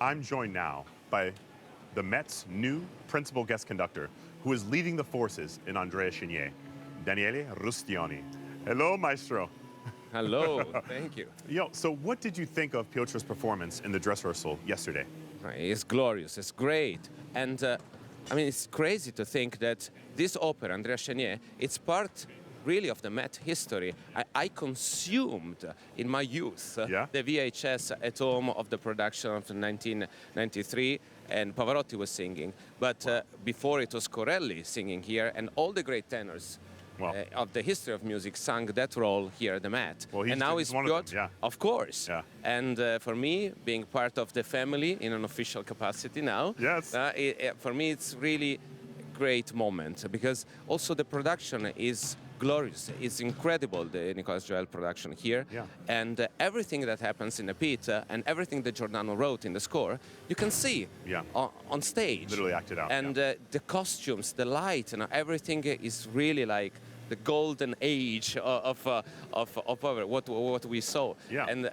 I'm joined now by the Met's new principal guest conductor, who is leading the forces in Andrea Chenier, Daniele Rustioni. Hello, maestro. Hello, thank you. Yo, so what did you think of Piotr's performance in the dress rehearsal yesterday? It's glorious, it's great. And I mean, it's crazy to think that this opera, Andrea Chenier, it's part really of the Met history. I consumed in my youth the VHS at home of the production of 1993, and Pavarotti was singing. But before it was Corelli singing here, and all the great tenors of the history of music sang that role here at the Met. Well, and now he's it's one Piotr, of them, of course. Yeah. And for me, being part of the family in an official capacity now, for me it's really a great moment, because also the production is glorious. It's incredible, the Nicolas Joel production here. Yeah. And everything that happens in the pit and everything that Giordano wrote in the score, you can see on stage. Literally acted out. And the costumes, the light, and everything is really like the golden age of what we saw. Yeah. And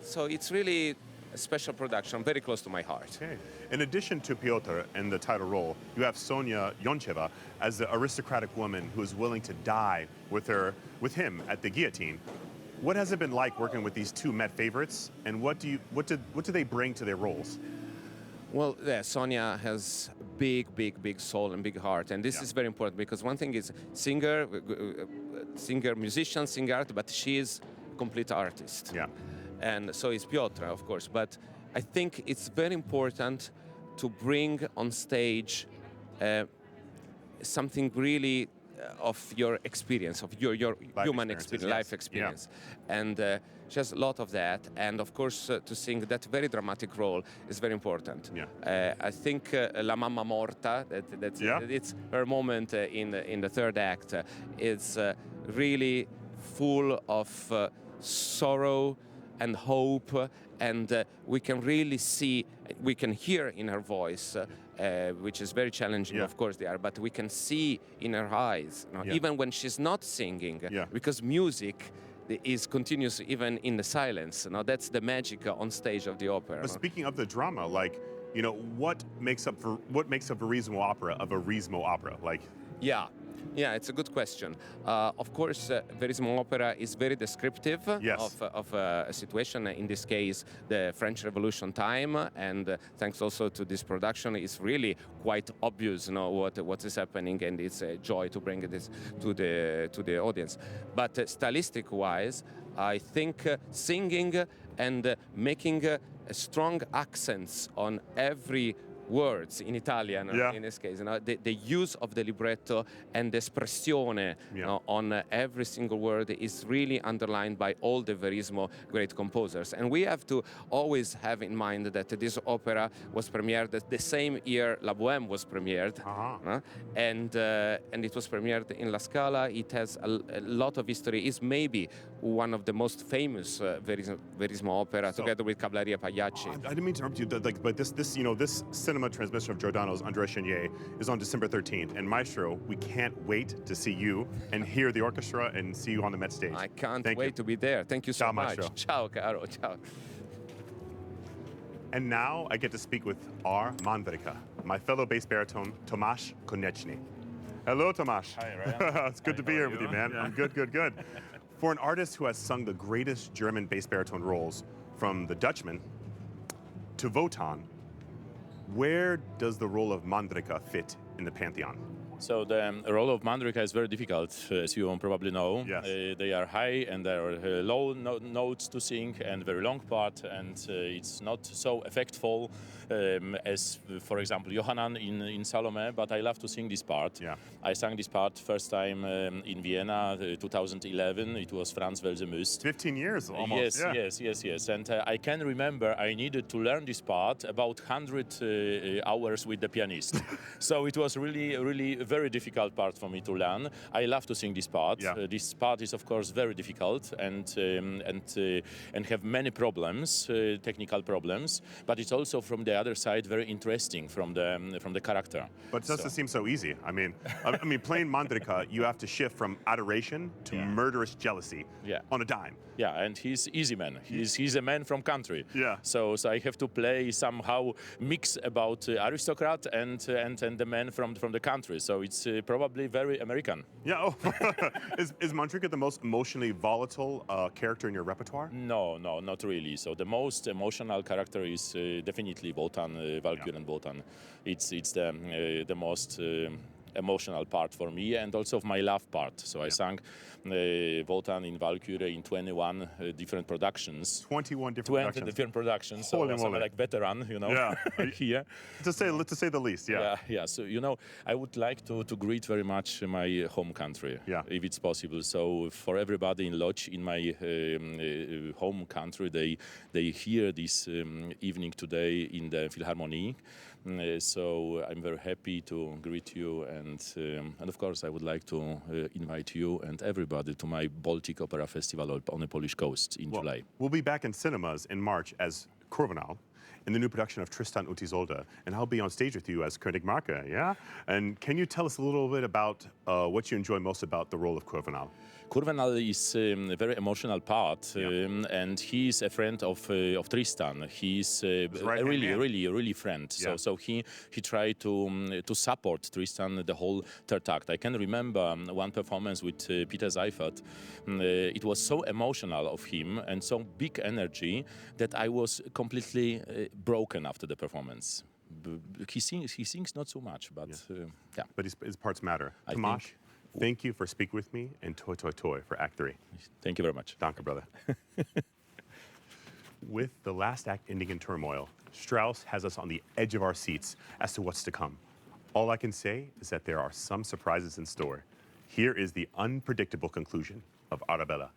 so it's really a special production, very close to my heart. Okay. In addition to Piotr in the title role, you have Sonia Yoncheva as the aristocratic woman who is willing to die with him at the guillotine. What has it been like working with these two Met favorites, and what do they bring to their roles? Well, Sonia has big soul and big heart, and this is very important, because one thing is singer, musician, singer, but she is a complete artist. Yeah. And so is Piotr, of course. But I think it's very important to bring on stage something really of your experience, of your human experience, life experience. Yeah. And she has a lot of that. And of course, to sing that very dramatic role is very important. Yeah. I think La Mamma Morta, it's her moment in the third act, is really full of sorrow and hope, and we can really see, we can hear in her voice, which is very challenging, of course, but we can see in her eyes, even when she's not singing, because music is continuous even in the silence. That's the magic on stage of the opera. But speaking of the drama, like, what makes up a reasonable opera? Like, Yeah, it's a good question. Of course, Verismo opera is very descriptive of a situation. In this case, the French Revolution time, and thanks also to this production, it's really quite obvious, what is happening, and it's a joy to bring this to the audience. But stylistic-wise, I think singing and making strong accents on every words in Italian, in this case, the use of the libretto and the espressione on every single word is really underlined by all the Verismo great composers. And we have to always have in mind that this opera was premiered the same year La Bohème was premiered, and it was premiered in La Scala. It has a lot of history. It's maybe one of the most famous Verismo opera, together with Cavalleria Pagliacci. I didn't mean to interrupt you, but this cinema transmission of Giordano's Andrea Chenier is on December 13th. And Maestro, we can't wait to see you and hear the orchestra and see you on the Met stage. I can't wait to be there. Thank you so much. Maestro. Ciao, caro. Ciao. And now I get to speak with our Mandrika, my fellow bass baritone, Tomasz Konieczny. Hello, Tomasz. Hi, Ryan. It's good to be here with you, man. Yeah. I'm good. For an artist who has sung the greatest German bass baritone roles, from The Dutchman to Wotan, where does the role of Mandrika fit in the pantheon? So the role of Mandrika is very difficult, as you probably know. Yes. They are high and there are low notes to sing and very long part, and it's not so effectful as, for example, Johannan in Salome, but I love to sing this part. Yeah. I sang this part first time in Vienna, 2011. It was Franz Welser-Möst. 15 years almost. Yes. And I can remember I needed to learn this part about 100 hours with the pianist. So it was really very difficult part for me to learn. I love to sing this part. Yeah. This part is, of course, very difficult and have many problems, technical problems. But it's also, from the other side, very interesting from the character. But it doesn't seem so easy. I mean, playing Mandrika, you have to shift from adoration to murderous jealousy on a dime. Yeah, and he's easy man. He's a man from country. Yeah. So I have to play somehow mix about aristocrat and the man from the country. So it's probably very American. Yeah. Oh. Is Mandrika the most emotionally volatile character in your repertoire? No, not really. So the most emotional character is definitely Wotan, Valkyrie and Wotan. It's the most emotional part for me, and also of my love part. So I sang Wotan in Valkyrie in 21 different productions. 21 different productions. So I'm like veteran, you know. Yeah. Here. To say the least. Yeah. Yeah. So I would like to greet very much my home country, if it's possible. So for everybody in Lodz, in my home country, they hear this evening today in the Philharmonic. So I'm very happy to greet you, and of course I would like to invite you and everybody to my Baltic Opera Festival on the Polish coast in July. We'll be back in cinemas in March as Kurvenal in the new production of Tristan und Isolde, and I'll be on stage with you as König Marke, yeah? And can you tell us a little bit about what you enjoy most about the role of Kurvenal? Kurvenal is a very emotional part, and he's a friend of Tristan. He's a really friend. Yeah. So he tried to support Tristan the whole third act. I can remember one performance with Peter Seifert. It was so emotional of him and so big energy that I was completely broken after the performance. He sings not so much, but yeah. But his parts matter. Tomasz, thank you for speaking with me, and toi toi toi for Act 3. Thank you very much. Danke, brother. With the last act ending in turmoil, Strauss has us on the edge of our seats as to what's to come. All I can say is that there are some surprises in store. Here is the unpredictable conclusion of Arabella.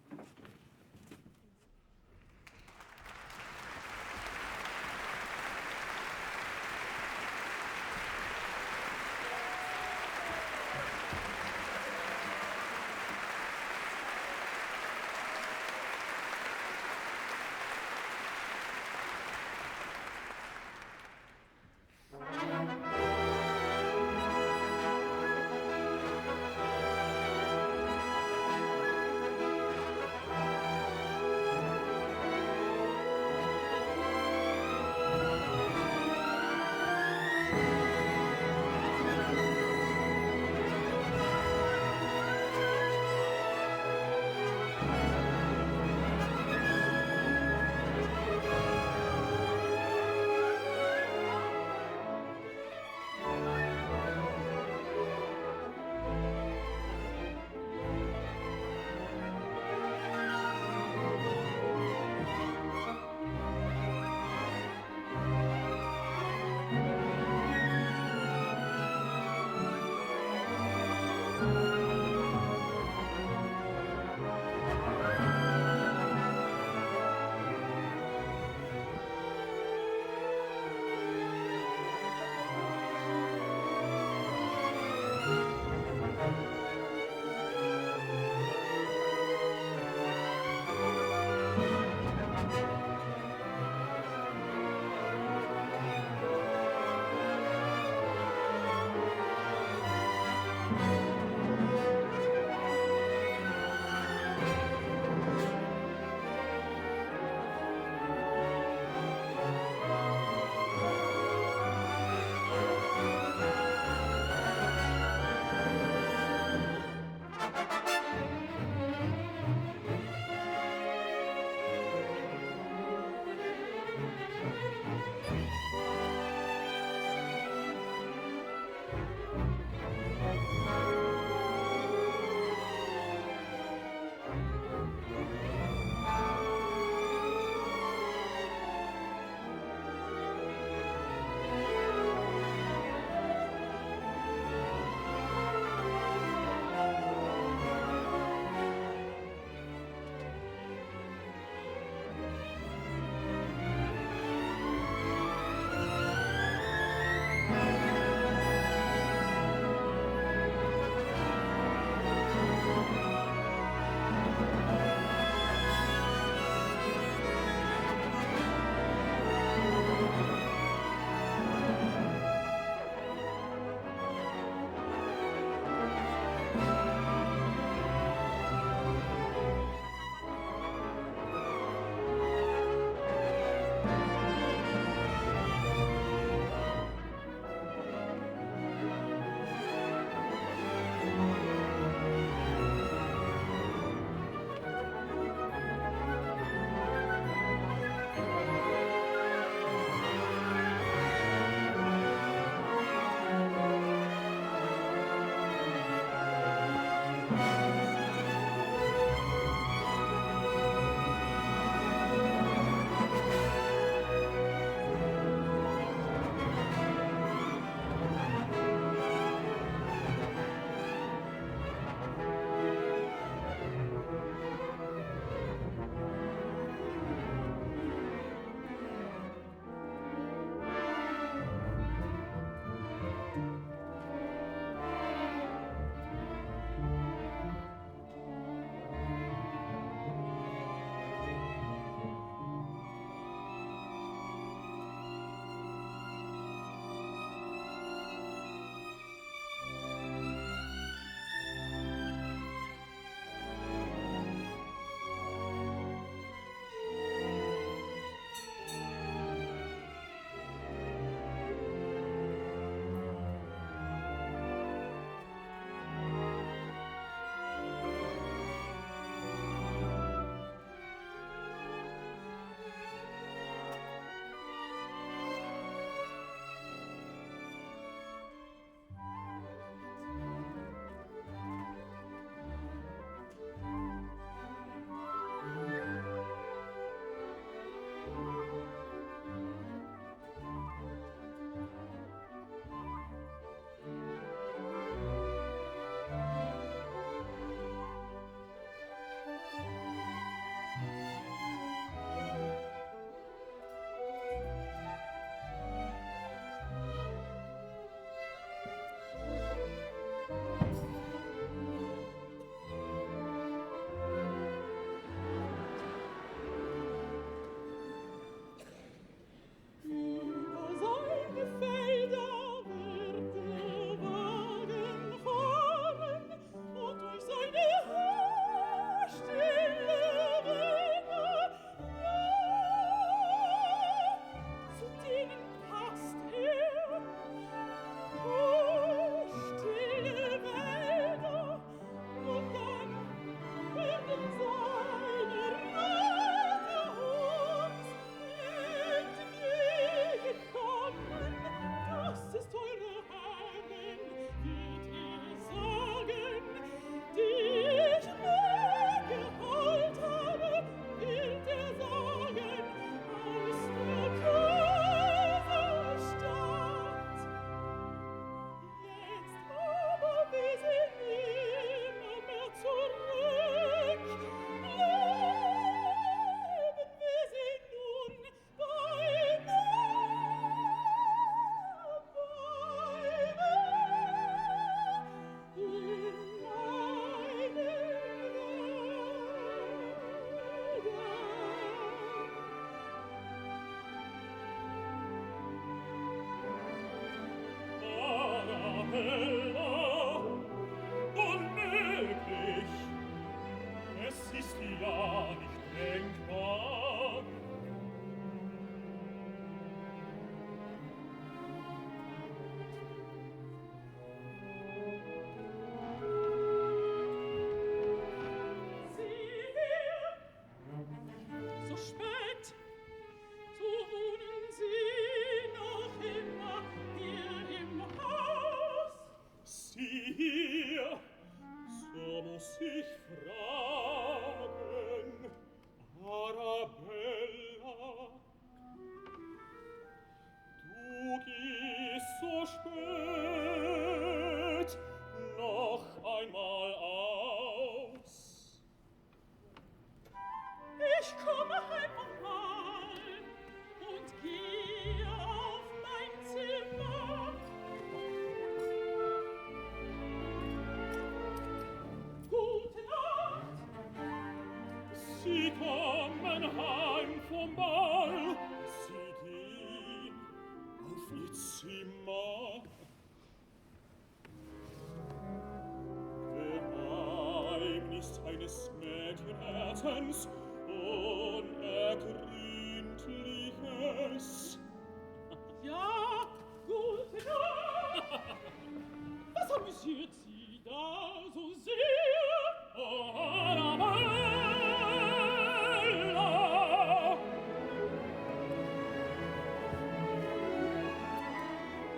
vom Ball. Sie gehen auf ihr Zimmer. Geheimnis eines Mädchenherzens, unergründliches. Ja, gute Nacht. Was amüsiert Sie da so sehr? Oh, Arabella!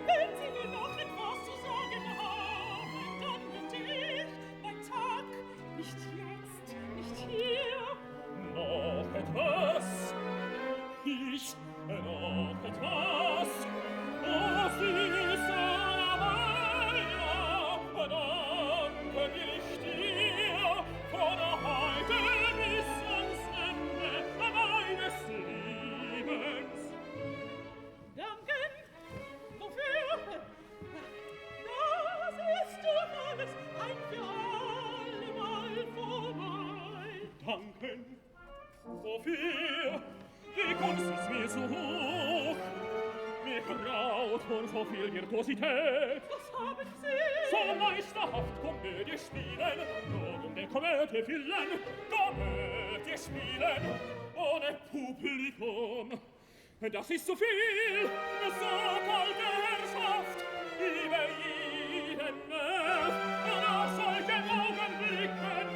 Wenn Sie mir noch etwas zu sagen haben, dann bitte ich, mein Tag, nicht jetzt, nicht hier. Noch etwas? Ich, noch etwas? Oh, süße Arabella, danke will ich dir von heute bis ans Ende meines Lebens. Danken? Wofür? Das ist doch alles ein für allemal vorbei. Danken? Wofür? Die Kunst ist mir zu hoch. Mir graut von so viel Virtuosität. Was haben Sie? So meisterhaft Komödie spielen, nur um der Komödie willen. Komödie spielen, ohne Publikum. Das ist zu viel, so kalte Herrschaft über jeden Nerv. Nach solchen Augenblicken,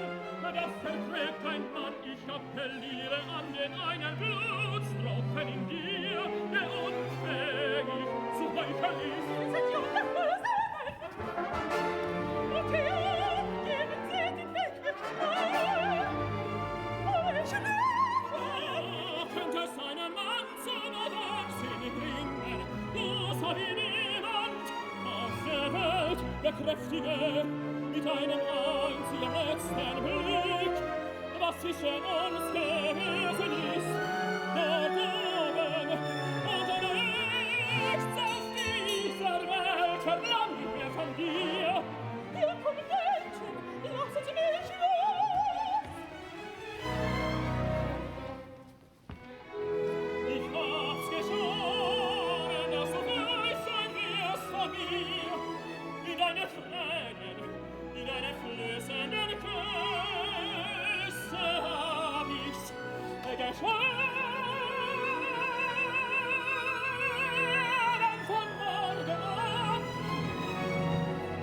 das verträgt ein Mann. Ich appelliere an den einen Blutstropfen in dir, der unfähig zu heucheln ist. Sie sind Junge, und hier geben Sie den Weg mit mir. Oh, ich liebe. Könnte es einen Mann zum Wahnsinnig bringen, so wie niemand auf der Welt, bekräftige mit einem einzigen letzten Blick, was zwischen uns gewesen ist, dort oben und nichts auf dieser Welt verlangt mehr von dir. Hier kommen Menschen, lassen Sie mich los. Ich hab's geschworen, dass du gleich sein wirst von mir, in deine Tränen, in deine fließenden Küsse hab ich's geschworen von morgen an.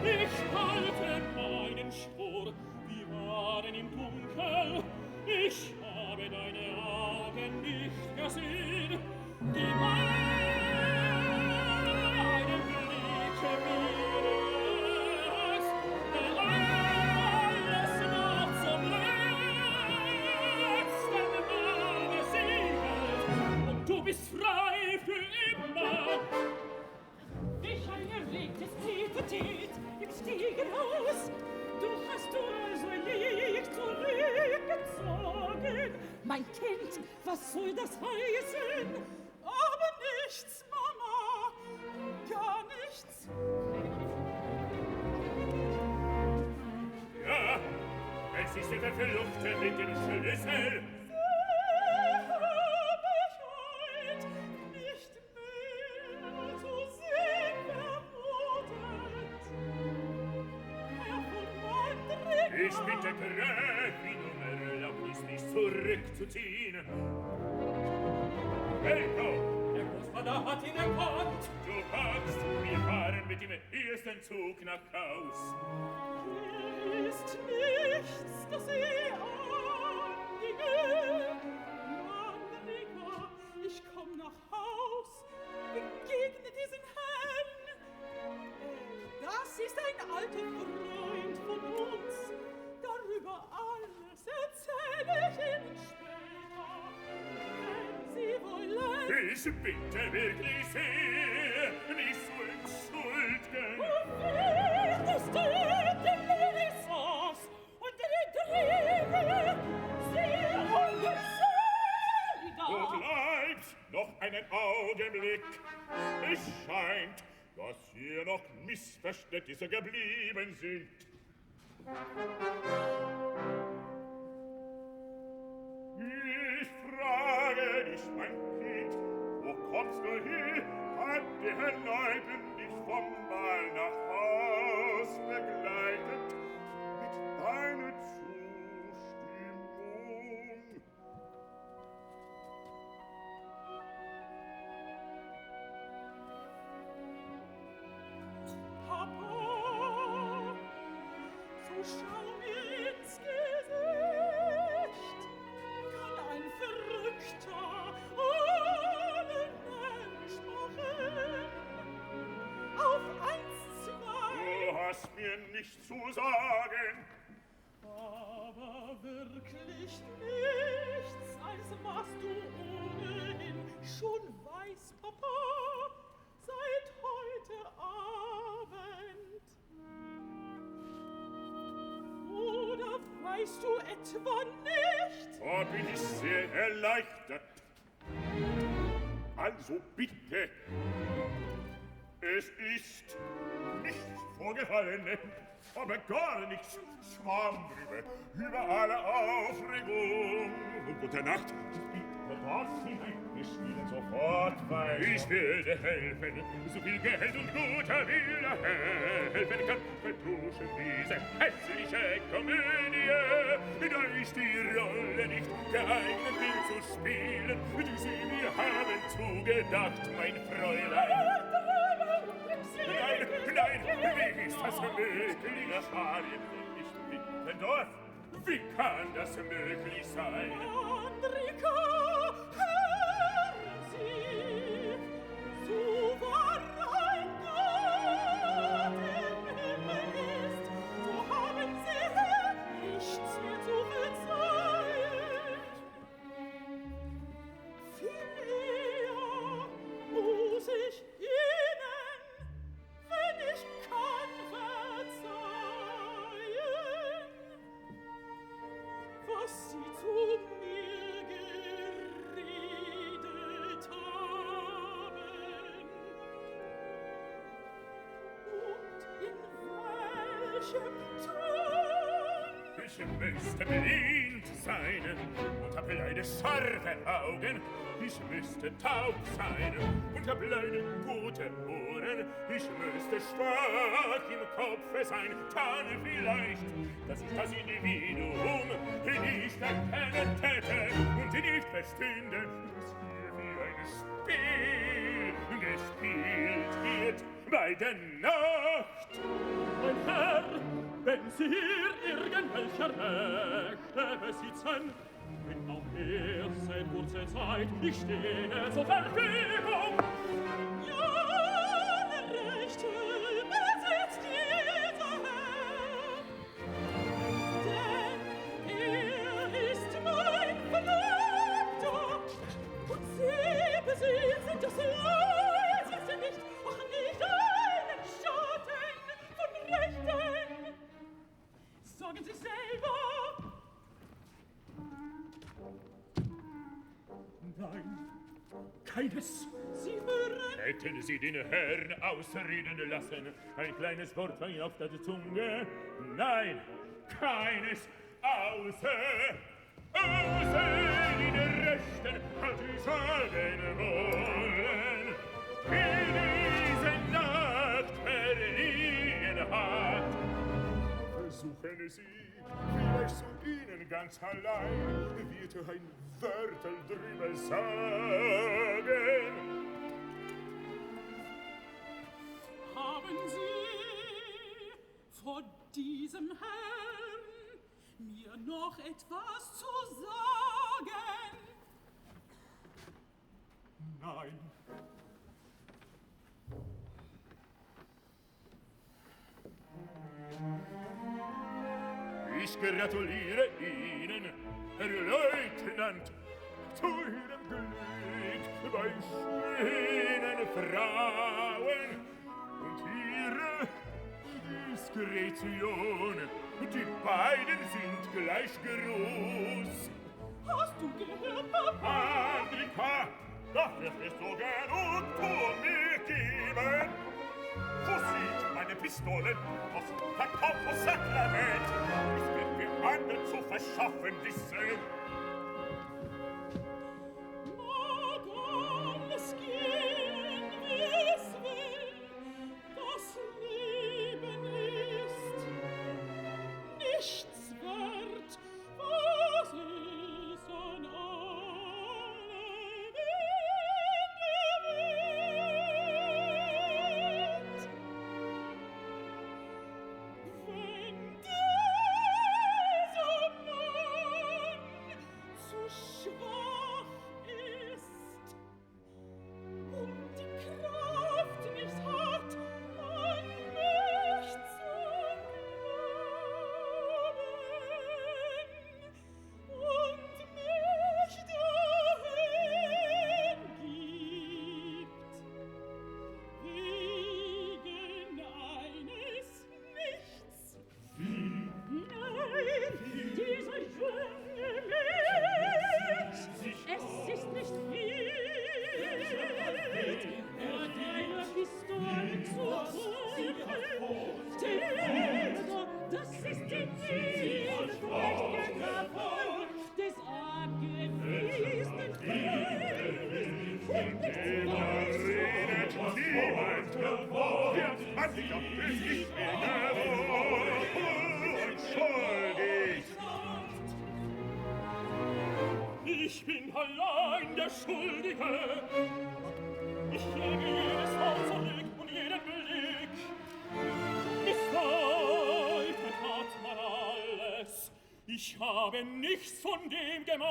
Ich halte meinen Schwur, wir waren im Dunkel, ich habe deine Augen nicht gesehen, die meinen Blick mir ist, der alles noch zum letzten Mal besiegelt, und du bist frei für immer. Ich erlegtes Tete-Tet im Stiegenhaus. Du hast du also ein Weg zurückgezogen. Mein Kind, was soll das heißen? Aber nichts, Mama, gar nichts. Ja, es ist der Verfluchte mit dem Schlüssel. Ich bitte Gräfin um Erlaubnis, mich zurückzuziehen. Elko, der Großvater hat ihn erkannt. Du kannst, wir fahren mit dem ersten Zug nach Haus. Hier ist nichts, das sie anginge. Manrika, ich komm nach Haus, begegne diesen Herrn. Das ist ein alter Freund von uns. Darüber alles erzähle ich Ihnen später, wenn Sie wollen. Ich bitte wirklich sehr, mich zu entschuldigen. Wird es steht in Renaissance und die Intrige sehr ungesellter. Du bleibst noch einen Augenblick. Es scheint, dass hier noch Missverständnisse geblieben sind. Ich frage dich kommst du hier? Hat die Herr Leuten dich vom Ball nach Haus begleitet mit deiner Zustimmung? Papa, so schau mir ins Gesicht. Kann ein Verrückter allen Mensch machen? Auf 1, 2. Du hast mir nicht zu sagen. Aber wirklich nichts, als was du ohnehin schon weißt, Papa, seit heute Abend. Oder weißt du etwa nicht? Oh, bin ich sehr erleichtert. Also bitte. Es ist nichts vorgefallen, aber gar nichts. Schwamm drüber, über alle Aufregung. Und gute Nacht. Ich darf hinein, wir spielen sofort weiter. Ich würde helfen, so viel Geld und guter Wille helfen kann. Vertuschen diese hässliche Komödie, da ich die Rolle nicht geeignet bin zu spielen, die Sie mir haben zugedacht, mein Fräulein. Nein, wie ist das möglich? Harien nicht Mittendorf. Wie kann das möglich sein? Andrika, hören Sie, so wahr ein Gott im Himmel ist, so haben Sie nichts mehr zu verzeihen. Viel eher muss ich Ihnen, wenn ich kann, verzeihen, was Sie zu mir geredet haben. Und in welchem Ton? Ich müsste blind sein und hab leider scharfe Augen. Ich müsste taub sein und hab leider gute Ohren. Ich müsste stark im Kopfe sein, dann vielleicht, dass ich das Individuum nicht erkennen täte und nicht verstünde, dass hier wie ein Spiel gespielt wird bei der Nacht. Mein Herr, wenn Sie hier irgendwelcher Rechte besitzen, wenn auch erst seit kurzer Zeit, ich stehe zur Verfügung. Ja, Rechte besitzt dieser Herr, denn ist mein Verlobter, und Sie besitzen das Leiseste nicht, auch nicht einen Schatten von Rechten. Sagen Sie selber. Nein, keines. Sie hören. Hätten Sie den Herrn ausreden lassen, ein kleines Wort auf der Zunge? Nein, keines, außer den Rechten hat ich sagen wollen, wie diese Nacht verliehen hat. Versuchen Sie, vielleicht zu Ihnen ganz allein, wird ein Wörtel drüber sagen. Haben Sie vor diesem Herrn mir noch etwas zu sagen? Nein. Ich gratuliere Ihnen, Herr Leutnant, zu Ihrem Glück bei schönen Frauen und Ihre Diskretion. Die beiden sind gleich groß. Hast du gehört, Papa? Andrika, darf ich es so gern und Ton mir geben? Wo sind meine Pistolen? Was verkauft das Sakrament? Ich will mir anderen zu verschaffen wissen. Mag alles gehen. Musiker, es ist mir gewohnt schuldig. Ich bin allein der Schuldige. Ich hege jedes Wort zurück und jeden Blick. Gestaltet hat man alles. Ich habe nichts von dem gemeint.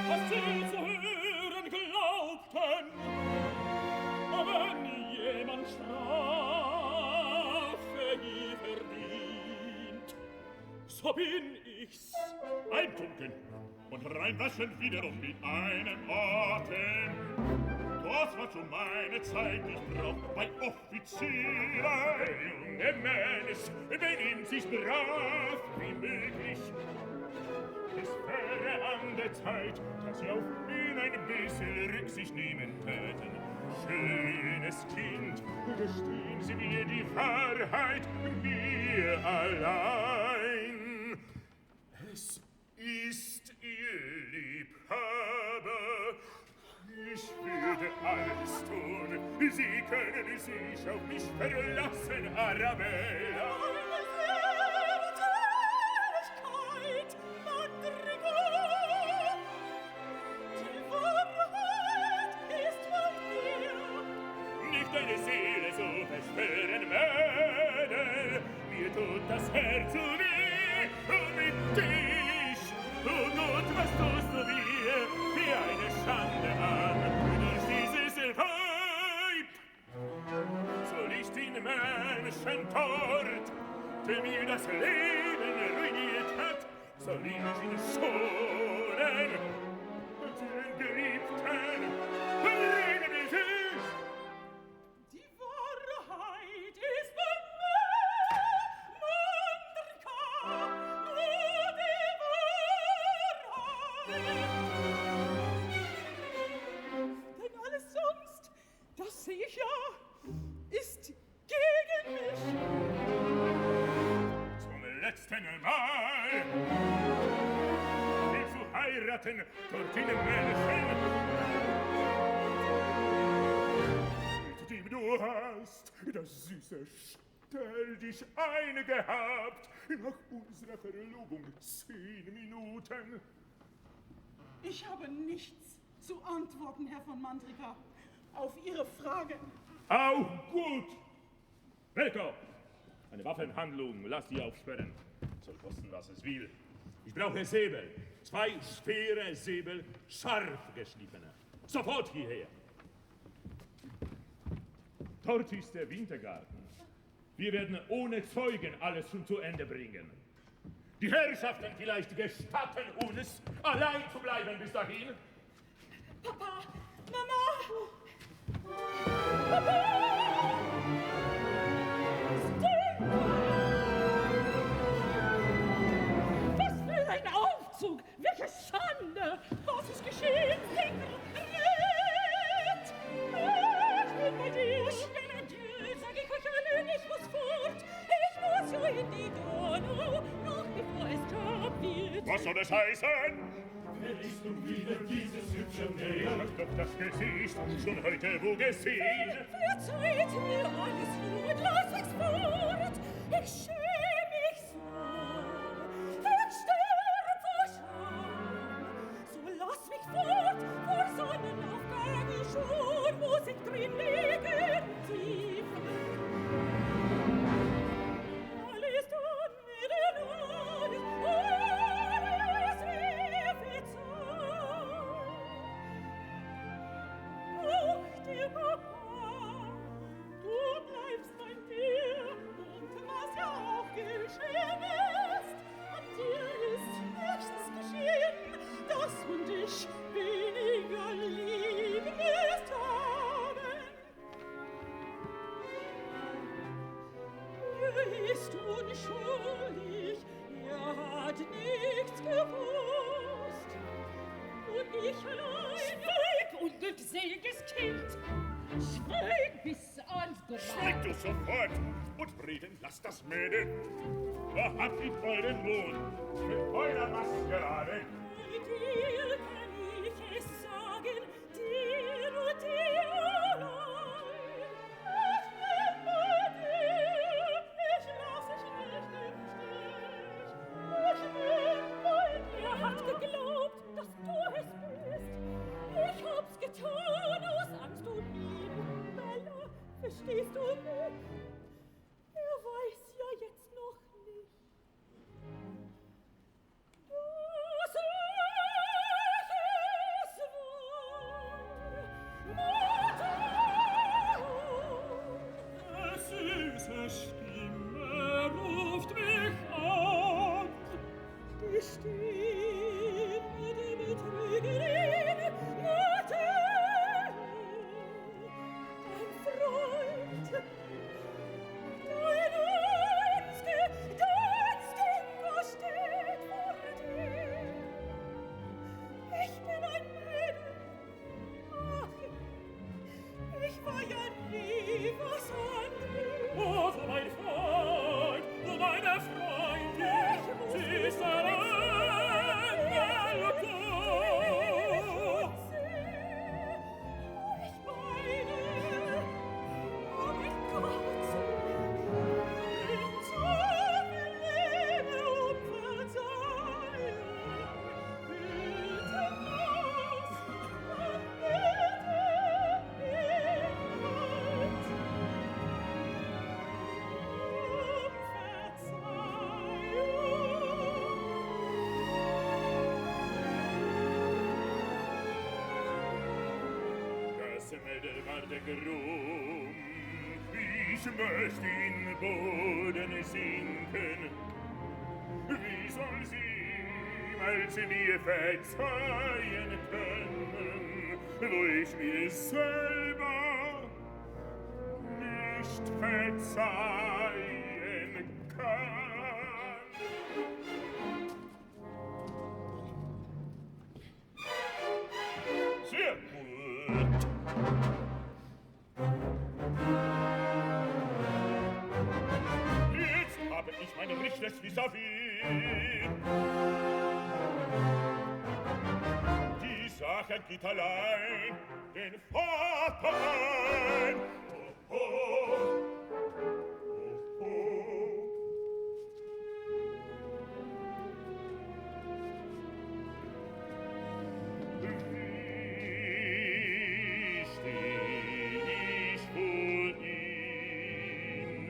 Was sie zu hören glaubten, wenn jemand Strafe je verdient, so bin ich's. Eintunken und reinwaschen wiederum mit einem Atem. Das war zu meiner Zeit nicht Brauch bei Offizieren. Der junge Mensch benimmt sich brav wie möglich. Es wäre an der Zeit, dass Sie auf ihn ein bisschen Rücksicht nehmen täten. Schönes Kind, gestehen Sie mir die Wahrheit, mir allein. Es ist Ihr Liebhaber. Ich würde alles tun. Sie können sich auf mich verlassen, Arabella. Deine Seele so versperren Mädel, mir tut das Herz so weh, und mit dich, oh Gott, was tust du mir, wie eine Schande an, durch dieses Weib. Soll ich den Menschen dort, der mir das Leben ruiniert hat, soll ich ihn schonen, und den Geliebten bringen wir sie. Das sehe ich ja, ist gegen mich. Zum letzten Mal willst du heiraten durch den Menschen, mit dem du hast das süße Stell dich eingehabt nach unserer Verlobung 10 Minuten. Ich habe nichts zu antworten, Herr von Mandrika. Auf Ihre Fragen. Auch gut! Melko, eine Waffenhandlung, lass sie aufsperren. Soll kosten, was es will. Ich brauche Säbel. 2 schwere Säbel, scharf geschliffene. Sofort hierher. Dort ist der Wintergarten. Wir werden ohne Zeugen alles schon zu Ende bringen. Die Herrschaften vielleicht gestatten uns, allein zu bleiben bis dahin. Papa! Mama! Papa! Was für ein Aufzug! Welche Schande! Was ist geschehen? Red! Ich bin bei dir! Ich bin adieu! Sag ich euch allen, ich muss fort! Ich muss so in die Donau, noch bevor es Tag wird! Was soll das heißen? Verliest du wieder dieses hübsche Mädel? Hast doch das Gesicht schon heute wo gesehen? Verzeiht mir alles nur und lass mich's fort! Ich schäme mich so! Ich sterb vor Scham! So lass mich fort vor Sonnenaufgang schon, muss ich drin liegen tief! Alles tun mir denn alles, alles mir verzeiht! Auch der Papa, du bleibst bei mir, und was ja auch geschehen ist, an dir ist höchstens geschehen, dass und ich weniger lieb ist haben. Er ist unschuldig, er hat nichts gewusst, und ich allein. Schweig, unglückseliges Kind! Schweig bis ans Grab! Schweig du sofort und Frieden lasst das Mädel! Verhabt mit euren Lohn, mit eurer Maskerade! Dir kann ich es sagen, dir und dir allein. Mädel war der Grumpf. Ich möchte in Boden sinken. Wie soll sie, weil sie mir verzeihen können, wo ich mir selber nicht verzeihen kann? Sehr gut. Jetzt habe ich mein rechtes vis-à-vis. Die Sache geht allein den Vater ein. Oh, oh, oh, oh. Wie steh ich vor Ihnen,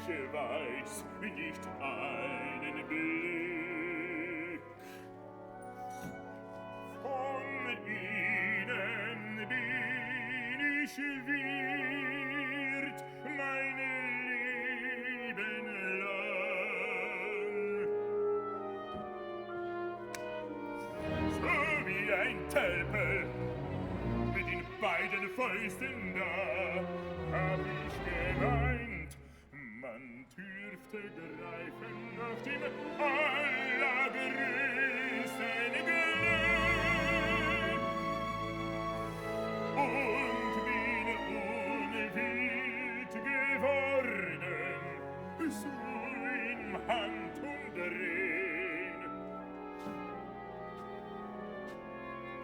Ich weiß nicht einen Blick von Ihnen bin ich wird mein Leben lang. So wie ein Tölpel mit den beiden Fäusten da hab ich geweint. Man dürfte greifen nach dem allergrößten Glück und bin unwild geworden, so im Handumdrehen.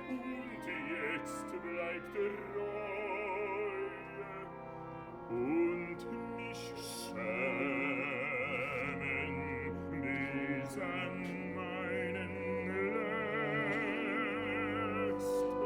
Und jetzt bleibt Reue und mich schämen bis an meinen letzten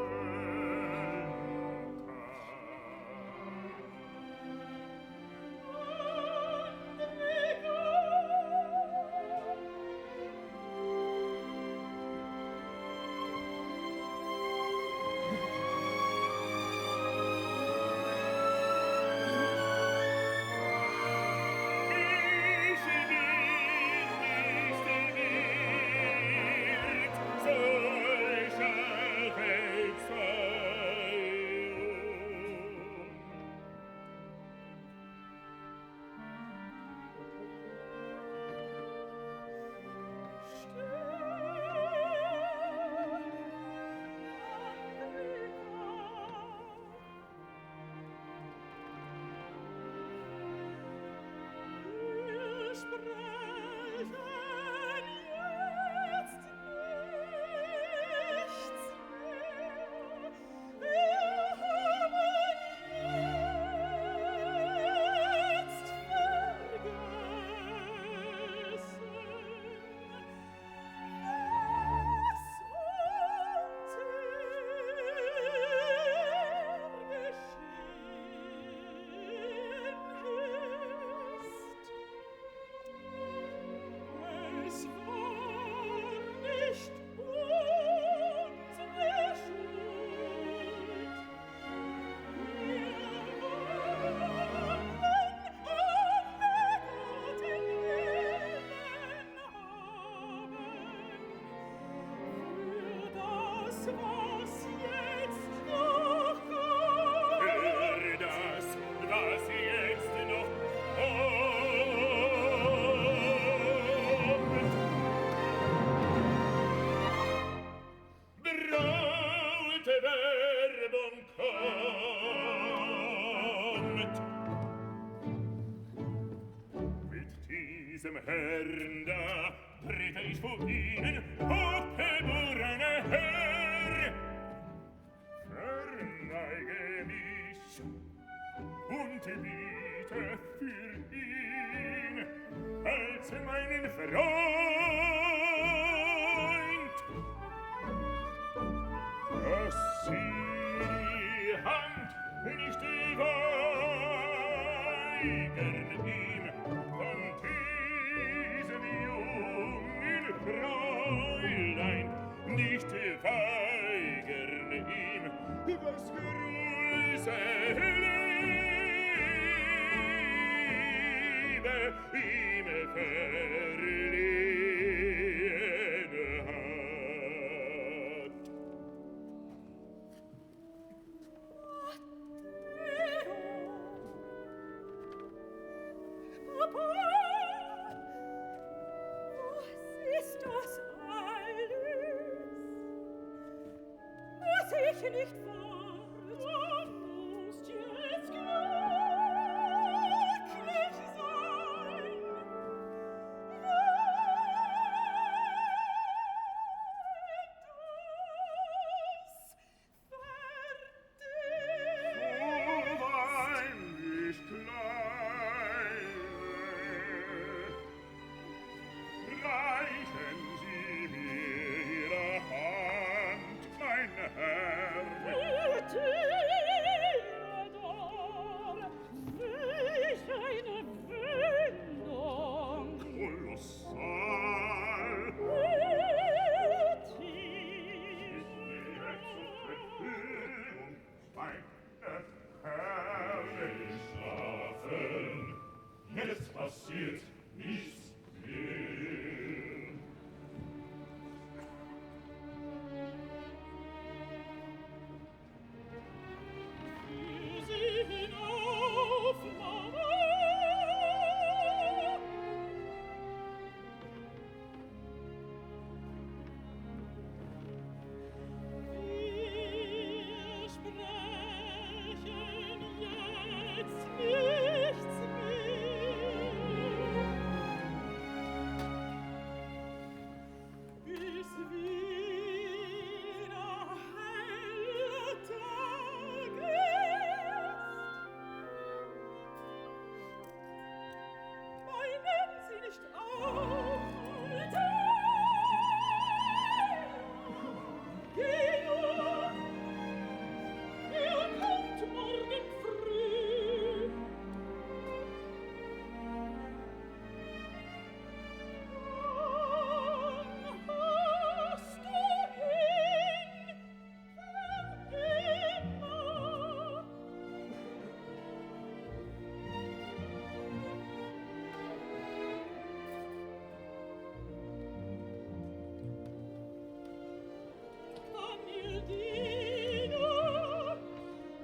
diesem Herrn da trete ich vor Ihnen, hochgeborene Herr. Verneige mich und biete für ihn als meinen Freund ihm von diesem jungen Fräulein nicht weigern ihm das große Liebe ihm verliehen hat. Papa, was ist das alles? Muss ich nicht fort? Du musst jetzt glücklich sein. Reichen Sie mir Ihre Hand, mein Herr. Theodor, welch eine Wendung! Kolossal! Meine Perle schlafen, jetzt passiert nichts mehr. Führ sie hinauf, Mama! Wir sprechen jetzt nichts mehr. Bis wieder heller Tag ist. Meinen Sie nicht auf, Georg, kommt morgen früh. Hast du ihn für immer? Kann ihr Diener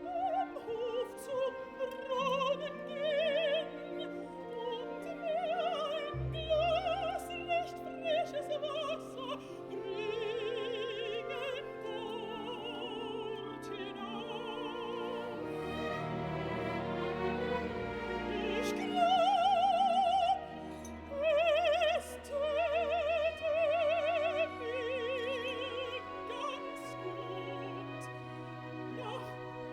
am Hof zum Brunnen gehen und mir ein Glas recht frisches Wasser bringen dort hinauf? Ich glaub, es täte mir ganz gut nach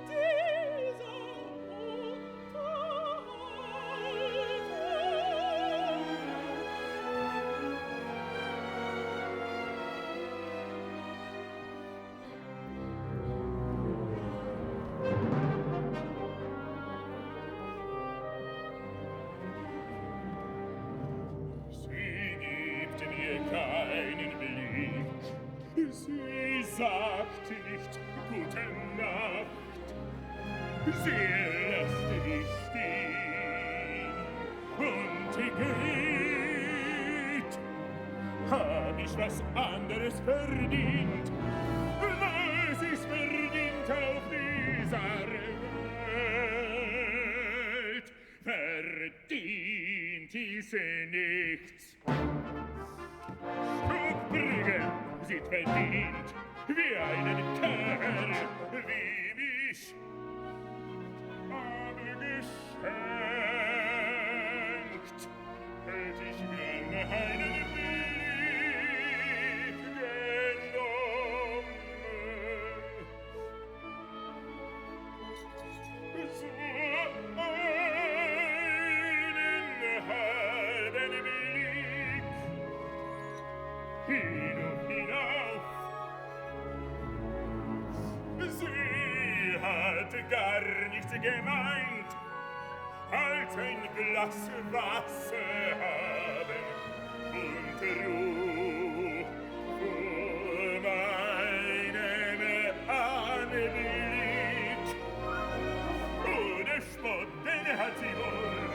dieser Sie gibt mir keinen Blick, sie sagt nicht Gute Nacht, sie lässt mich stehen und geht. Hab ich was anderes verdient, was ich verdient auf dieser Welt? Verdient ist nichts. Stubbrügge sieht verdient wie einen Kerl wie mich. Aber geschenkt hätt ich gerne einen Blick genommen. So einen halben Blick hin und hinauf. Sie hat gar nicht gemeint, als als ein Glas Wasser haben und Ruhe vor meinem Anblick. Oder spotten hat sie wohl,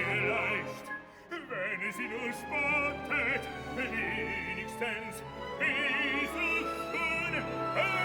vielleicht, wenn sie nur spottet, wenigstens ist es schon eine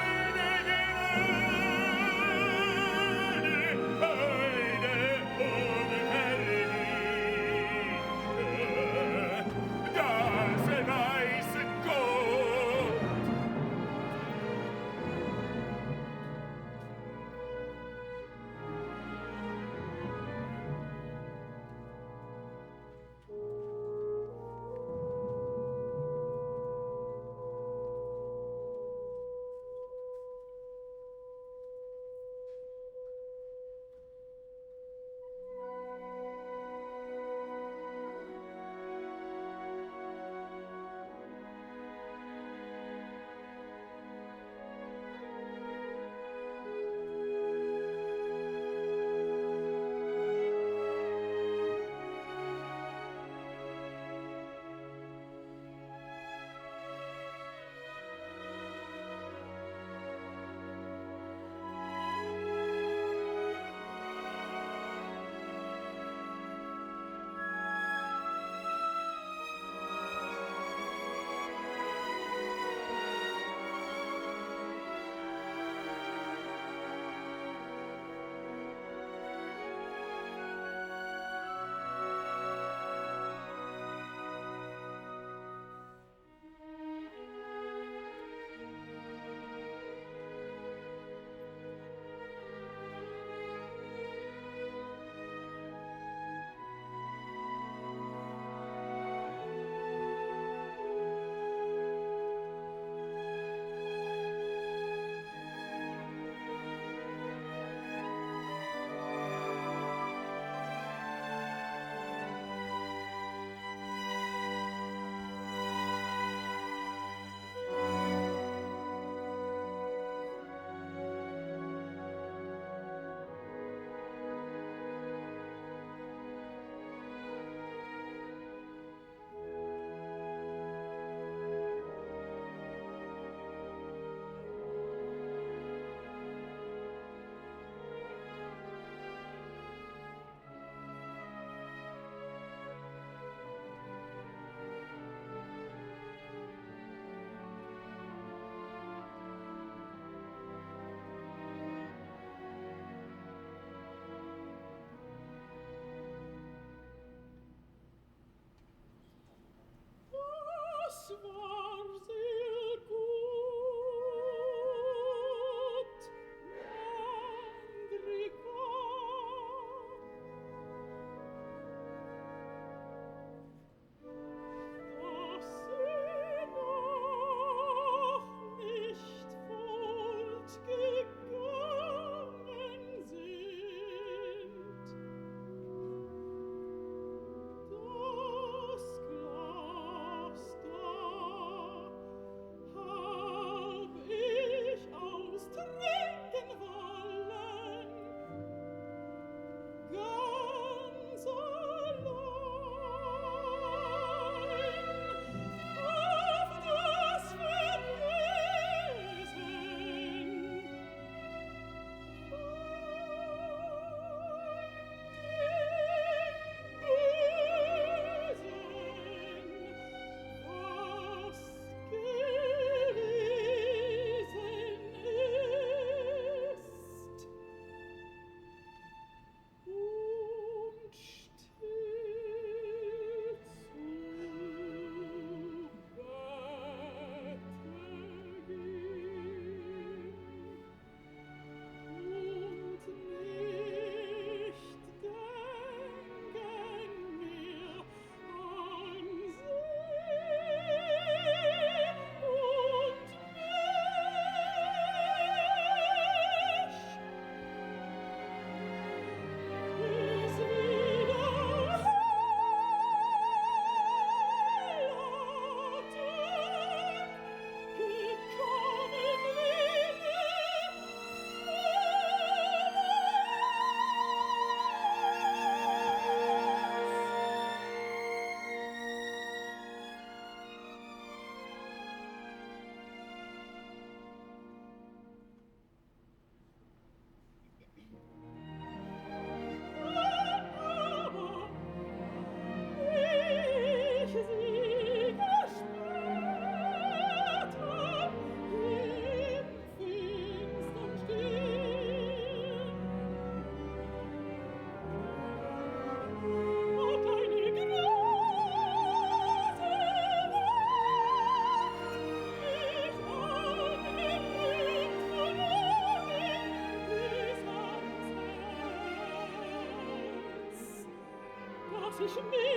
Mich